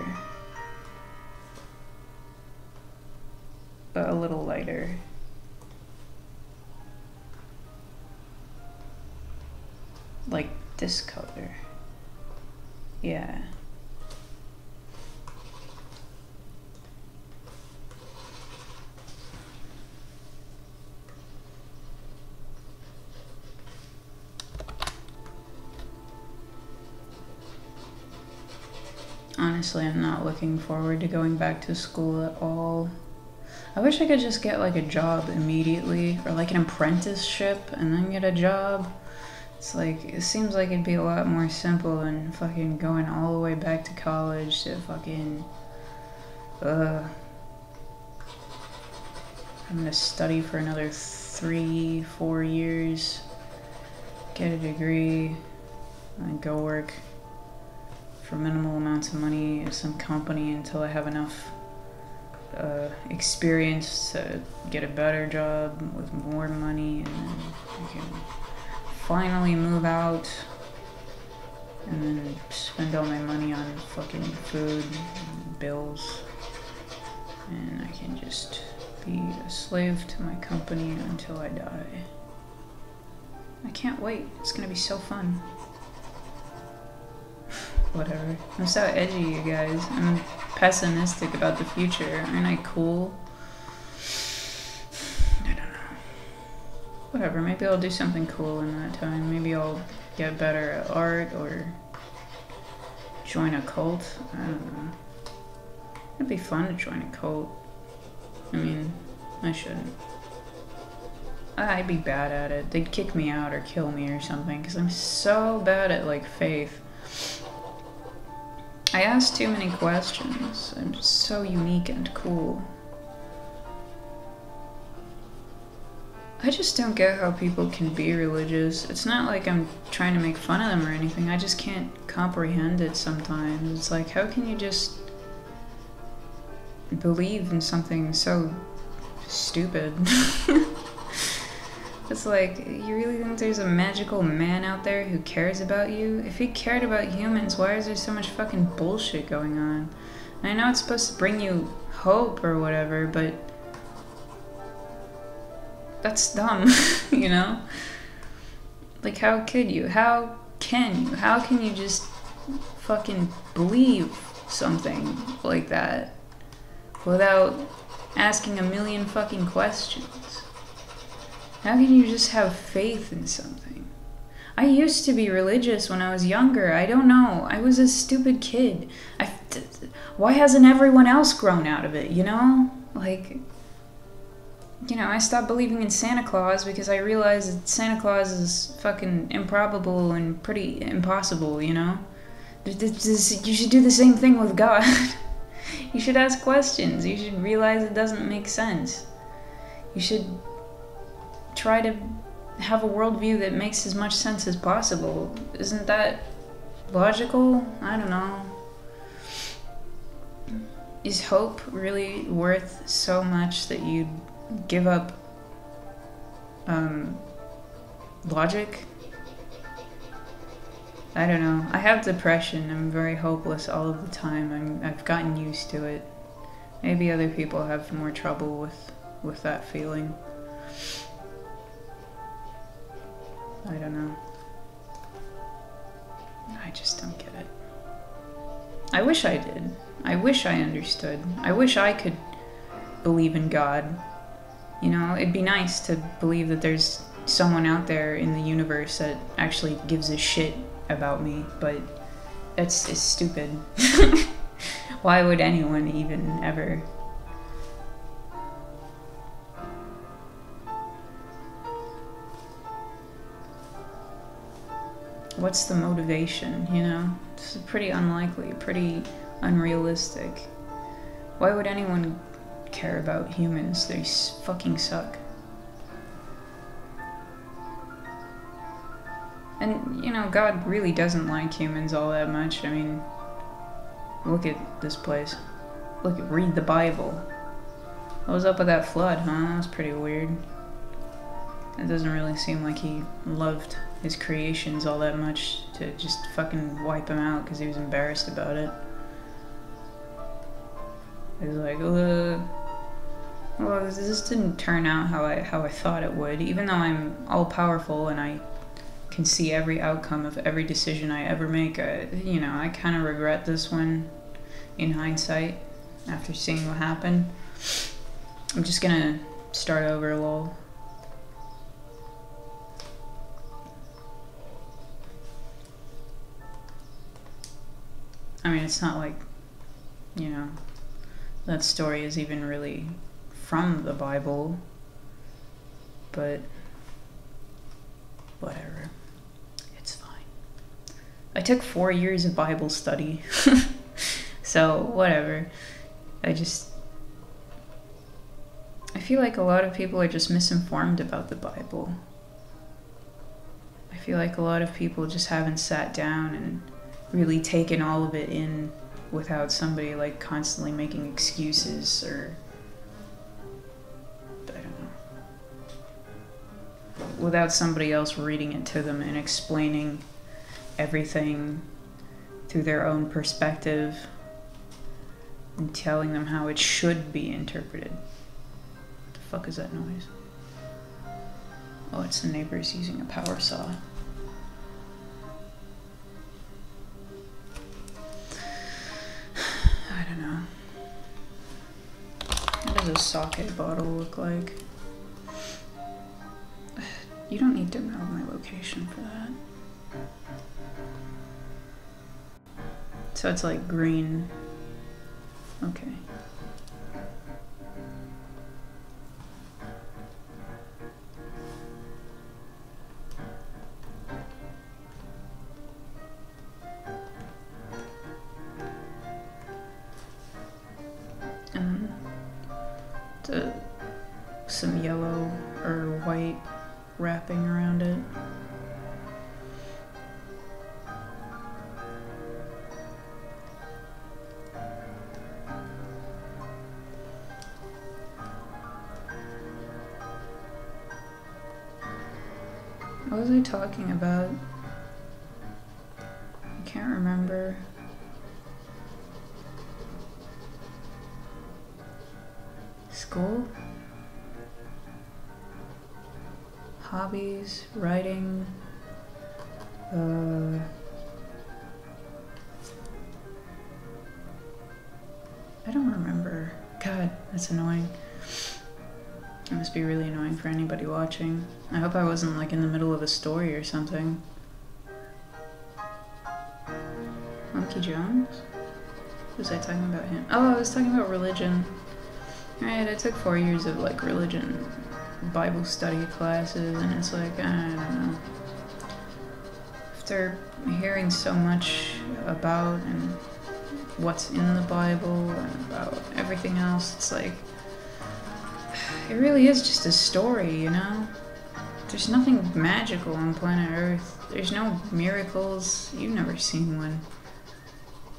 But a little lighter. Like this color. Yeah. Honestly, I'm not looking forward to going back to school at all. I wish I could just get like a job immediately, or like an apprenticeship and then get a job. It's like, it seems like it'd be a lot more simple than fucking going all the way back to college to fucking, I'm gonna study for another 3-4 years, get a degree, and go work for minimal amounts of money at some company until I have enough experience to get a better job with more money, and then I can finally move out and then spend all my money on fucking food and bills, and I can just be a slave to my company until I die. I can't wait. It's gonna be so fun. Whatever. I'm so edgy, you guys. I'm pessimistic about the future. Aren't I cool? I don't know. Whatever, maybe I'll do something cool in that time. Maybe I'll get better at art or join a cult. I don't know. It'd be fun to join a cult. I mean, I shouldn't. I'd be bad at it. They'd kick me out or kill me or something because I'm so bad at like faith. I ask too many questions. I'm so unique and cool. I just don't get how people can be religious. It's not like I'm trying to make fun of them or anything. I just can't comprehend it sometimes. It's like, how can you just believe in something so stupid? It's like, you really think there's a magical man out there who cares about you? If he cared about humans, why is there so much fucking bullshit going on? And I know it's supposed to bring you hope or whatever, but that's dumb, you know? Like, how could you? How can you? How can you just fucking believe something like that without asking a million fucking questions? How can you just have faith in something? I used to be religious when I was younger. I don't know. I was a stupid kid. Why hasn't everyone else grown out of it, you know? Like, you know, I stopped believing in Santa Claus because I realized that Santa Claus is fucking improbable and pretty impossible, you know? You should do the same thing with God. You should ask questions. You should realize it doesn't make sense. You should try to have a worldview that makes as much sense as possible. Isn't that logical? I don't know. Is hope really worth so much that you'd give up logic? I don't know. I have depression. I'm very hopeless all of the time. I've gotten used to it. Maybe other people have more trouble with that feeling. I don't know. I just don't get it. I wish I did. I wish I understood. I wish I could believe in God. You know, it'd be nice to believe that there's someone out there in the universe that actually gives a shit about me, but it's stupid. Why would anyone even ever? What's the motivation, you know? It's pretty unlikely, pretty unrealistic. Why would anyone care about humans? They fucking suck. And, you know, God really doesn't like humans all that much. I mean, look at this place. Read the Bible. What was up with that flood, huh? That was pretty weird. It doesn't really seem like he loved his creations all that much to just fucking wipe them out because he was embarrassed about it. He was like, well, this didn't turn out how I thought it would. Even though I'm all-powerful and I can see every outcome of every decision I ever make, you know, I kind of regret this one in hindsight after seeing what happened. I'm just gonna start over, lol. I mean, it's not like, you know, that story is even really from the Bible, but whatever. It's fine. I took 4 years of Bible study, so whatever. I feel like a lot of people are just misinformed about the Bible. I feel like a lot of people just haven't sat down and really taken all of it in without somebody like constantly making excuses, or I don't know, without somebody else reading it to them and explaining everything through their own perspective and telling them how it should be interpreted. What the fuck is that noise? Oh, it's the neighbors using a power saw. I don't know. What does a sake bottle look like? You don't need to know my location for that. So it's like green. Okay. And some yellow or white wrapping around it. What was I talking about? I can't remember. School? Hobbies, writing, I don't remember. God, that's annoying. It must be really annoying for anybody watching. I hope I wasn't like in the middle of a story or something. Monkey Jones? Was I talking about him? Oh, I was talking about religion. Right, I took 4 years of like religion, Bible study classes, and it's like, I don't know. After hearing so much about and what's in the Bible and about everything else, it's like, it really is just a story, you know? There's nothing magical on planet Earth. There's no miracles. You've never seen one.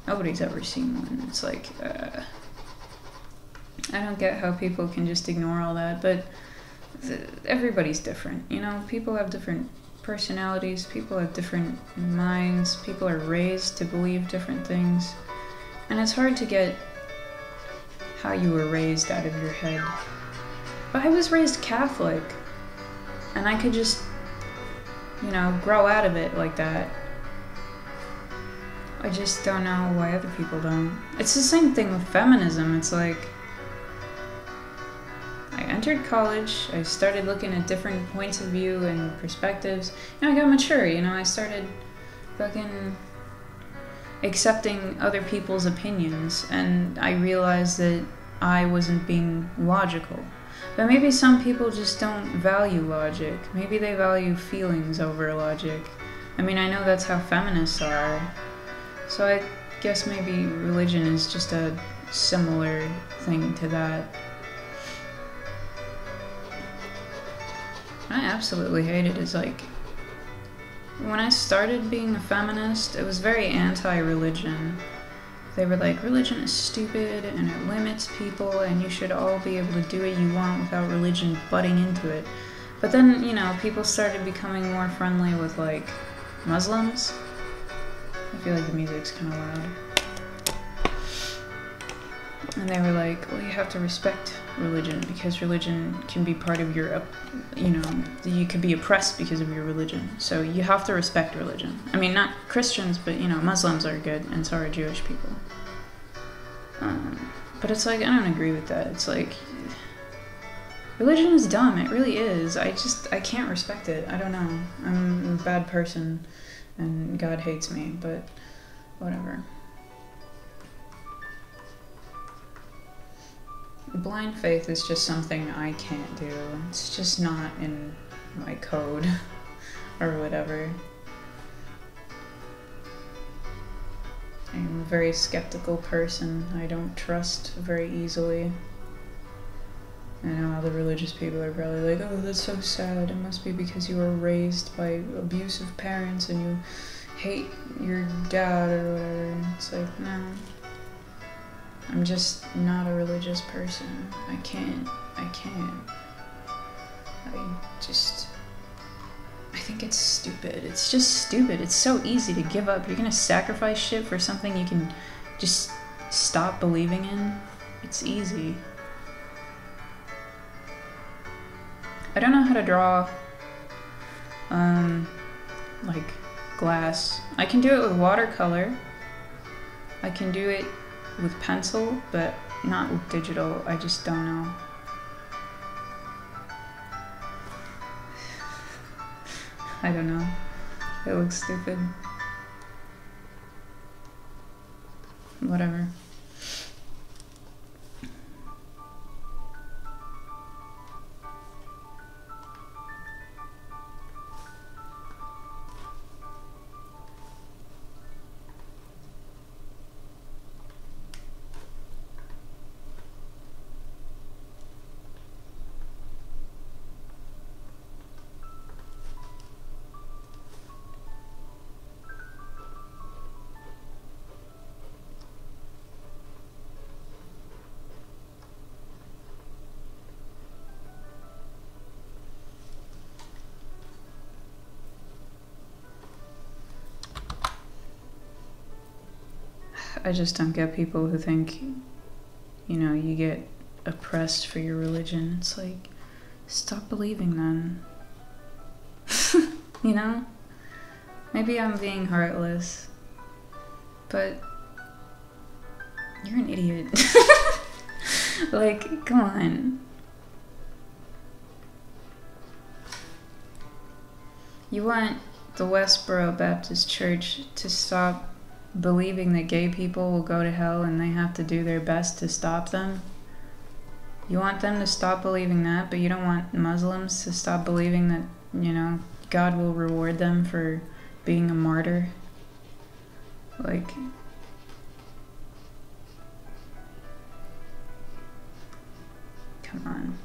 Nobody's ever seen one. It's like, I don't get how people can just ignore all that, but everybody's different, you know? People have different personalities, people have different minds, people are raised to believe different things, and it's hard to get how you were raised out of your head. But I was raised Catholic, and I could just, you know, grow out of it like that. I just don't know why other people don't. It's the same thing with feminism. It's like, I entered college, I started looking at different points of view and perspectives, and I got mature, you know, I started fucking accepting other people's opinions, and I realized that I wasn't being logical. But maybe some people just don't value logic. Maybe they value feelings over logic. I mean, I know that's how feminists are. So I guess maybe religion is just a similar thing to that. I absolutely hate it. It's like, when I started being a feminist, it was very anti-religion. They were like, religion is stupid and it limits people and you should all be able to do what you want without religion butting into it. But then, you know, people started becoming more friendly with like Muslims. I feel like the music's kind of loud. And they were like, well, you have to respect religion because religion can be part of your, you know, you could be oppressed because of your religion. So you have to respect religion. I mean, not Christians, but, you know, Muslims are good and so are Jewish people. But it's like, I don't agree with that. It's like, religion is dumb. It really is. I can't respect it. I don't know. I'm a bad person and God hates me, but whatever. Blind faith is just something I can't do. It's just not in my code or whatever. I'm a very skeptical person. I don't trust very easily. I know other religious people are probably like, oh, that's so sad. It must be because you were raised by abusive parents and you hate your dad or whatever. It's like, no. I'm just not a religious person. I can't. I think it's stupid. It's just stupid. It's so easy to give up. You're gonna sacrifice shit for something you can just stop believing in. It's easy. I don't know how to draw, like glass. I can do it with watercolor. I can do it with pencil, but not with digital. I just don't know. I don't know. It looks stupid. Whatever. I just don't get people who think, you know, you get oppressed for your religion. It's like, stop believing then. You know? Maybe I'm being heartless, but you're an idiot. Like, come on. You want the Westboro Baptist Church to stop believing that gay people will go to hell and they have to do their best to stop them? You want them to stop believing that, but you don't want Muslims to stop believing that, you know, God will reward them for being a martyr. Like, come on.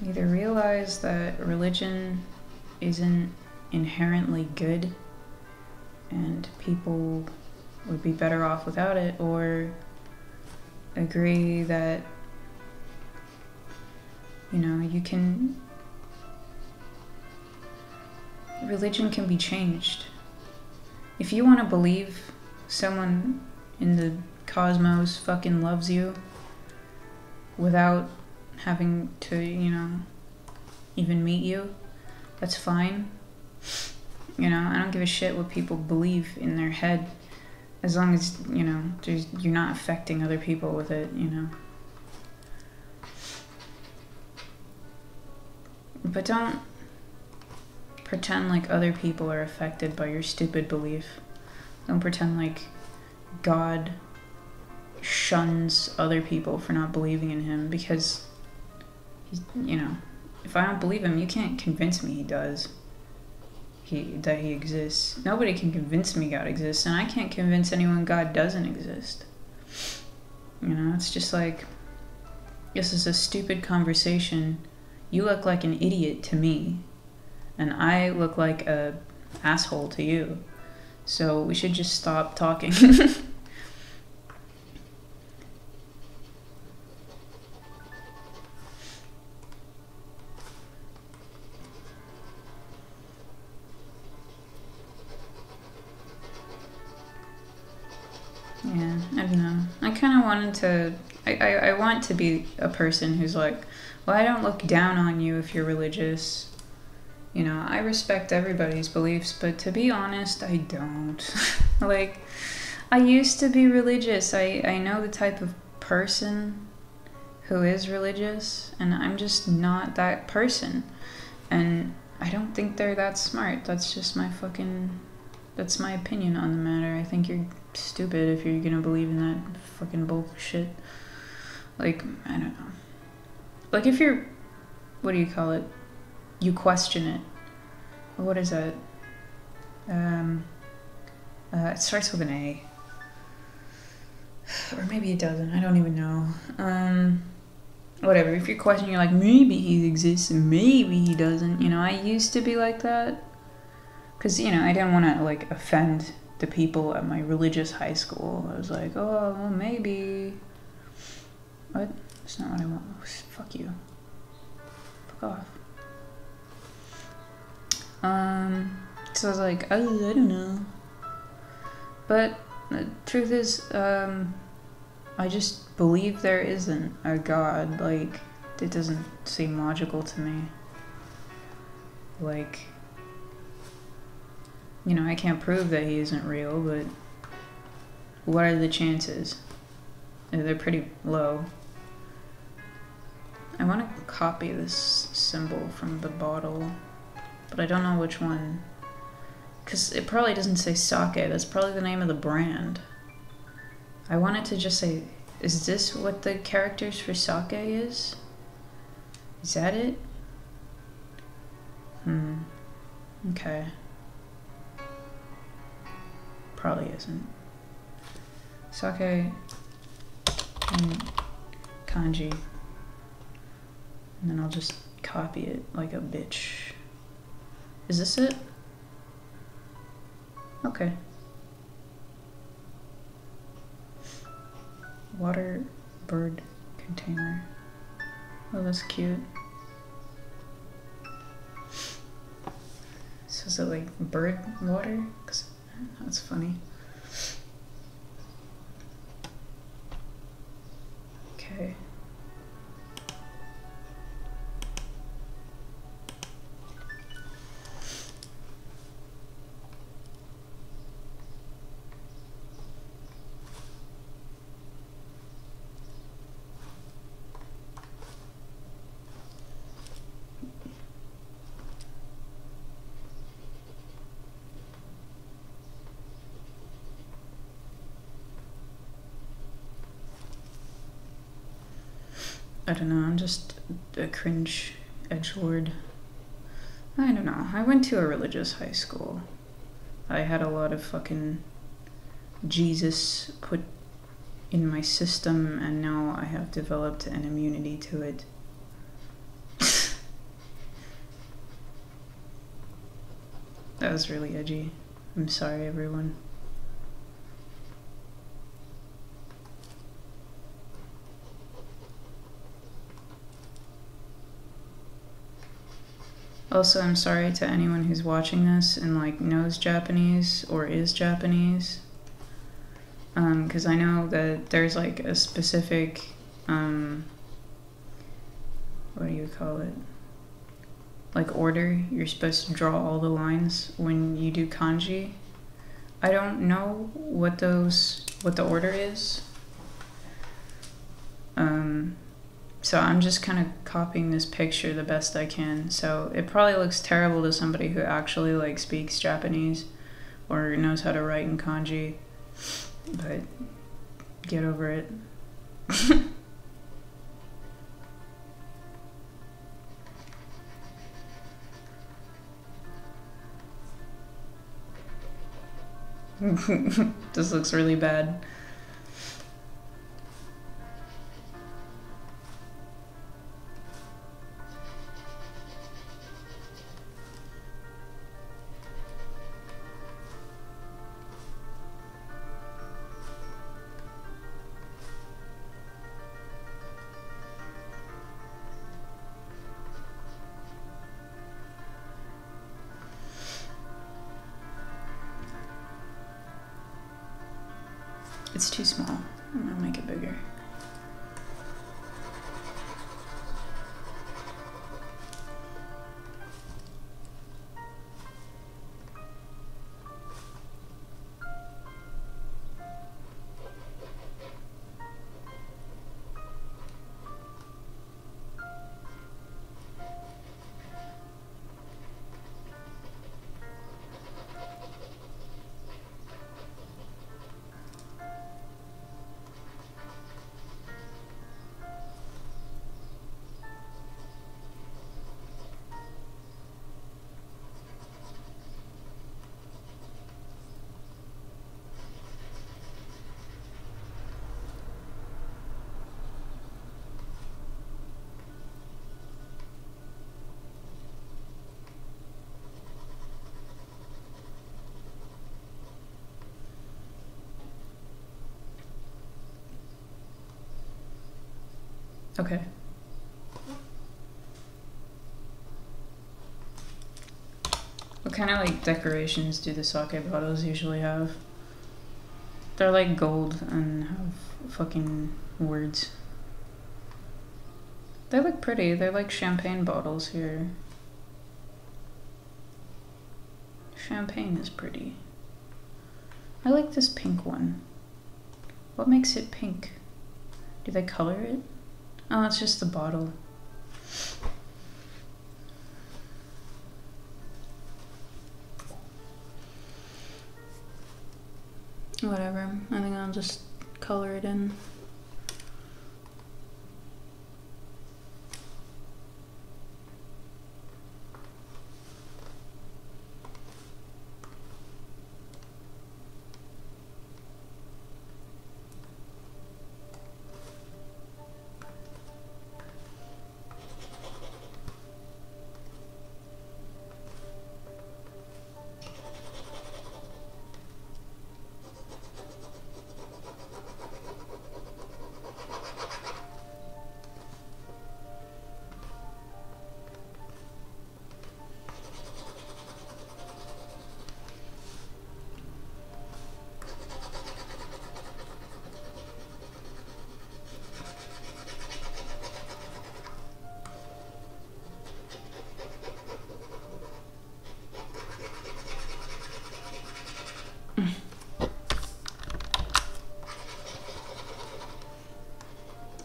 Either realize that religion isn't inherently good and people would be better off without it, or agree that, you know, religion can be changed. If you want to believe someone in the cosmos fucking loves you without having to, you know, even meet you, that's fine. You know, I don't give a shit what people believe in their head, as long as, you know, you're not affecting other people with it, you know. But don't pretend like other people are affected by your stupid belief. Don't pretend like God shuns other people for not believing in him, because he's, you know, if I don't believe him, you can't convince me he does. That he exists. Nobody can convince me God exists, and I can't convince anyone God doesn't exist. You know, it's just like, this is a stupid conversation. You look like an idiot to me, and I look like a asshole to you. So we should just stop talking. Yeah, I don't know. I kind of wanted to... I want to be a person who's like, well, I don't look down on you if you're religious. You know, I respect everybody's beliefs, but to be honest, I don't. Like, I used to be religious. I know the type of person who is religious, and I'm just not that person. And I don't think they're that smart. That's just my that's my opinion on the matter. I think you're stupid if you're gonna believe in that fucking bullshit. Like, I don't know. Like, if you're, what do you call it? You question it. What is that? It starts with an A. Or maybe it doesn't. I don't even know. Whatever. If you're questioning, you're like, maybe he exists and maybe he doesn't. You know, I used to be like that. Because, you know, I didn't want to, like, offend the people at my religious high school. I was like, oh, well, maybe. What? That's not what I want. Oh, fuck you. Fuck off. So I was like, I don't know. But the truth is, I just believe there isn't a God. Like, it doesn't seem logical to me. Like, you know, I can't prove that he isn't real, but what are the chances? They're pretty low. I want to copy this symbol from the bottle, but I don't know which one. Because it probably doesn't say sake. That's probably the name of the brand. I want it to just say, is this what the characters for sake is? Is that it? Okay. Probably isn't. Sake and kanji. And then I'll just copy it like a bitch. Is this it? Okay. Water bird container. Oh, that's cute. So is it like bird water? 'Cause that's funny. Okay. I don't know, I'm just a cringe edgelord. I don't know. I went to a religious high school. I had a lot of fucking Jesus put in my system, and now I have developed an immunity to it. That was really edgy. I'm sorry, everyone. Also, I'm sorry to anyone who's watching this and like knows Japanese or is Japanese. Because I know that there's like a specific, what do you call it? Like order you're supposed to draw all the lines when you do kanji. I don't know what the order is. So I'm just kind of copying this picture the best I can. So it probably looks terrible to somebody who actually like speaks Japanese or knows how to write in kanji, but get over it. This looks really bad. It's too small. I'm gonna make it bigger. Okay. What kind of like decorations do the sake bottles usually have? They're like gold and have fucking words. They look pretty. They're like champagne bottles here. Champagne is pretty. I like this pink one. What makes it pink? Do they color it? Oh, it's just the bottle. Whatever. I think I'll just color it in.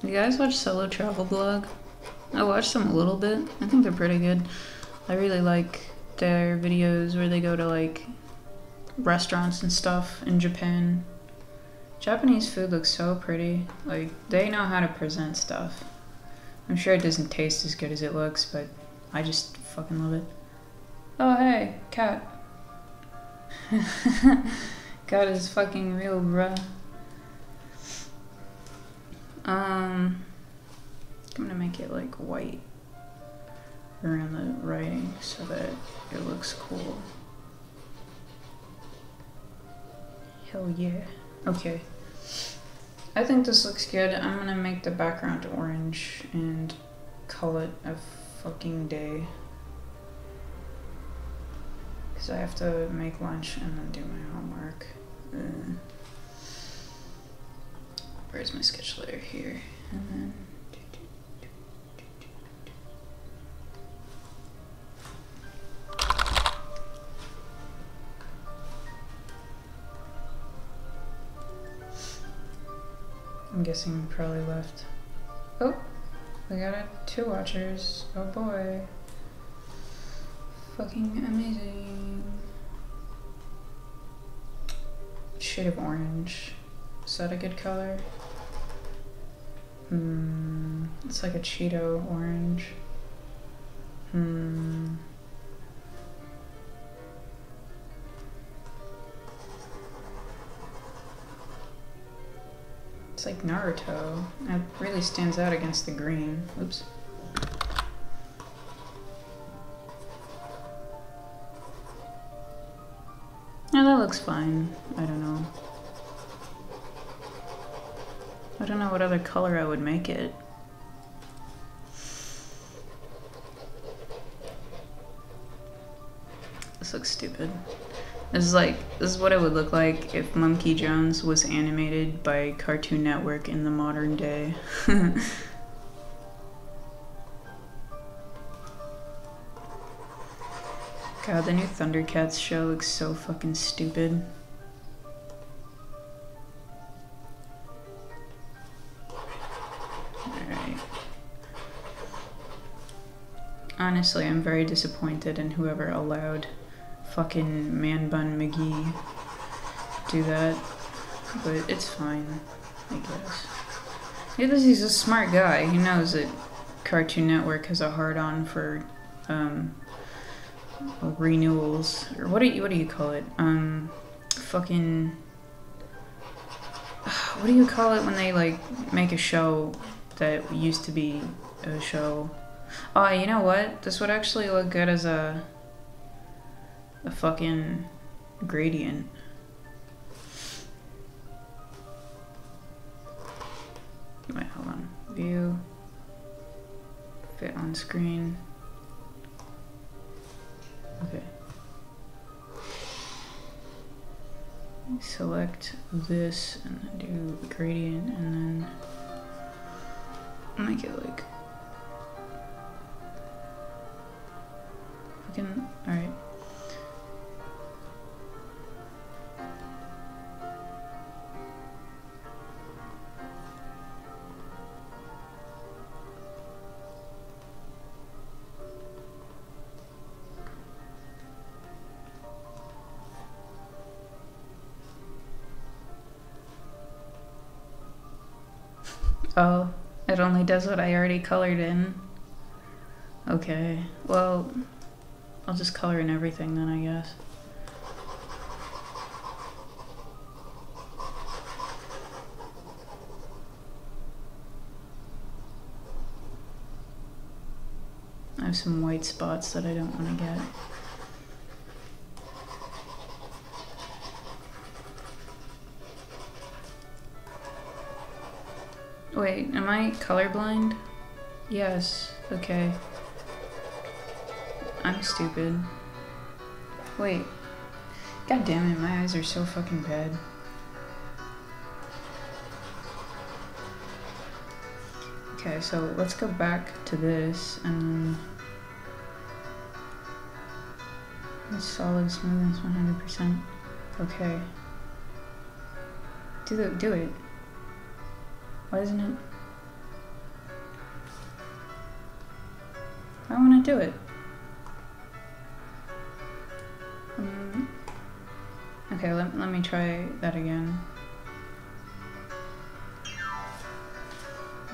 You guys watch Solo Travel Blog? I watched them a little bit. I think they're pretty good. I really like their videos where they go to like restaurants and stuff in Japan. Japanese food looks so pretty. Like, they know how to present stuff. I'm sure it doesn't taste as good as it looks, but I just fucking love it. Oh, hey, cat. Cat is fucking real, bruh. I'm gonna make it like white around the writing so that it looks cool. Hell yeah. Okay. I think this looks good. I'm gonna make the background orange and call it a fucking day. Because I have to make lunch and then do my homework. Where's my sketch layer? Here. And then... I'm guessing we probably left. Oh, we got 2 watchers. Oh boy. Fucking amazing. Shade of orange. Is that a good color? It's like a Cheeto orange. It's like Naruto. It really stands out against the green. Oops. Yeah, that looks fine. I don't know. I don't know what other color I would make it. This looks stupid. This is what it would look like if Monkey Jones was animated by Cartoon Network in the modern day. God, the new Thundercats show looks so fucking stupid. Alright. Honestly, I'm very disappointed in whoever allowed fucking Man Bun McGee do that, but it's fine, I guess. He's a smart guy. He knows that Cartoon Network has a hard-on for renewals, or what do you call it? Fucking, what do you call it when they like make a show that used to be a show? Oh, you know what? This would actually look good as a fucking gradient. Wait, hold on. View. Fit on screen. Okay. Select this and then do gradient and then make it like fucking, alright. Oh, it only does what I already colored in. Okay, well, I'll just color in everything then, I guess. I have some white spots that I don't want to get. Wait, am I colorblind? Yes, okay. I'm stupid. Wait. God damn it, my eyes are so fucking bad. Okay, so let's go back to this and then solid smoothness 100%. Okay. Do it. Why isn't it? I want to do it. Okay, let me try that again.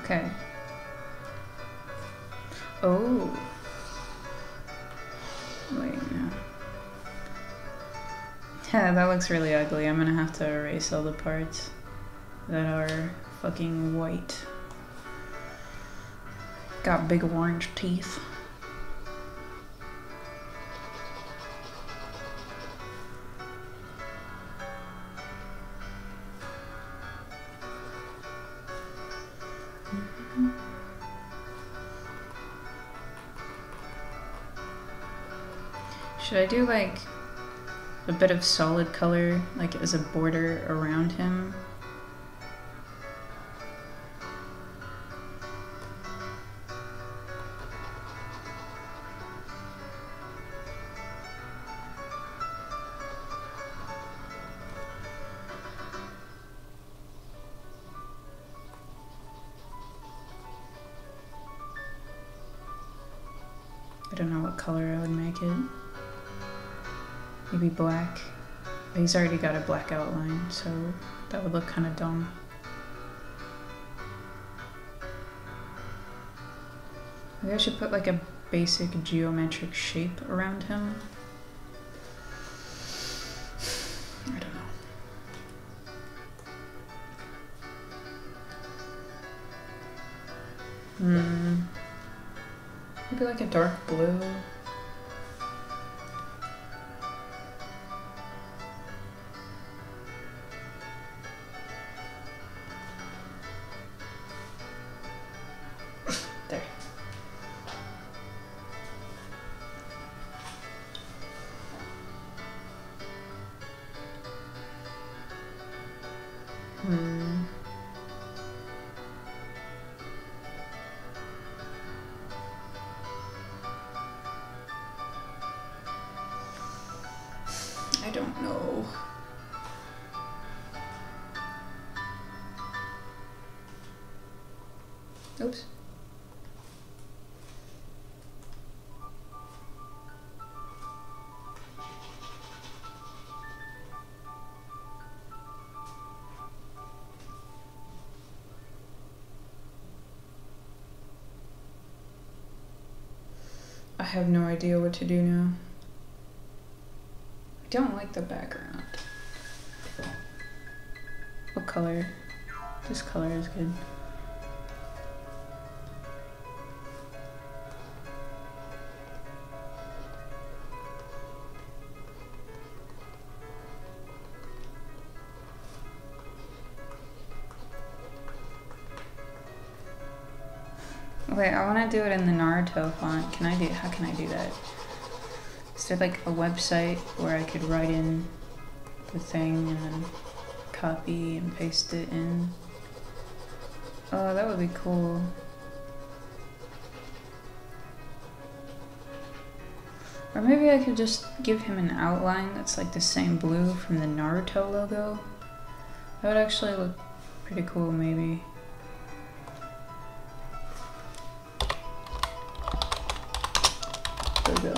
Okay. Oh. Wait, no. Yeah, that looks really ugly. I'm gonna have to erase all the parts that are fucking white. Got big orange teeth. Should I do like a bit of solid color, like as a border around him? I don't know what color I would make it. Maybe black. But he's already got a black outline, so that would look kind of dumb. Maybe I should put like a basic geometric shape around him. I don't know. Maybe like a dark blue. There. I don't know. Oops. I have no idea what to do now. I don't like the background. What color? This color is good. Wait, I want to do it in the Naruto font. How can I do that? Is there like a website where I could write in the thing and then copy and paste it in? Oh, that would be cool. Or maybe I could just give him an outline that's like the same blue from the Naruto logo. That would actually look pretty cool, maybe. Logo.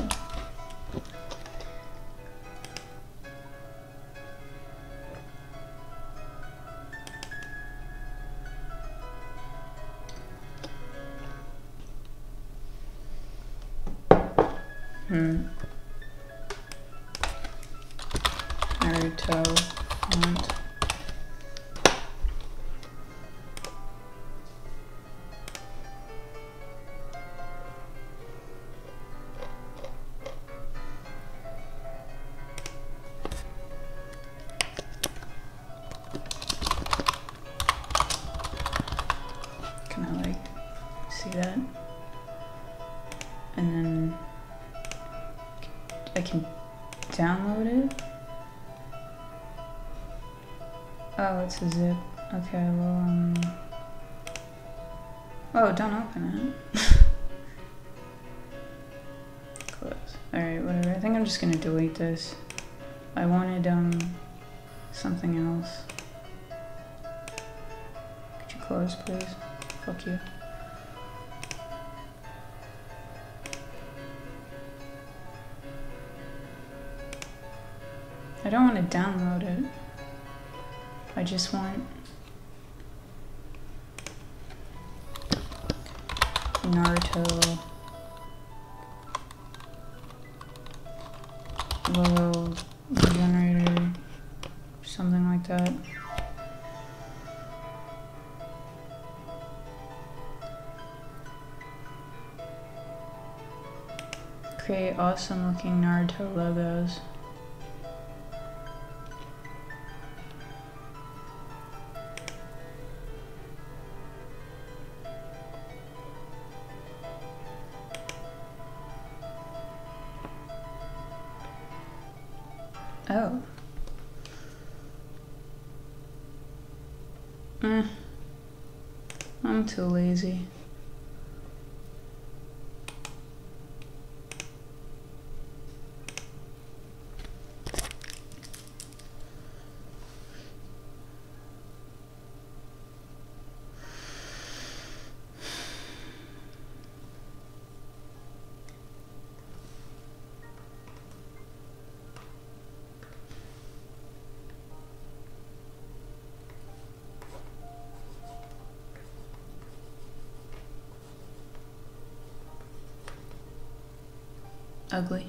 Naruto font. Can I like see that? And then I can download it. Oh, it's a zip. Okay, well, oh, don't open it. Close. Alright, whatever. I think I'm just gonna delete this. I wanted, something else. Could you close, please? Fuck you. I don't want to download it. I just want Naruto little generator, something like that. Create awesome looking Naruto logos. Oh. I'm too lazy. Ugly.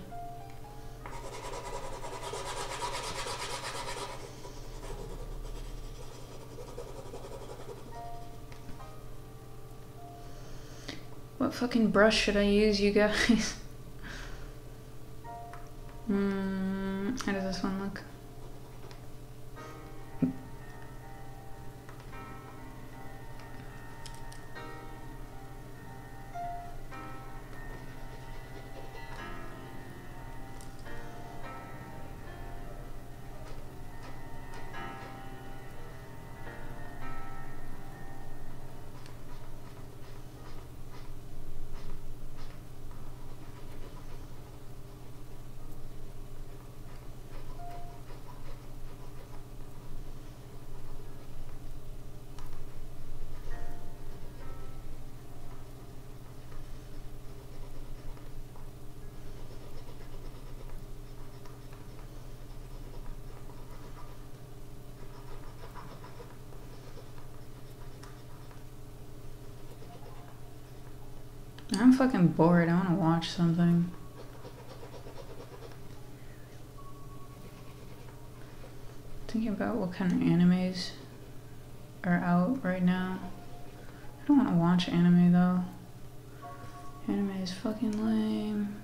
What fucking brush should I use, you guys? How does this one look? I'm fucking bored. I want to watch something. Thinking about what kind of animes are out right now. I don't want to watch anime though. Anime is fucking lame.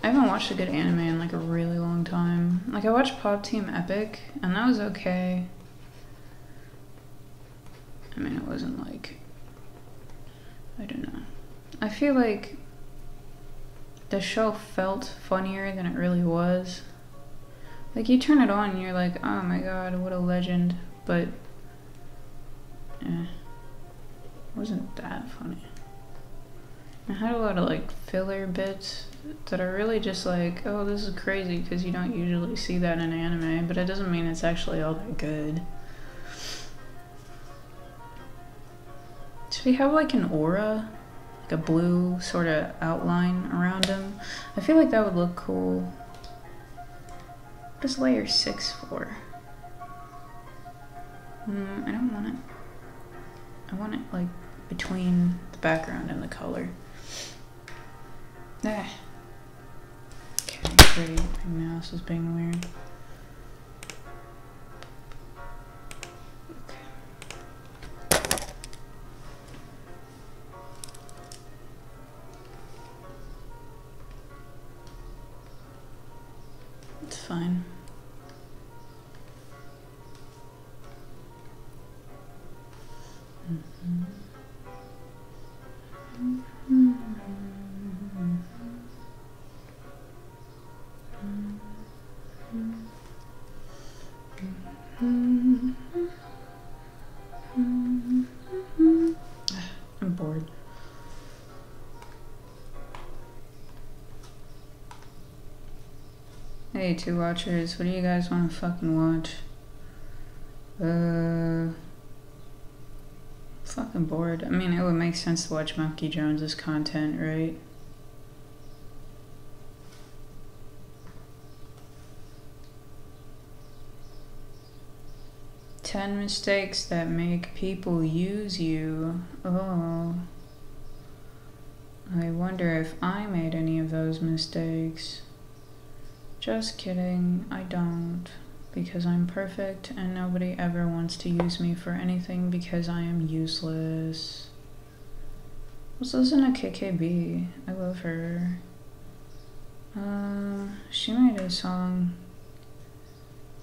I haven't watched a good anime in like a really long time. Like I watched Pop Team Epic and that was okay. I mean, it wasn't like, I don't know. I feel like the show felt funnier than it really was. Like you turn it on and you're like, oh my god, what a legend. But, it wasn't that funny. I had a lot of like filler bits that are really just like, oh, this is crazy because you don't usually see that in anime, but it doesn't mean it's actually all that good. Should he have like an aura? Like a blue sort of outline around him? I feel like that would look cool. What is layer 6 for? I don't want it. I want it like between the background and the color. Ah. Okay, great. My mouse is being weird. It's fine. I'm bored. Hey, two watchers, what do you guys want to fucking watch? Fucking bored. I mean, it would make sense to watch Monkey Jones's content, right? "10 mistakes that make people use you." Oh. I wonder if I made any of those mistakes. Just kidding, I don't. Because I'm perfect and nobody ever wants to use me for anything because I am useless. Let's listen to KKB. I love her. She made a song.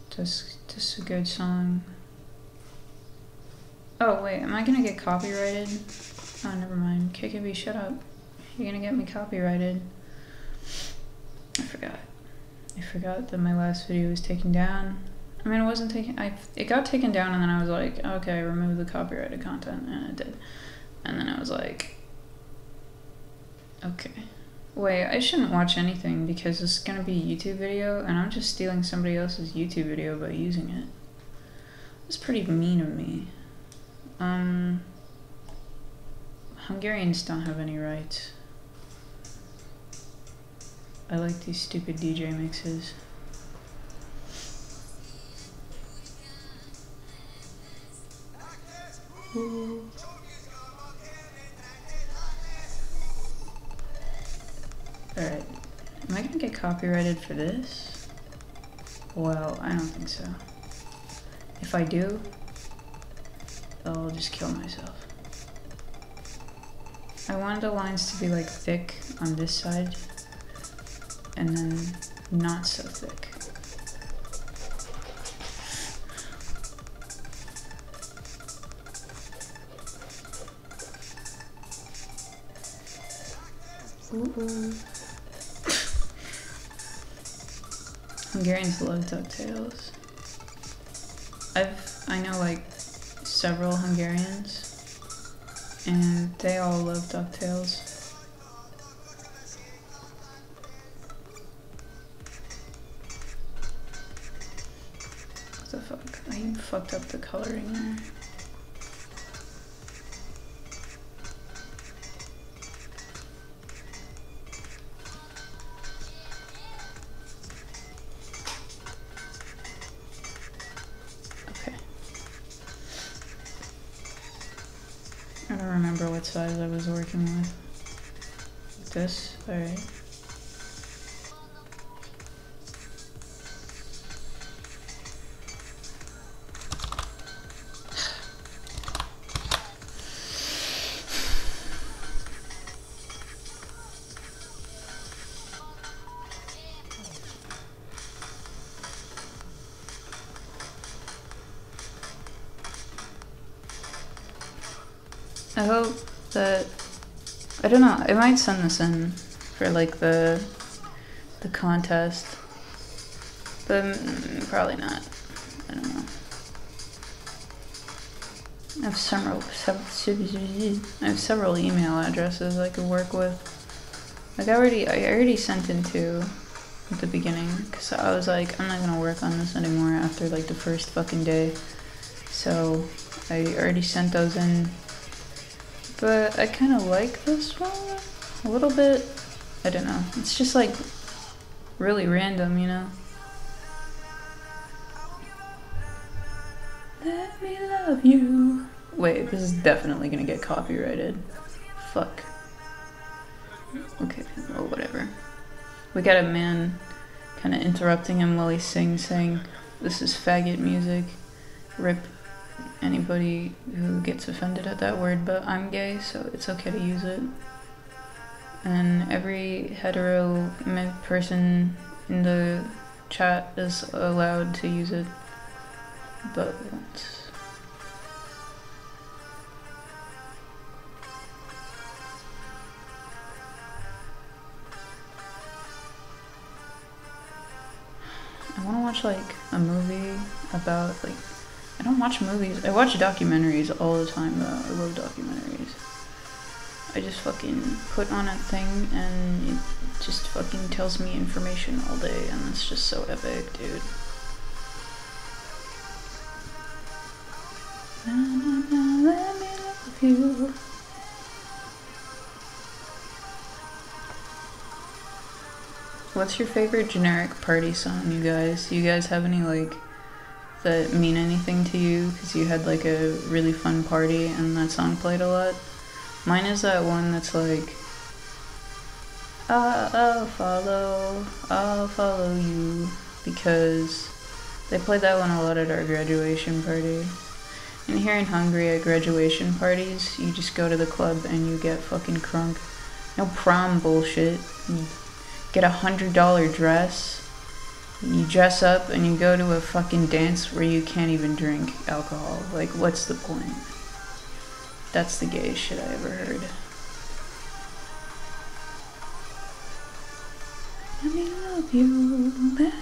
Just a good song. Oh wait, am I gonna get copyrighted? Oh, never mind. KKB, shut up. You're gonna get me copyrighted. I forgot that my last video was taken down. I mean, it wasn't taken, it got taken down and then I was like, okay, remove the copyrighted content, and it did. And then I was like, okay. Wait, I shouldn't watch anything because it's gonna be a YouTube video and I'm just stealing somebody else's YouTube video by using it. That's pretty mean of me. Hungarians don't have any rights. I like these stupid DJ mixes. Ooh. Alright, am I gonna get copyrighted for this? Well, I don't think so. If I do, I'll just kill myself. I wanted the lines to be like thick on this side, and then not so thick. Ooh. Hungarians love DuckTales. I know like several Hungarians, and they all love DuckTales. What the fuck? I fucked up the coloring there. I don't remember what size I was working with. This? Alright. I hope that, I don't know, I might send this in for like the contest, but probably not. I don't know. I have several email addresses I could work with. Like I already sent in two at the beginning, because I was like, I'm not gonna work on this anymore after like the first fucking day. So I already sent those in. But I kind of like this one a little bit. I don't know. It's just like really random, you know? Let me love you. Wait, this is definitely gonna get copyrighted. Fuck. Okay, well, whatever. We got a man kind of interrupting him while he sings, saying, "This is faggot music. Rip anybody who gets offended at that word, but I'm gay, so it's okay to use it." And every hetero person in the chat is allowed to use it, but once. I want to watch like a movie about like, I don't watch movies. I watch documentaries all the time though. I love documentaries. I just fucking put on a thing and it just fucking tells me information all day, and it's just so epic, dude. Let me love you. What's your favorite generic party song, you guys? Do you guys have any like that mean anything to you because you had like a really fun party and that song played a lot? Mine is that one that's like, I'll follow you, because they played that one a lot at our graduation party. And here in Hungary, at graduation parties, you just go to the club and you get fucking crunk. No prom bullshit. You get $100 dress, you dress up, and you go to a fucking dance where you can't even drink alcohol. Like, what's the point? That's the gayest shit I ever heard. Let me love you.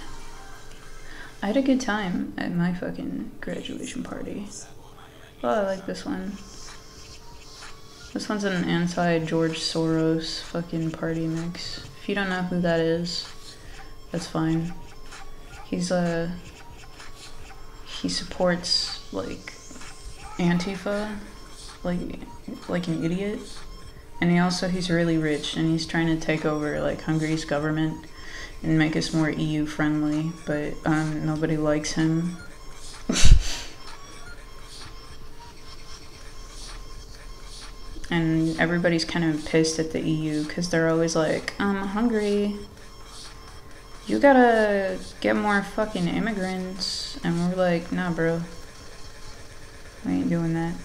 I had a good time at my fucking graduation party. Oh, I like this one. This one's an anti-George Soros fucking party mix. If you don't know who that is, that's fine. He supports, like, Antifa, like an idiot. And he's really rich, and he's trying to take over, like, Hungary's government and make us more EU friendly, but nobody likes him. And everybody's kind of pissed at the EU because they're always like, Hungary, you gotta get more fucking immigrants. And we're like, nah, bro, we ain't doing that.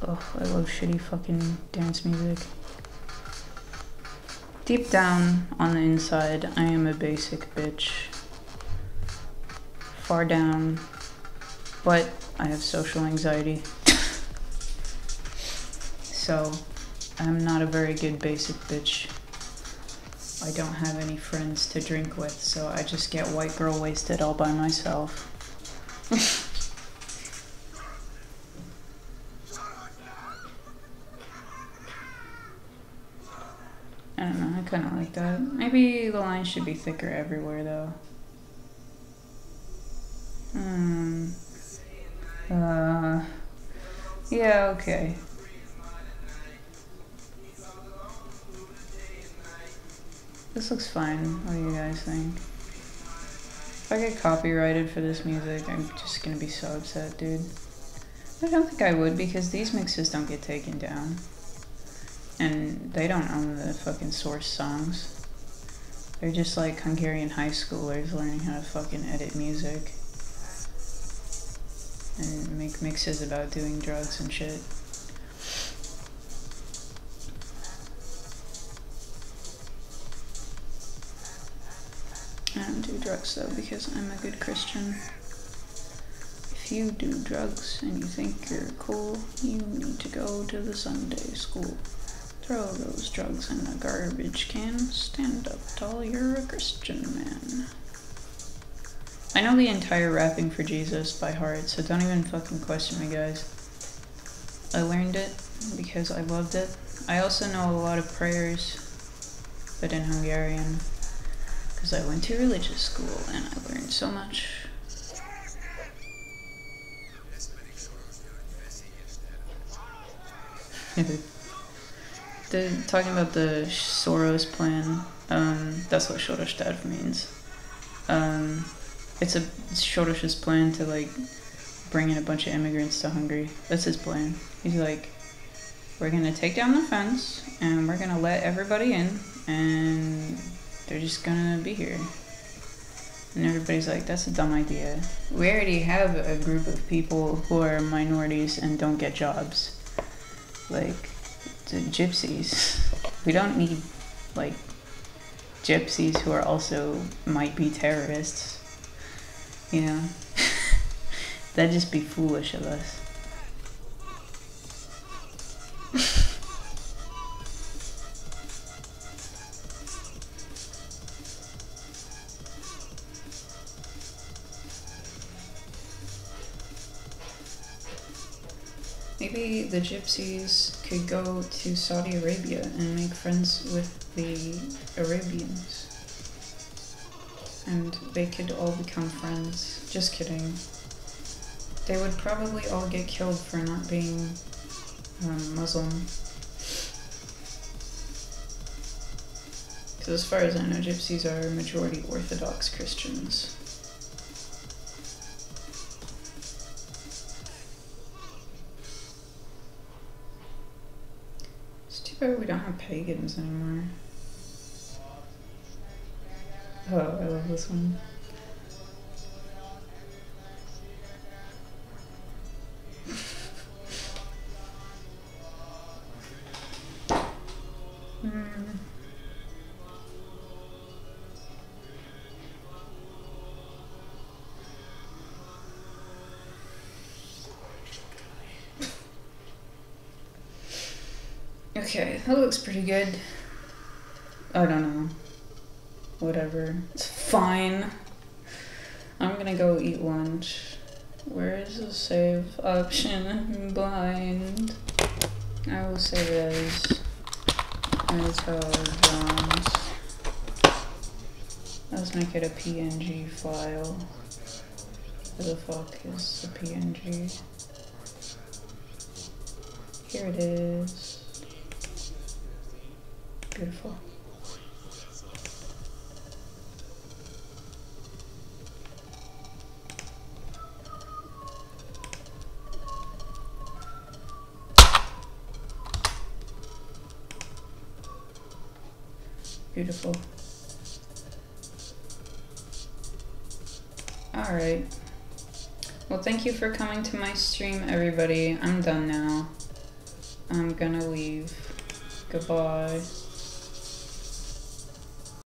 Oh, I love shitty fucking dance music. Deep down on the inside, I am a basic bitch. Far down, but I have social anxiety. So, I'm not a very good basic bitch. I don't have any friends to drink with, so I just get white girl wasted all by myself. I don't know, I kinda like that. Maybe the line should be thicker everywhere though. Yeah, okay. This looks fine. What do you guys think? If I get copyrighted for this music, I'm just gonna be so upset, dude. I don't think I would, because these mixes don't get taken down. And they don't own the fucking source songs. They're just like Hungarian high schoolers learning how to fucking edit music. And make mixes about doing drugs and shit. I don't do drugs though, because I'm a good Christian. If you do drugs and you think you're cool, you need to go to the Sunday school. Throw those drugs in a garbage can. Stand up tall, you're a Christian man. I know the entire Rapping for Jesus by heart, so don't even fucking question me, guys. I learned it because I loved it. I also know a lot of prayers, but in Hungarian, because I went to religious school and I learned so much. Talking about the Soros plan, that's what Sorostad means. It's Soros's plan to, like, bring in a bunch of immigrants to Hungary. That's his plan. He's like, we're gonna take down the fence, and we're gonna let everybody in, and they're just gonna be here. And everybody's like, that's a dumb idea. We already have a group of people who are minorities and don't get jobs. Like, the gypsies. We don't need, like, gypsies who are also might be terrorists. You know? That'd just be foolish of us. Maybe the gypsies could go to Saudi Arabia and make friends with the Arabians. And they could all become friends. Just kidding. They would probably all get killed for not being Muslim. Because as far as I know, gypsies are majority Orthodox Christians. bad we don't have pagans anymore. Oh, I love this one. Okay, that looks pretty good. I don't know. Whatever. It's fine. I'm gonna go eat lunch. Where is the save option? I'm blind. I will save as Jones. Let's make it a PNG file. Where the fuck is the PNG? Here it is. Beautiful. Beautiful. Alright. Well, thank you for coming to my stream, everybody. I'm done now. I'm gonna leave. Goodbye.